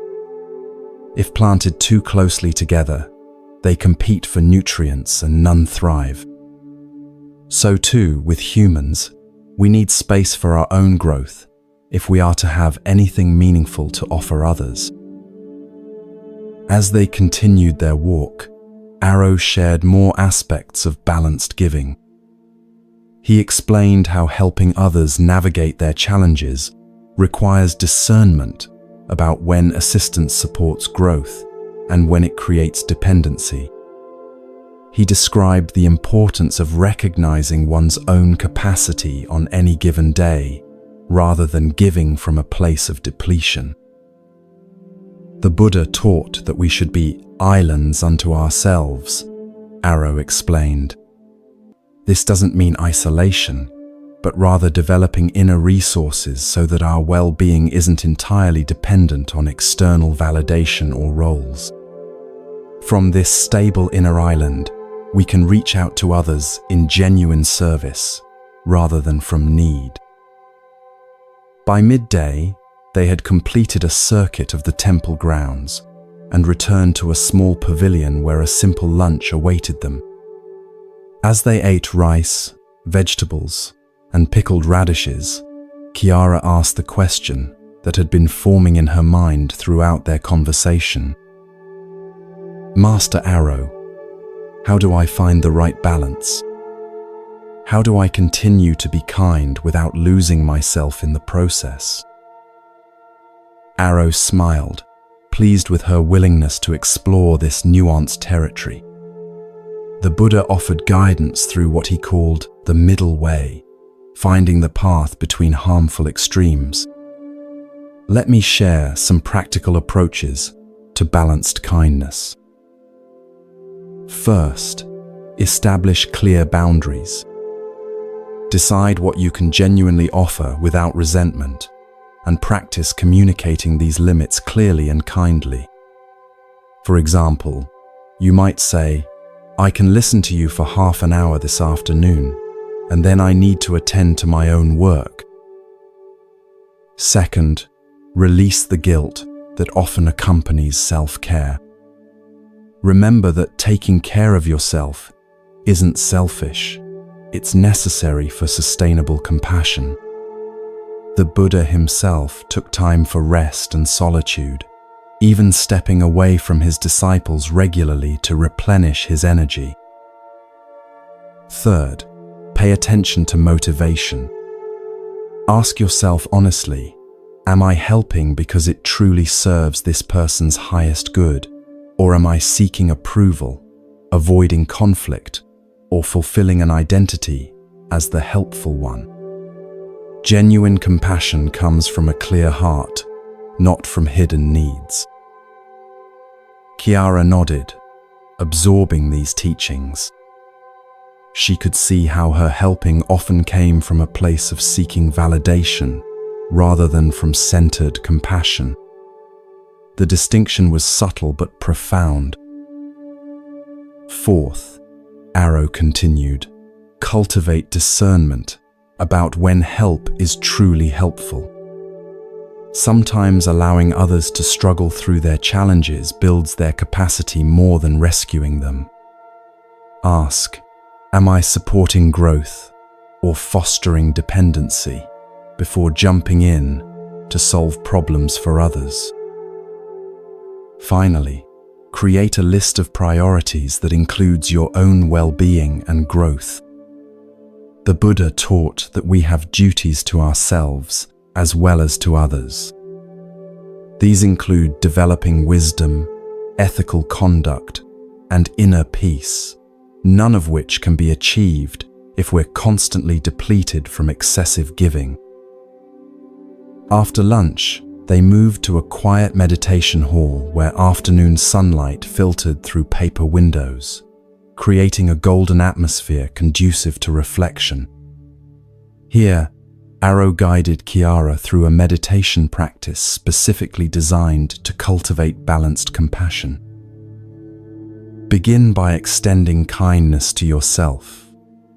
If planted too closely together, they compete for nutrients and none thrive. So too, with humans, we need space for our own growth if we are to have anything meaningful to offer others. As they continued their walk, Arrow shared more aspects of balanced giving. He explained how helping others navigate their challenges requires discernment about when assistance supports growth and when it creates dependency. He described the importance of recognizing one's own capacity on any given day, rather than giving from a place of depletion. The Buddha taught that we should be islands unto ourselves, Arrow explained. This doesn't mean isolation, but rather developing inner resources so that our well-being isn't entirely dependent on external validation or roles. From this stable inner island, we can reach out to others in genuine service, rather than from need. By midday, they had completed a circuit of the temple grounds and returned to a small pavilion where a simple lunch awaited them. As they ate rice, vegetables, and pickled radishes, Kiara asked the question that had been forming in her mind throughout their conversation. Master Arrow, how do I find the right balance? How do I continue to be kind without losing myself in the process? Arrow smiled, pleased with her willingness to explore this nuanced territory. The Buddha offered guidance through what he called the middle way, finding the path between harmful extremes. Let me share some practical approaches to balanced kindness. First, establish clear boundaries. Decide what you can genuinely offer without resentment, and practice communicating these limits clearly and kindly. For example, you might say, I can listen to you for half an hour this afternoon, and then I need to attend to my own work. Second, release the guilt that often accompanies self-care. Remember that taking care of yourself isn't selfish, it's necessary for sustainable compassion. The Buddha himself took time for rest and solitude, even stepping away from his disciples regularly to replenish his energy. Third, pay attention to motivation. Ask yourself honestly, am I helping because it truly serves this person's highest good, or am I seeking approval, avoiding conflict, or fulfilling an identity as the helpful one? Genuine compassion comes from a clear heart, not from hidden needs. Kiara nodded, absorbing these teachings. She could see how her helping often came from a place of seeking validation rather than from centered compassion. The distinction was subtle but profound. Fourth, Arrow continued, cultivate discernment about when help is truly helpful. Sometimes allowing others to struggle through their challenges builds their capacity more than rescuing them. Ask, am I supporting growth or fostering dependency before jumping in to solve problems for others? Finally, create a list of priorities that includes your own well-being and growth. The Buddha taught that we have duties to ourselves as well as to others. These include developing wisdom, ethical conduct, and inner peace, none of which can be achieved if we're constantly depleted from excessive giving. After lunch, they moved to a quiet meditation hall where afternoon sunlight filtered through paper windows, creating a golden atmosphere conducive to reflection. Here, Arrow guided Kiara through a meditation practice specifically designed to cultivate balanced compassion. Begin by extending kindness to yourself,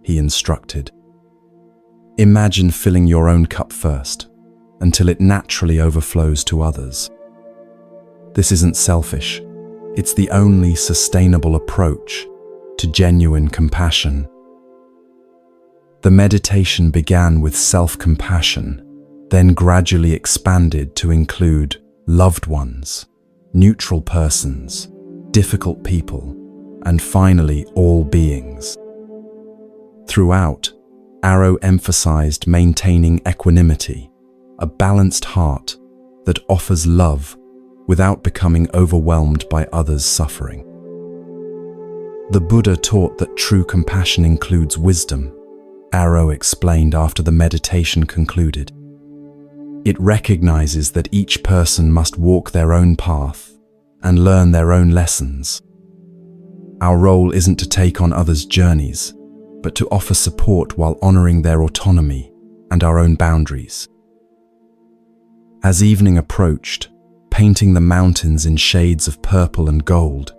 he instructed. Imagine filling your own cup first, until it naturally overflows to others. This isn't selfish, it's the only sustainable approach to genuine compassion. The meditation began with self-compassion, then gradually expanded to include loved ones, neutral persons, difficult people, and finally all beings. Throughout, Arrow emphasized maintaining equanimity, a balanced heart that offers love without becoming overwhelmed by others' suffering. The Buddha taught that true compassion includes wisdom, Arrow explained after the meditation concluded. It recognizes that each person must walk their own path and learn their own lessons. Our role isn't to take on others' journeys, but to offer support while honoring their autonomy and our own boundaries. As evening approached, painting the mountains in shades of purple and gold,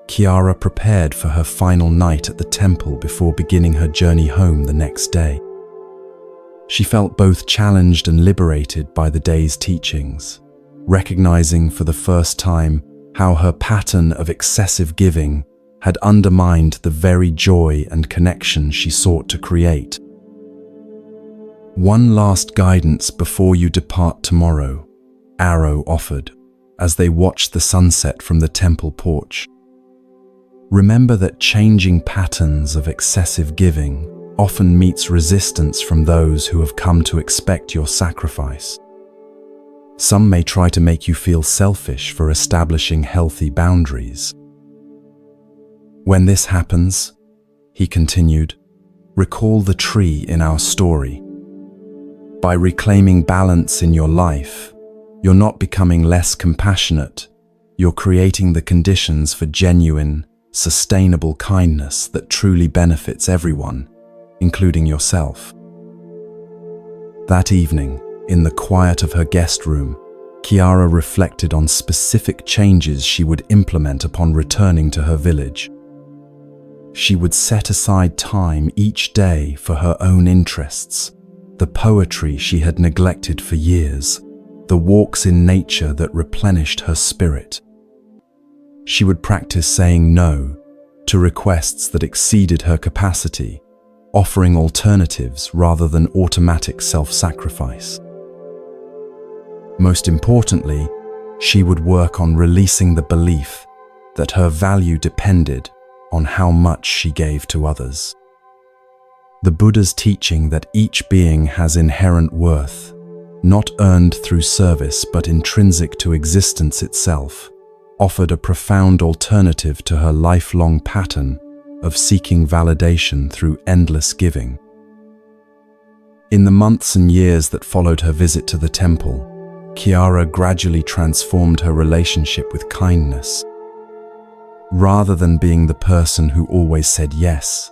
Chiara prepared for her final night at the temple before beginning her journey home the next day. She felt both challenged and liberated by the day's teachings, recognizing for the first time how her pattern of excessive giving had undermined the very joy and connection she sought to create. "One last guidance before you depart tomorrow," Arrow offered, as they watched the sunset from the temple porch. "Remember that changing patterns of excessive giving often meets resistance from those who have come to expect your sacrifice. Some may try to make you feel selfish for establishing healthy boundaries. When this happens," he continued, "recall the tree in our story. By reclaiming balance in your life, you're not becoming less compassionate, you're creating the conditions for genuine, sustainable kindness that truly benefits everyone, including yourself." That evening, in the quiet of her guest room, Chiara reflected on specific changes she would implement upon returning to her village. She would set aside time each day for her own interests, the poetry she had neglected for years, the walks in nature that replenished her spirit. She would practice saying no to requests that exceeded her capacity, offering alternatives rather than automatic self-sacrifice. Most importantly, she would work on releasing the belief that her value depended on how much she gave to others. The Buddha's teaching that each being has inherent worth, not earned through service but intrinsic to existence itself, offered a profound alternative to her lifelong pattern of seeking validation through endless giving. In the months and years that followed her visit to the temple, Chiara gradually transformed her relationship with kindness. Rather than being the person who always said yes,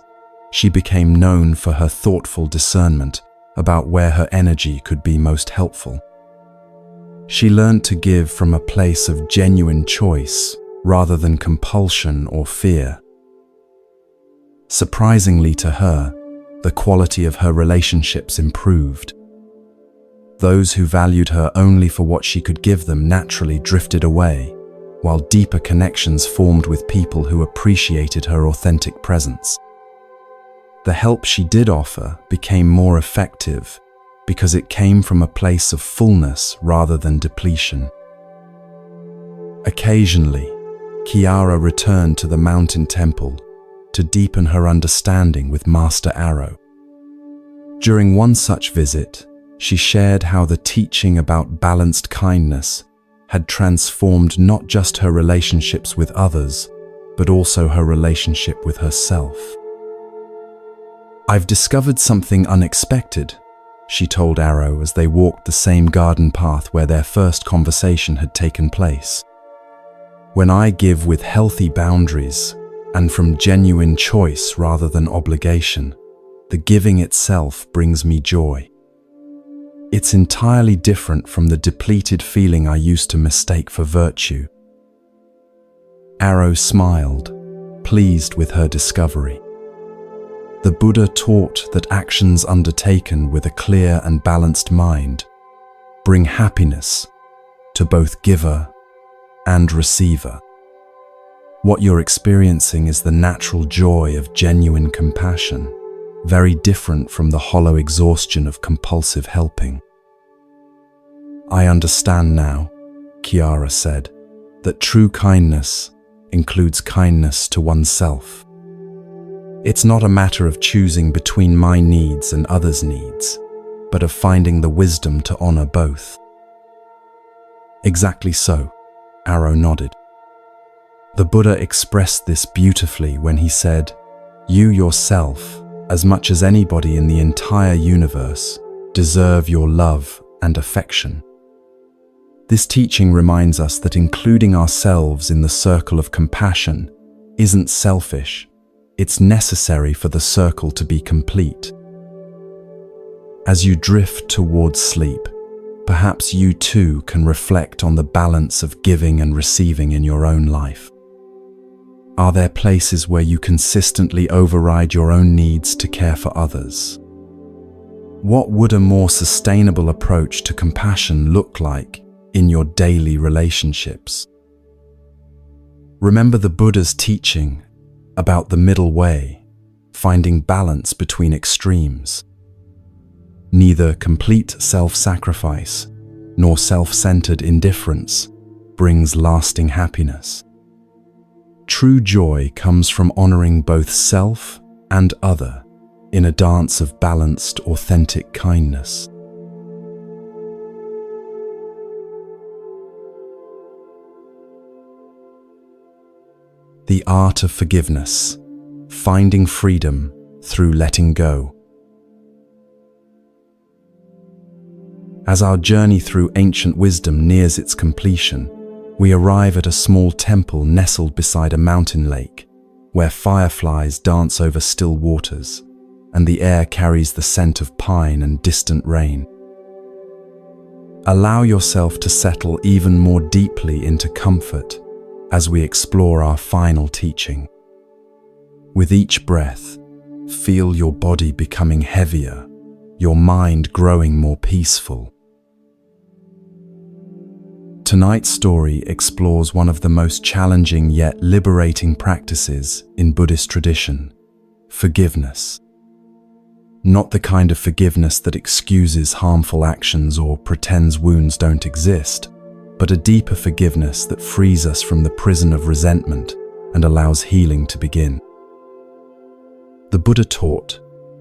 she became known for her thoughtful discernment about where her energy could be most helpful. She learned to give from a place of genuine choice rather than compulsion or fear. Surprisingly to her, the quality of her relationships improved. Those who valued her only for what she could give them naturally drifted away, while deeper connections formed with people who appreciated her authentic presence. The help she did offer became more effective because it came from a place of fullness rather than depletion. Occasionally, Chiara returned to the mountain temple to deepen her understanding with Master Arrow. During one such visit, she shared how the teaching about balanced kindness had transformed not just her relationships with others, but also her relationship with herself. "I've discovered something unexpected," she told Arrow as they walked the same garden path where their first conversation had taken place. "When I give with healthy boundaries and from genuine choice rather than obligation, the giving itself brings me joy. It's entirely different from the depleted feeling I used to mistake for virtue." Arrow smiled, pleased with her discovery. The Buddha taught that actions undertaken with a clear and balanced mind bring happiness to both giver and receiver. What you're experiencing is the natural joy of genuine compassion, very different from the hollow exhaustion of compulsive helping. "I understand now," Chiara said, "that true kindness includes kindness to oneself. It's not a matter of choosing between my needs and others' needs, but of finding the wisdom to honor both." "Exactly so," Arrow nodded. The Buddha expressed this beautifully when he said, "You yourself, as much as anybody in the entire universe, deserve your love and affection. This teaching reminds us that including ourselves in the circle of compassion isn't selfish, it's necessary for the circle to be complete. As you drift towards sleep, perhaps you too can reflect on the balance of giving and receiving in your own life. Are there places where you consistently override your own needs to care for others? What would a more sustainable approach to compassion look like in your daily relationships? Remember the Buddha's teaching about the middle way, finding balance between extremes. Neither complete self-sacrifice nor self-centered indifference brings lasting happiness. True joy comes from honoring both self and other in a dance of balanced, authentic kindness. The art of forgiveness, finding freedom through letting go. As our journey through ancient wisdom nears its completion, we arrive at a small temple nestled beside a mountain lake, where fireflies dance over still waters, and the air carries the scent of pine and distant rain. Allow yourself to settle even more deeply into comfort as we explore our final teaching. With each breath, feel your body becoming heavier, your mind growing more peaceful. Tonight's story explores one of the most challenging yet liberating practices in Buddhist tradition: forgiveness. Not the kind of forgiveness that excuses harmful actions or pretends wounds don't exist, but a deeper forgiveness that frees us from the prison of resentment and allows healing to begin. The Buddha taught,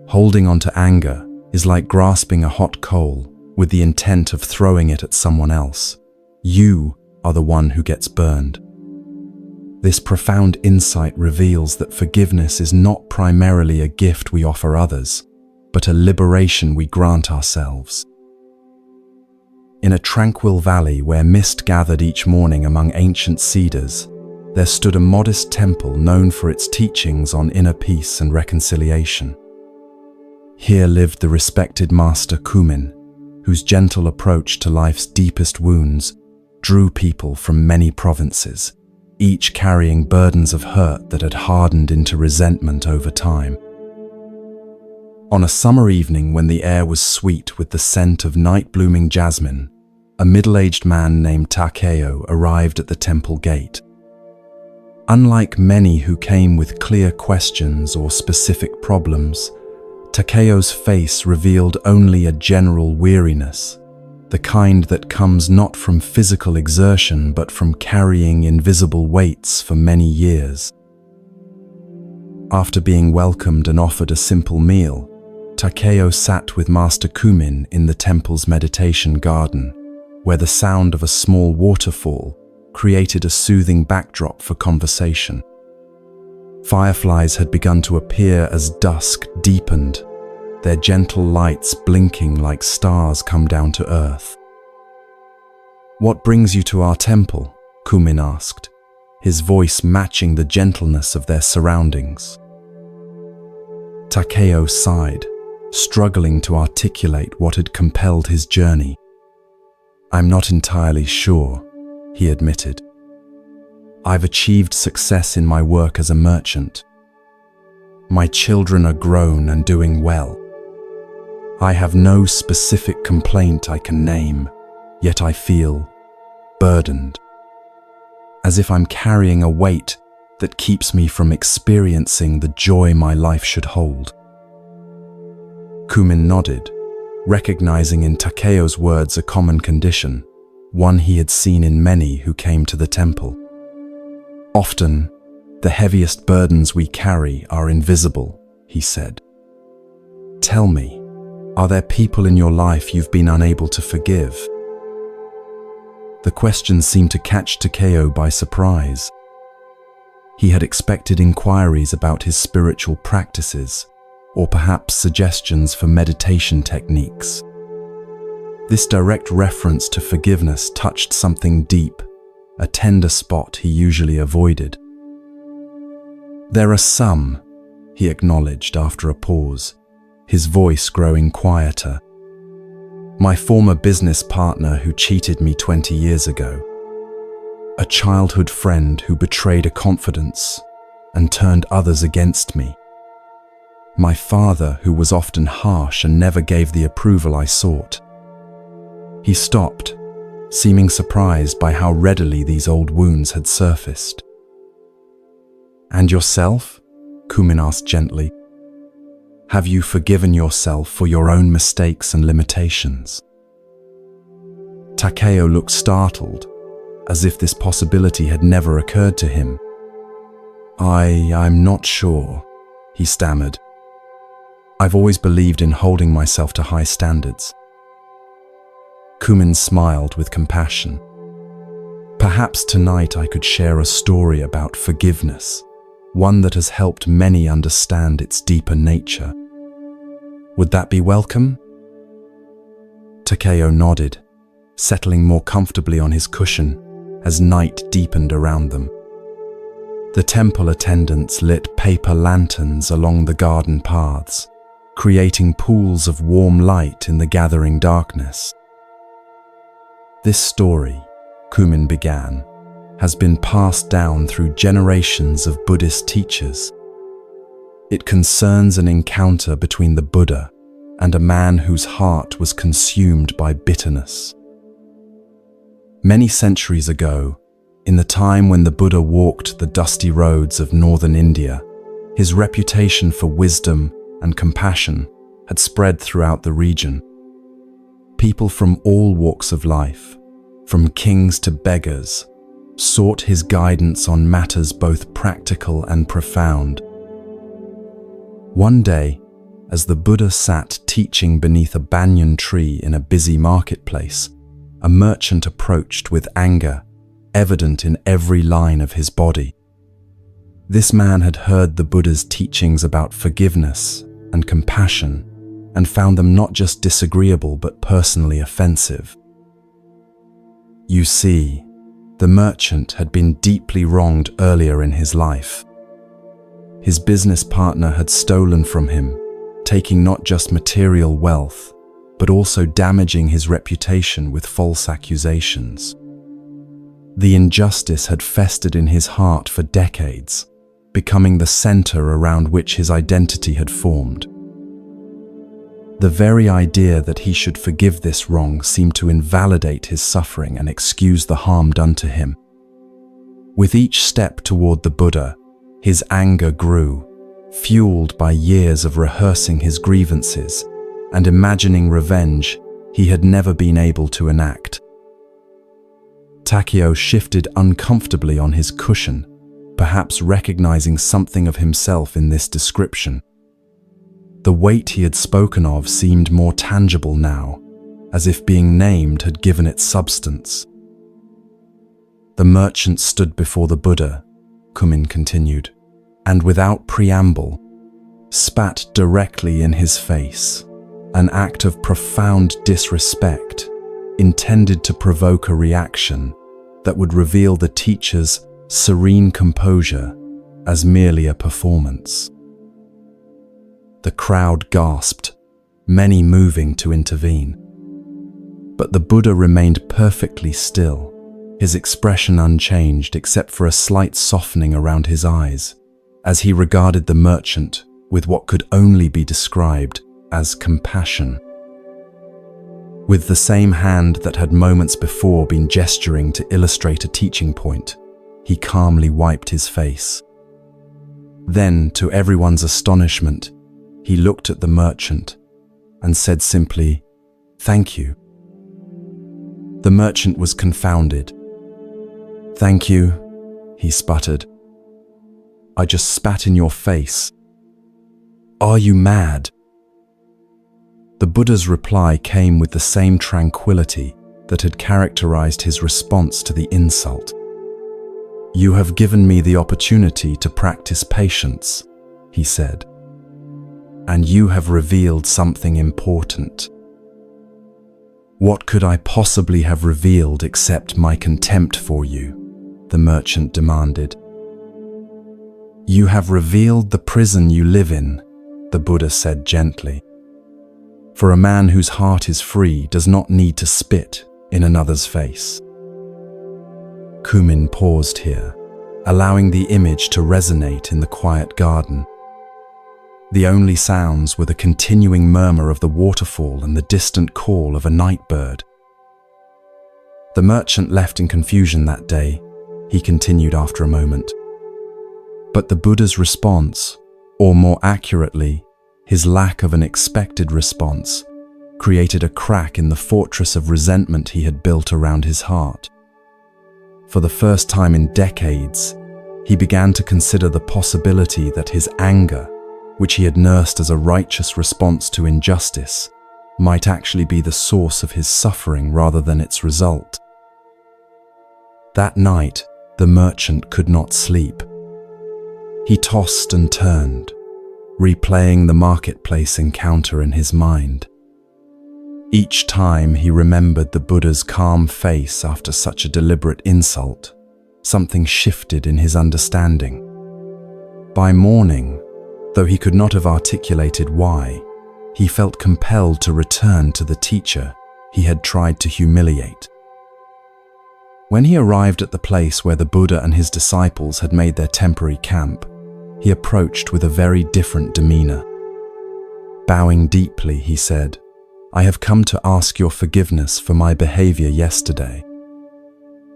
holding on to anger is like grasping a hot coal with the intent of throwing it at someone else. You are the one who gets burned. This profound insight reveals that forgiveness is not primarily a gift we offer others, but a liberation we grant ourselves. In a tranquil valley where mist gathered each morning among ancient cedars, there stood a modest temple known for its teachings on inner peace and reconciliation. Here lived the respected master Kumin, whose gentle approach to life's deepest wounds drew people from many provinces, each carrying burdens of hurt that had hardened into resentment over time. On a summer evening when the air was sweet with the scent of night-blooming jasmine, a middle-aged man named Takeo arrived at the temple gate. Unlike many who came with clear questions or specific problems, Takeo's face revealed only a general weariness, the kind that comes not from physical exertion but from carrying invisible weights for many years. After being welcomed and offered a simple meal, Takeo sat with Master Kumin in the temple's meditation garden, where the sound of a small waterfall created a soothing backdrop for conversation. Fireflies had begun to appear as dusk deepened, their gentle lights blinking like stars come down to earth. "What brings you to our temple?" Kumin asked, his voice matching the gentleness of their surroundings. Takeo sighed, struggling to articulate what had compelled his journey. "I'm not entirely sure," he admitted. "I've achieved success in my work as a merchant. My children are grown and doing well. I have no specific complaint I can name, yet I feel burdened, as if I'm carrying a weight that keeps me from experiencing the joy my life should hold." Kumin nodded, recognizing in Takeo's words a common condition, one he had seen in many who came to the temple. "Often, the heaviest burdens we carry are invisible," he said. "Tell me, are there people in your life you've been unable to forgive?" The question seemed to catch Takeo by surprise. He had expected inquiries about his spiritual practices, or perhaps suggestions for meditation techniques. This direct reference to forgiveness touched something deep, a tender spot he usually avoided. "There are some," he acknowledged after a pause, his voice growing quieter. "My former business partner who cheated me 20 years ago. A childhood friend who betrayed a confidence and turned others against me. My father who was often harsh and never gave the approval I sought." He stopped, seeming surprised by how readily these old wounds had surfaced. "And yourself?" Kumin asked gently. "Have you forgiven yourself for your own mistakes and limitations?" Takeo looked startled, as if this possibility had never occurred to him. I'm not sure," he stammered. "I've always believed in holding myself to high standards." Kumin smiled with compassion. "Perhaps tonight I could share a story about forgiveness, one that has helped many understand its deeper nature. Would that be welcome?" Takeo nodded, settling more comfortably on his cushion as night deepened around them. The temple attendants lit paper lanterns along the garden paths, creating pools of warm light in the gathering darkness. "This story," Kumin began, "has been passed down through generations of Buddhist teachers. It concerns an encounter between the Buddha and a man whose heart was consumed by bitterness. Many centuries ago, in the time when the Buddha walked the dusty roads of northern India, his reputation for wisdom and compassion had spread throughout the region. People from all walks of life, from kings to beggars, sought his guidance on matters both practical and profound. One day, as the Buddha sat teaching beneath a banyan tree in a busy marketplace, a merchant approached with anger, evident in every line of his body. This man had heard the Buddha's teachings about forgiveness and compassion and found them not just disagreeable but personally offensive. You see, the merchant had been deeply wronged earlier in his life. His business partner had stolen from him, taking not just material wealth, but also damaging his reputation with false accusations. The injustice had festered in his heart for decades, becoming the center around which his identity had formed. The very idea that he should forgive this wrong seemed to invalidate his suffering and excuse the harm done to him. With each step toward the Buddha, his anger grew, fueled by years of rehearsing his grievances and imagining revenge he had never been able to enact. Takeo shifted uncomfortably on his cushion, perhaps recognizing something of himself in this description. The weight he had spoken of seemed more tangible now, as if being named had given it substance. The merchant stood before the Buddha, Kumin continued, and without preamble, spat directly in his face, an act of profound disrespect intended to provoke a reaction that would reveal the teacher's serene composure as merely a performance. The crowd gasped, many moving to intervene. But the Buddha remained perfectly still, his expression unchanged except for a slight softening around his eyes, as he regarded the merchant with what could only be described as compassion. With the same hand that had moments before been gesturing to illustrate a teaching point, he calmly wiped his face. Then, to everyone's astonishment, he looked at the merchant and said simply, "Thank you." The merchant was confounded. "Thank you," he sputtered. "I just spat in your face. Are you mad?" The Buddha's reply came with the same tranquility that had characterized his response to the insult. "You have given me the opportunity to practice patience," he said, "and you have revealed something important. What could I possibly have revealed except my contempt for you? The merchant demanded. You have revealed the prison you live in, the Buddha said gently. For a man whose heart is free does not need to spit in another's face. Kumin paused here, allowing the image to resonate in the quiet garden. The only sounds were the continuing murmur of the waterfall and the distant call of a night bird. The merchant left in confusion that day, he continued after a moment. But the Buddha's response, or more accurately, his lack of an expected response, created a crack in the fortress of resentment he had built around his heart. For the first time in decades, he began to consider the possibility that his anger, which he had nursed as a righteous response to injustice, might actually be the source of his suffering rather than its result. That night, the merchant could not sleep. He tossed and turned, replaying the marketplace encounter in his mind. Each time he remembered the Buddha's calm face after such a deliberate insult, something shifted in his understanding. By morning, though he could not have articulated why, he felt compelled to return to the teacher he had tried to humiliate. When he arrived at the place where the Buddha and his disciples had made their temporary camp, he approached with a very different demeanor. Bowing deeply, he said, I have come to ask your forgiveness for my behavior yesterday.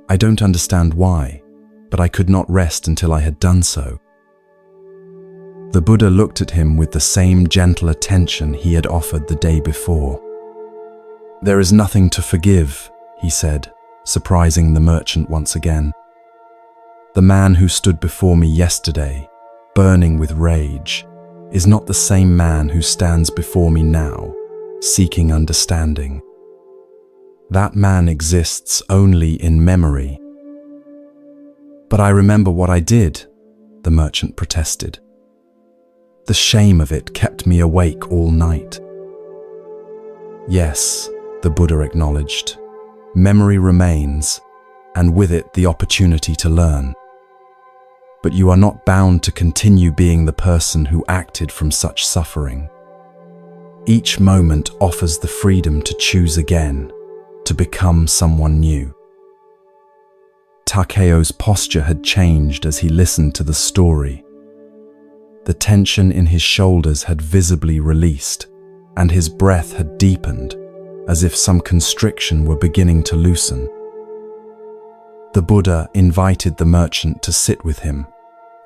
I don't understand why, but I could not rest until I had done so. The Buddha looked at him with the same gentle attention he had offered the day before. There is nothing to forgive, he said, surprising the merchant once again. The man who stood before me yesterday, burning with rage, is not the same man who stands before me now, seeking understanding. That man exists only in memory. But I remember what I did, the merchant protested. The shame of it kept me awake all night. Yes, the Buddha acknowledged. Memory remains, and with it the opportunity to learn. But you are not bound to continue being the person who acted from such suffering. Each moment offers the freedom to choose again, to become someone new. Takeo's posture had changed as he listened to the story. The tension in his shoulders had visibly released, and his breath had deepened, as if some constriction were beginning to loosen. The Buddha invited the merchant to sit with him,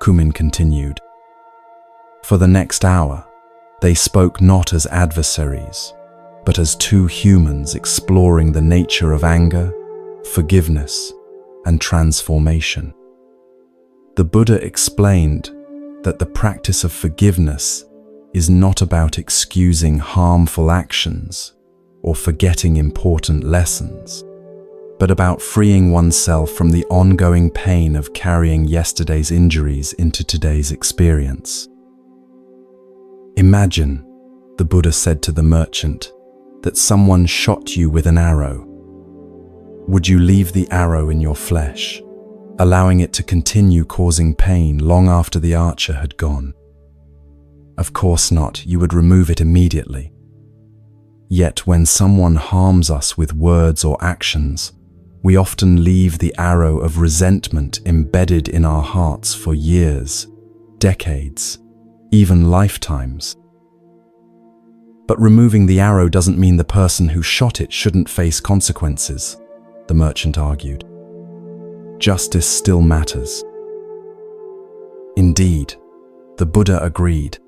Kumin continued. For the next hour, they spoke not as adversaries, but as two humans exploring the nature of anger, forgiveness, and transformation. The Buddha explained that the practice of forgiveness is not about excusing harmful actions or forgetting important lessons, but about freeing oneself from the ongoing pain of carrying yesterday's injuries into today's experience. Imagine, the Buddha said to the merchant, that someone shot you with an arrow. Would you leave the arrow in your flesh, allowing it to continue causing pain long after the archer had gone? Of course not, you would remove it immediately. Yet when someone harms us with words or actions, we often leave the arrow of resentment embedded in our hearts for years, decades, even lifetimes. But removing the arrow doesn't mean the person who shot it shouldn't face consequences, the merchant argued. Justice still matters. Indeed, the Buddha agreed.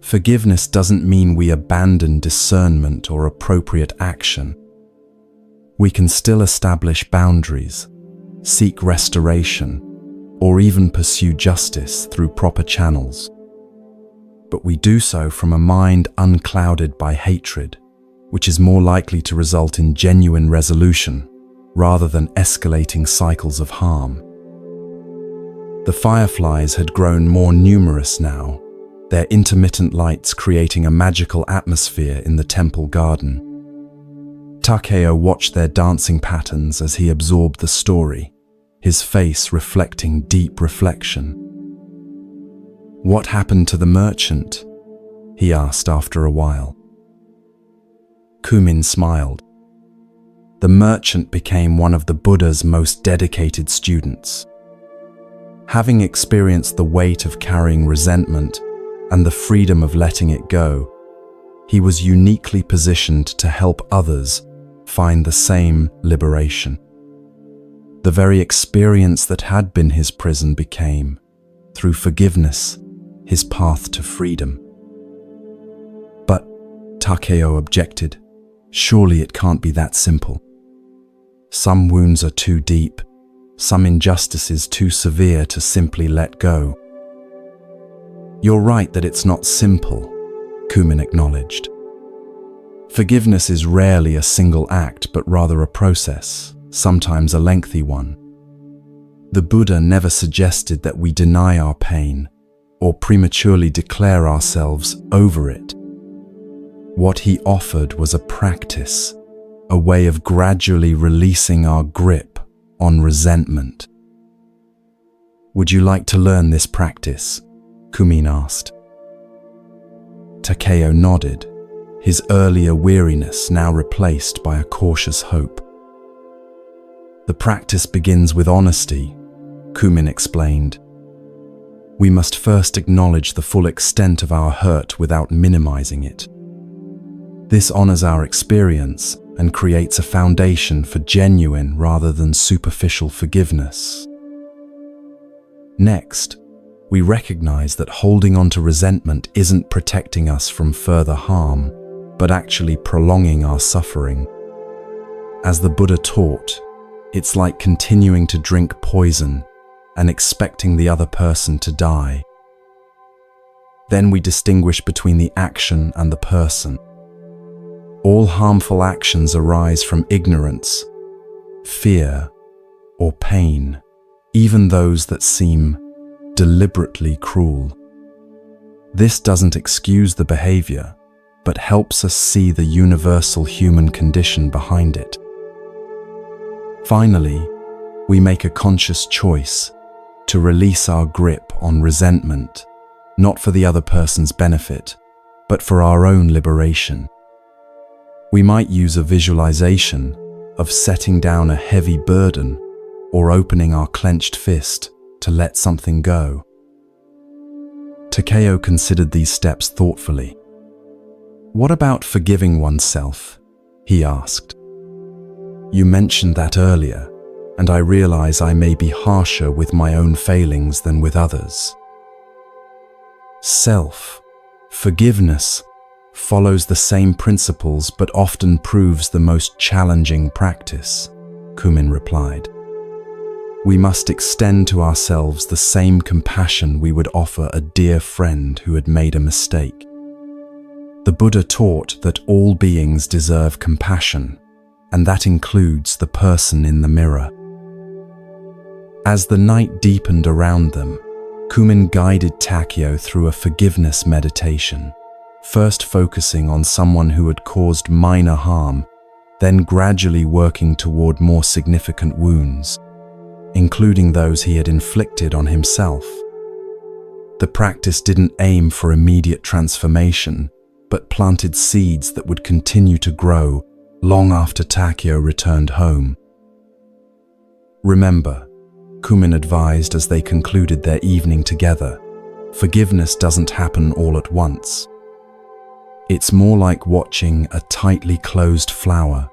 Forgiveness doesn't mean we abandon discernment or appropriate action. We can still establish boundaries, seek restoration, or even pursue justice through proper channels. But we do so from a mind unclouded by hatred, which is more likely to result in genuine resolution rather than escalating cycles of harm. The fireflies had grown more numerous now, their intermittent lights creating a magical atmosphere in the temple garden. Takeo watched their dancing patterns as he absorbed the story, his face reflecting deep reflection. "What happened to the merchant?" he asked after a while. Kumin smiled. "The merchant became one of the Buddha's most dedicated students. Having experienced the weight of carrying resentment and the freedom of letting it go, he was uniquely positioned to help others find the same liberation. The very experience that had been his prison became, through forgiveness, his path to freedom." "But," Takeo objected, "surely it can't be that simple. Some wounds are too deep, some injustices too severe to simply let go." "You're right that it's not simple," Kumin acknowledged. "Forgiveness is rarely a single act, but rather a process, sometimes a lengthy one. The Buddha never suggested that we deny our pain or prematurely declare ourselves over it. What he offered was a practice, a way of gradually releasing our grip on resentment." "Would you like to learn this practice?" Kumin asked. Takeo nodded, his earlier weariness now replaced by a cautious hope. "The practice begins with honesty," Kumin explained. "We must first acknowledge the full extent of our hurt without minimizing it. This honors our experience and creates a foundation for genuine rather than superficial forgiveness. Next, we recognize that holding on to resentment isn't protecting us from further harm, but actually prolonging our suffering. As the Buddha taught, it's like continuing to drink poison and expecting the other person to die. Then we distinguish between the action and the person. All harmful actions arise from ignorance, fear, or pain, even those that seem deliberately cruel. This doesn't excuse the behavior, but helps us see the universal human condition behind it. Finally, we make a conscious choice to release our grip on resentment, not for the other person's benefit, but for our own liberation. We might use a visualization of setting down a heavy burden or opening our clenched fist to let something go. Takeo considered these steps thoughtfully. "What about forgiving oneself?" he asked. "You mentioned that earlier, and I realize I may be harsher with my own failings than with others." Self-forgiveness follows the same principles but often proves the most challenging practice, Kumin replied. "We must extend to ourselves the same compassion we would offer a dear friend who had made a mistake. The Buddha taught that all beings deserve compassion, and that includes the person in the mirror." As the night deepened around them, Kumin guided Takeo through a forgiveness meditation, first focusing on someone who had caused minor harm, then gradually working toward more significant wounds, including those he had inflicted on himself. The practice didn't aim for immediate transformation, but planted seeds that would continue to grow long after Takeo returned home. "Remember," Kumin advised as they concluded their evening together, "forgiveness doesn't happen all at once. It's more like watching a tightly closed flower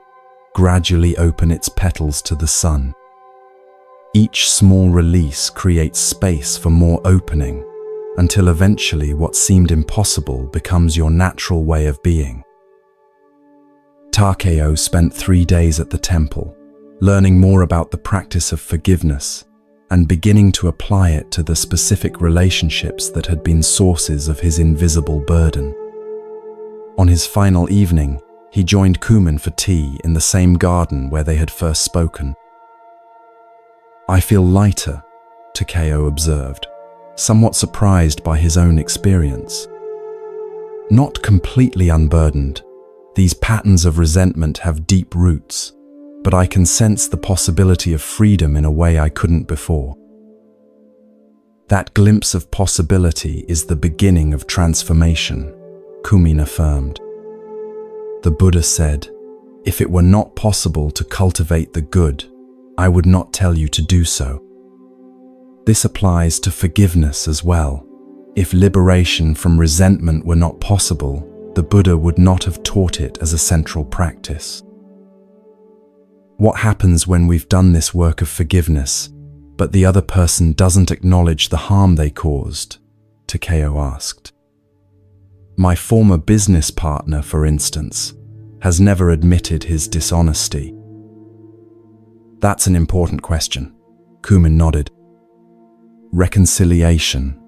gradually open its petals to the sun. Each small release creates space for more opening, until eventually what seemed impossible becomes your natural way of being." Takeo spent 3 days at the temple, learning more about the practice of forgiveness and beginning to apply it to the specific relationships that had been sources of his invisible burden. On his final evening, he joined Kumin for tea in the same garden where they had first spoken. "I feel lighter," Takeo observed, somewhat surprised by his own experience. "Not completely unburdened, These patterns of resentment have deep roots, but I can sense the possibility of freedom in a way I couldn't before. That glimpse of possibility is the beginning of transformation, Kumin affirmed. The Buddha said, "If it were not possible to cultivate the good, I would not tell you to do so." This applies to forgiveness as well. If liberation from resentment were not possible, the Buddha would not have taught it as a central practice. What happens when we've done this work of forgiveness, but the other person doesn't acknowledge the harm they caused? Takeo asked. My former business partner, for instance, has never admitted his dishonesty. That's an important question. Kumin nodded. Reconciliation,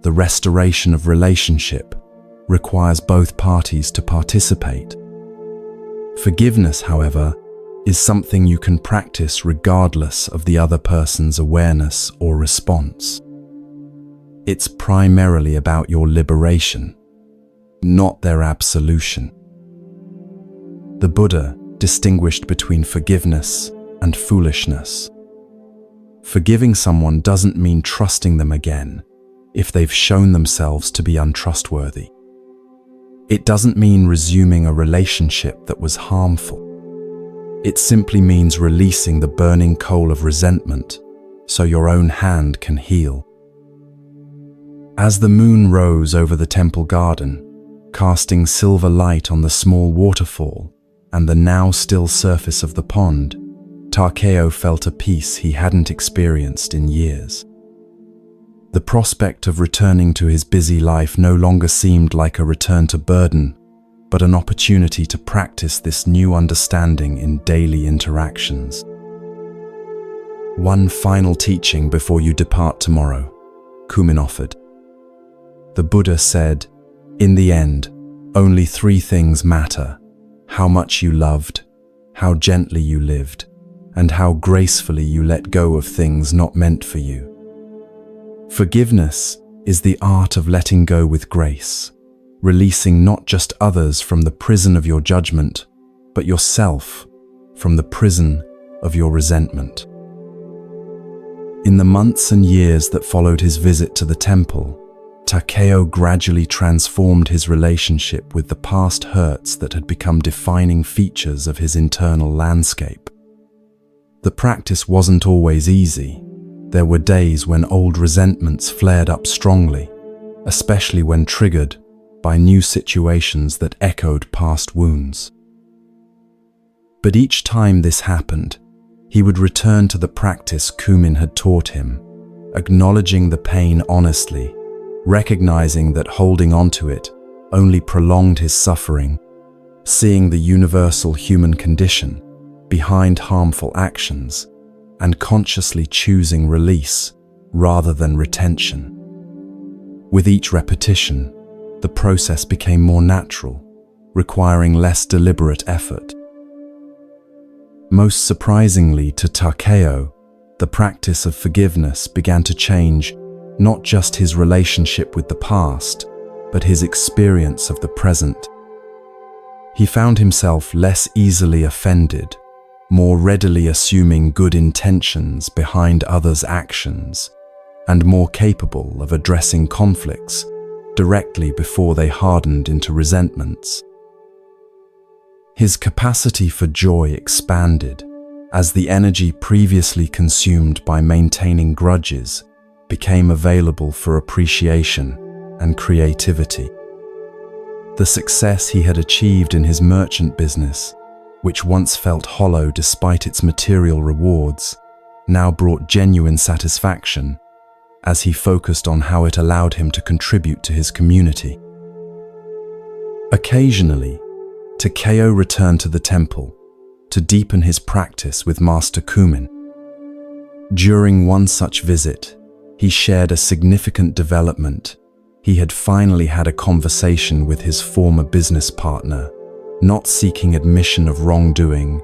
the restoration of relationship, requires both parties to participate. Forgiveness, however, is something you can practice regardless of the other person's awareness or response. It's primarily about your liberation, not their absolution. The Buddha distinguished between forgiveness and foolishness. Forgiving someone doesn't mean trusting them again if they've shown themselves to be untrustworthy. It doesn't mean resuming a relationship that was harmful. It simply means releasing the burning coal of resentment so your own hand can heal. As the moon rose over the temple garden, casting silver light on the small waterfall and the now still surface of the pond, Takeo felt a peace he hadn't experienced in years. The prospect of returning to his busy life no longer seemed like a return to burden, but an opportunity to practice this new understanding in daily interactions. One final teaching before you depart tomorrow, Kumin offered. The Buddha said, in the end, only 3 things matter: how much you loved, how gently you lived, and how gracefully you let go of things not meant for you. Forgiveness is the art of letting go with grace, releasing not just others from the prison of your judgment, but yourself from the prison of your resentment. In the months and years that followed his visit to the temple, Takeo gradually transformed his relationship with the past hurts that had become defining features of his internal landscape. The practice wasn't always easy. There were days when old resentments flared up strongly, especially when triggered by new situations that echoed past wounds. But each time this happened, he would return to the practice Kumin had taught him, acknowledging the pain honestly, recognizing that holding onto it only prolonged his suffering, seeing the universal human condition behind harmful actions, and consciously choosing release rather than retention. With each repetition, the process became more natural, requiring less deliberate effort. Most surprisingly to Takeo, the practice of forgiveness began to change not just his relationship with the past, but his experience of the present. He found himself less easily offended, more readily assuming good intentions behind others' actions, and more capable of addressing conflicts directly before they hardened into resentments. His capacity for joy expanded as the energy previously consumed by maintaining grudges became available for appreciation and creativity. The success he had achieved in his merchant business, which once felt hollow despite its material rewards, now brought genuine satisfaction as he focused on how it allowed him to contribute to his community. Occasionally, Takeo returned to the temple to deepen his practice with Master Kumin. During one such visit, he shared a significant development. He had finally had a conversation with his former business partner, not seeking admission of wrongdoing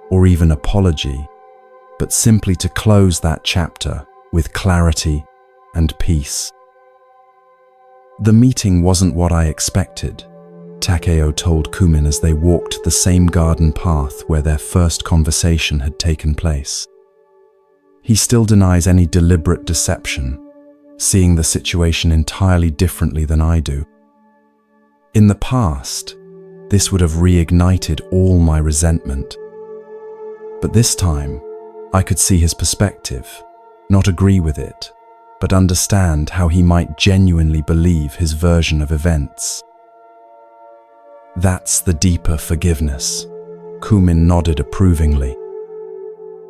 or even apology, but simply to close that chapter with clarity and peace. The meeting wasn't what I expected, Takeo told Kumin as they walked the same garden path where their first conversation had taken place. He still denies any deliberate deception, seeing the situation entirely differently than I do. In the past, this would have reignited all my resentment. But this time, I could see his perspective, not agree with it, but understand how he might genuinely believe his version of events. That's the deeper forgiveness. Kumin nodded approvingly.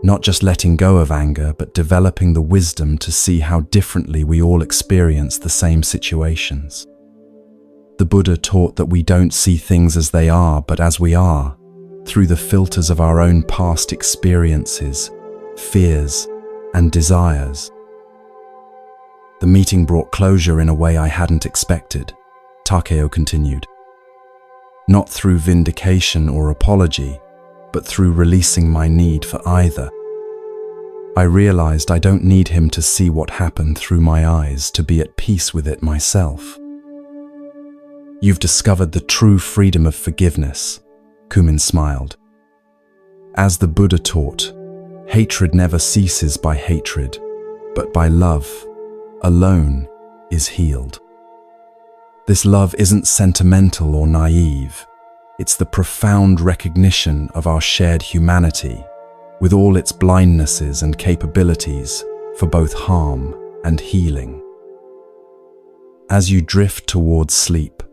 Not just letting go of anger, but developing the wisdom to see how differently we all experience the same situations. The Buddha taught that we don't see things as they are, but as we are, through the filters of our own past experiences, fears, and desires. The meeting brought closure in a way I hadn't expected, Takeo continued. Not through vindication or apology, but through releasing my need for either. I realized I don't need him to see what happened through my eyes to be at peace with it myself. You've discovered the true freedom of forgiveness, Kumin smiled. As the Buddha taught, hatred never ceases by hatred, but by love alone is healed. This love isn't sentimental or naive. It's the profound recognition of our shared humanity, with all its blindnesses and capabilities for both harm and healing. As you drift towards sleep,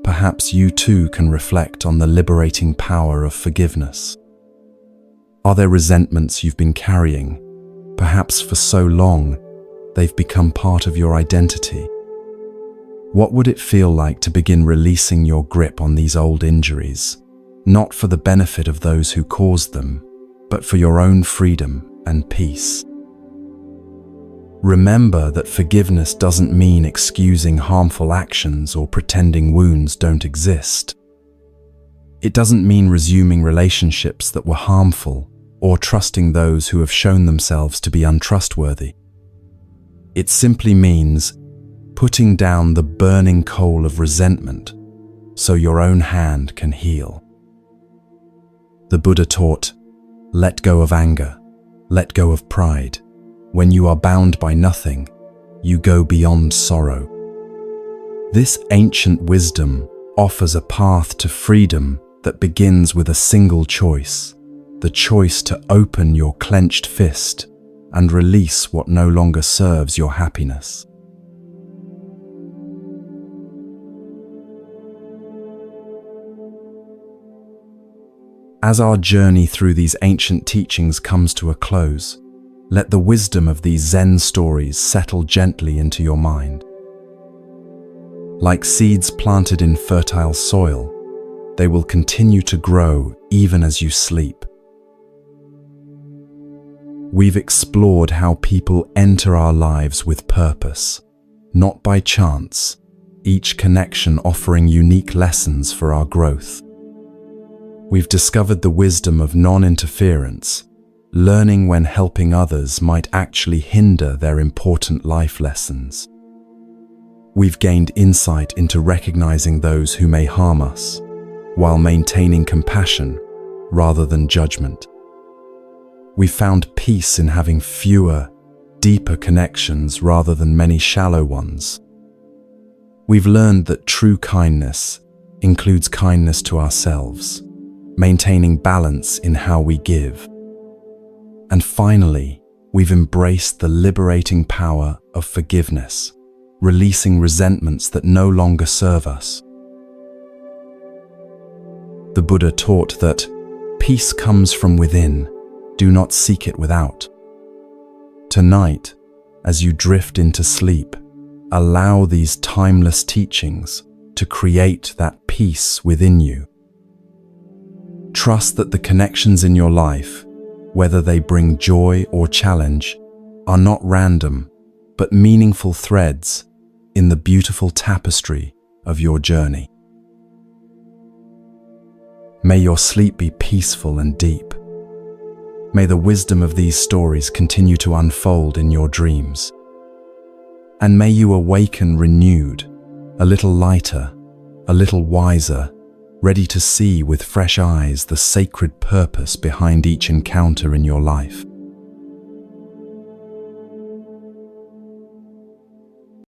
perhaps you too can reflect on the liberating power of forgiveness. Are there resentments you've been carrying, perhaps for so long they've become part of your identity? What would it feel like to begin releasing your grip on these old injuries, not for the benefit of those who caused them, but for your own freedom and peace? Remember that forgiveness doesn't mean excusing harmful actions or pretending wounds don't exist. It doesn't mean resuming relationships that were harmful or trusting those who have shown themselves to be untrustworthy. It simply means putting down the burning coal of resentment so your own hand can heal. The Buddha taught, let go of anger, let go of pride. When you are bound by nothing, you go beyond sorrow. This ancient wisdom offers a path to freedom that begins with a single choice, the choice to open your clenched fist and release what no longer serves your happiness. As our journey through these ancient teachings comes to a close, let the wisdom of these Zen stories settle gently into your mind. Like seeds planted in fertile soil, they will continue to grow even as you sleep. We've explored how people enter our lives with purpose, not by chance, each connection offering unique lessons for our growth. We've discovered the wisdom of non-interference, learning when helping others might actually hinder their important life lessons. We've gained insight into recognizing those who may harm us, while maintaining compassion rather than judgment. We've found peace in having fewer, deeper connections rather than many shallow ones. We've learned that true kindness includes kindness to ourselves, maintaining balance in how we give. And finally, we've embraced the liberating power of forgiveness, releasing resentments that no longer serve us. The Buddha taught that peace comes from within, do not seek it without. Tonight, as you drift into sleep, allow these timeless teachings to create that peace within you. Trust that the connections in your life, whether they bring joy or challenge, are not random, but meaningful threads in the beautiful tapestry of your journey. May your sleep be peaceful and deep. May the wisdom of these stories continue to unfold in your dreams. And may you awaken renewed, a little lighter, a little wiser, ready to see with fresh eyes the sacred purpose behind each encounter in your life.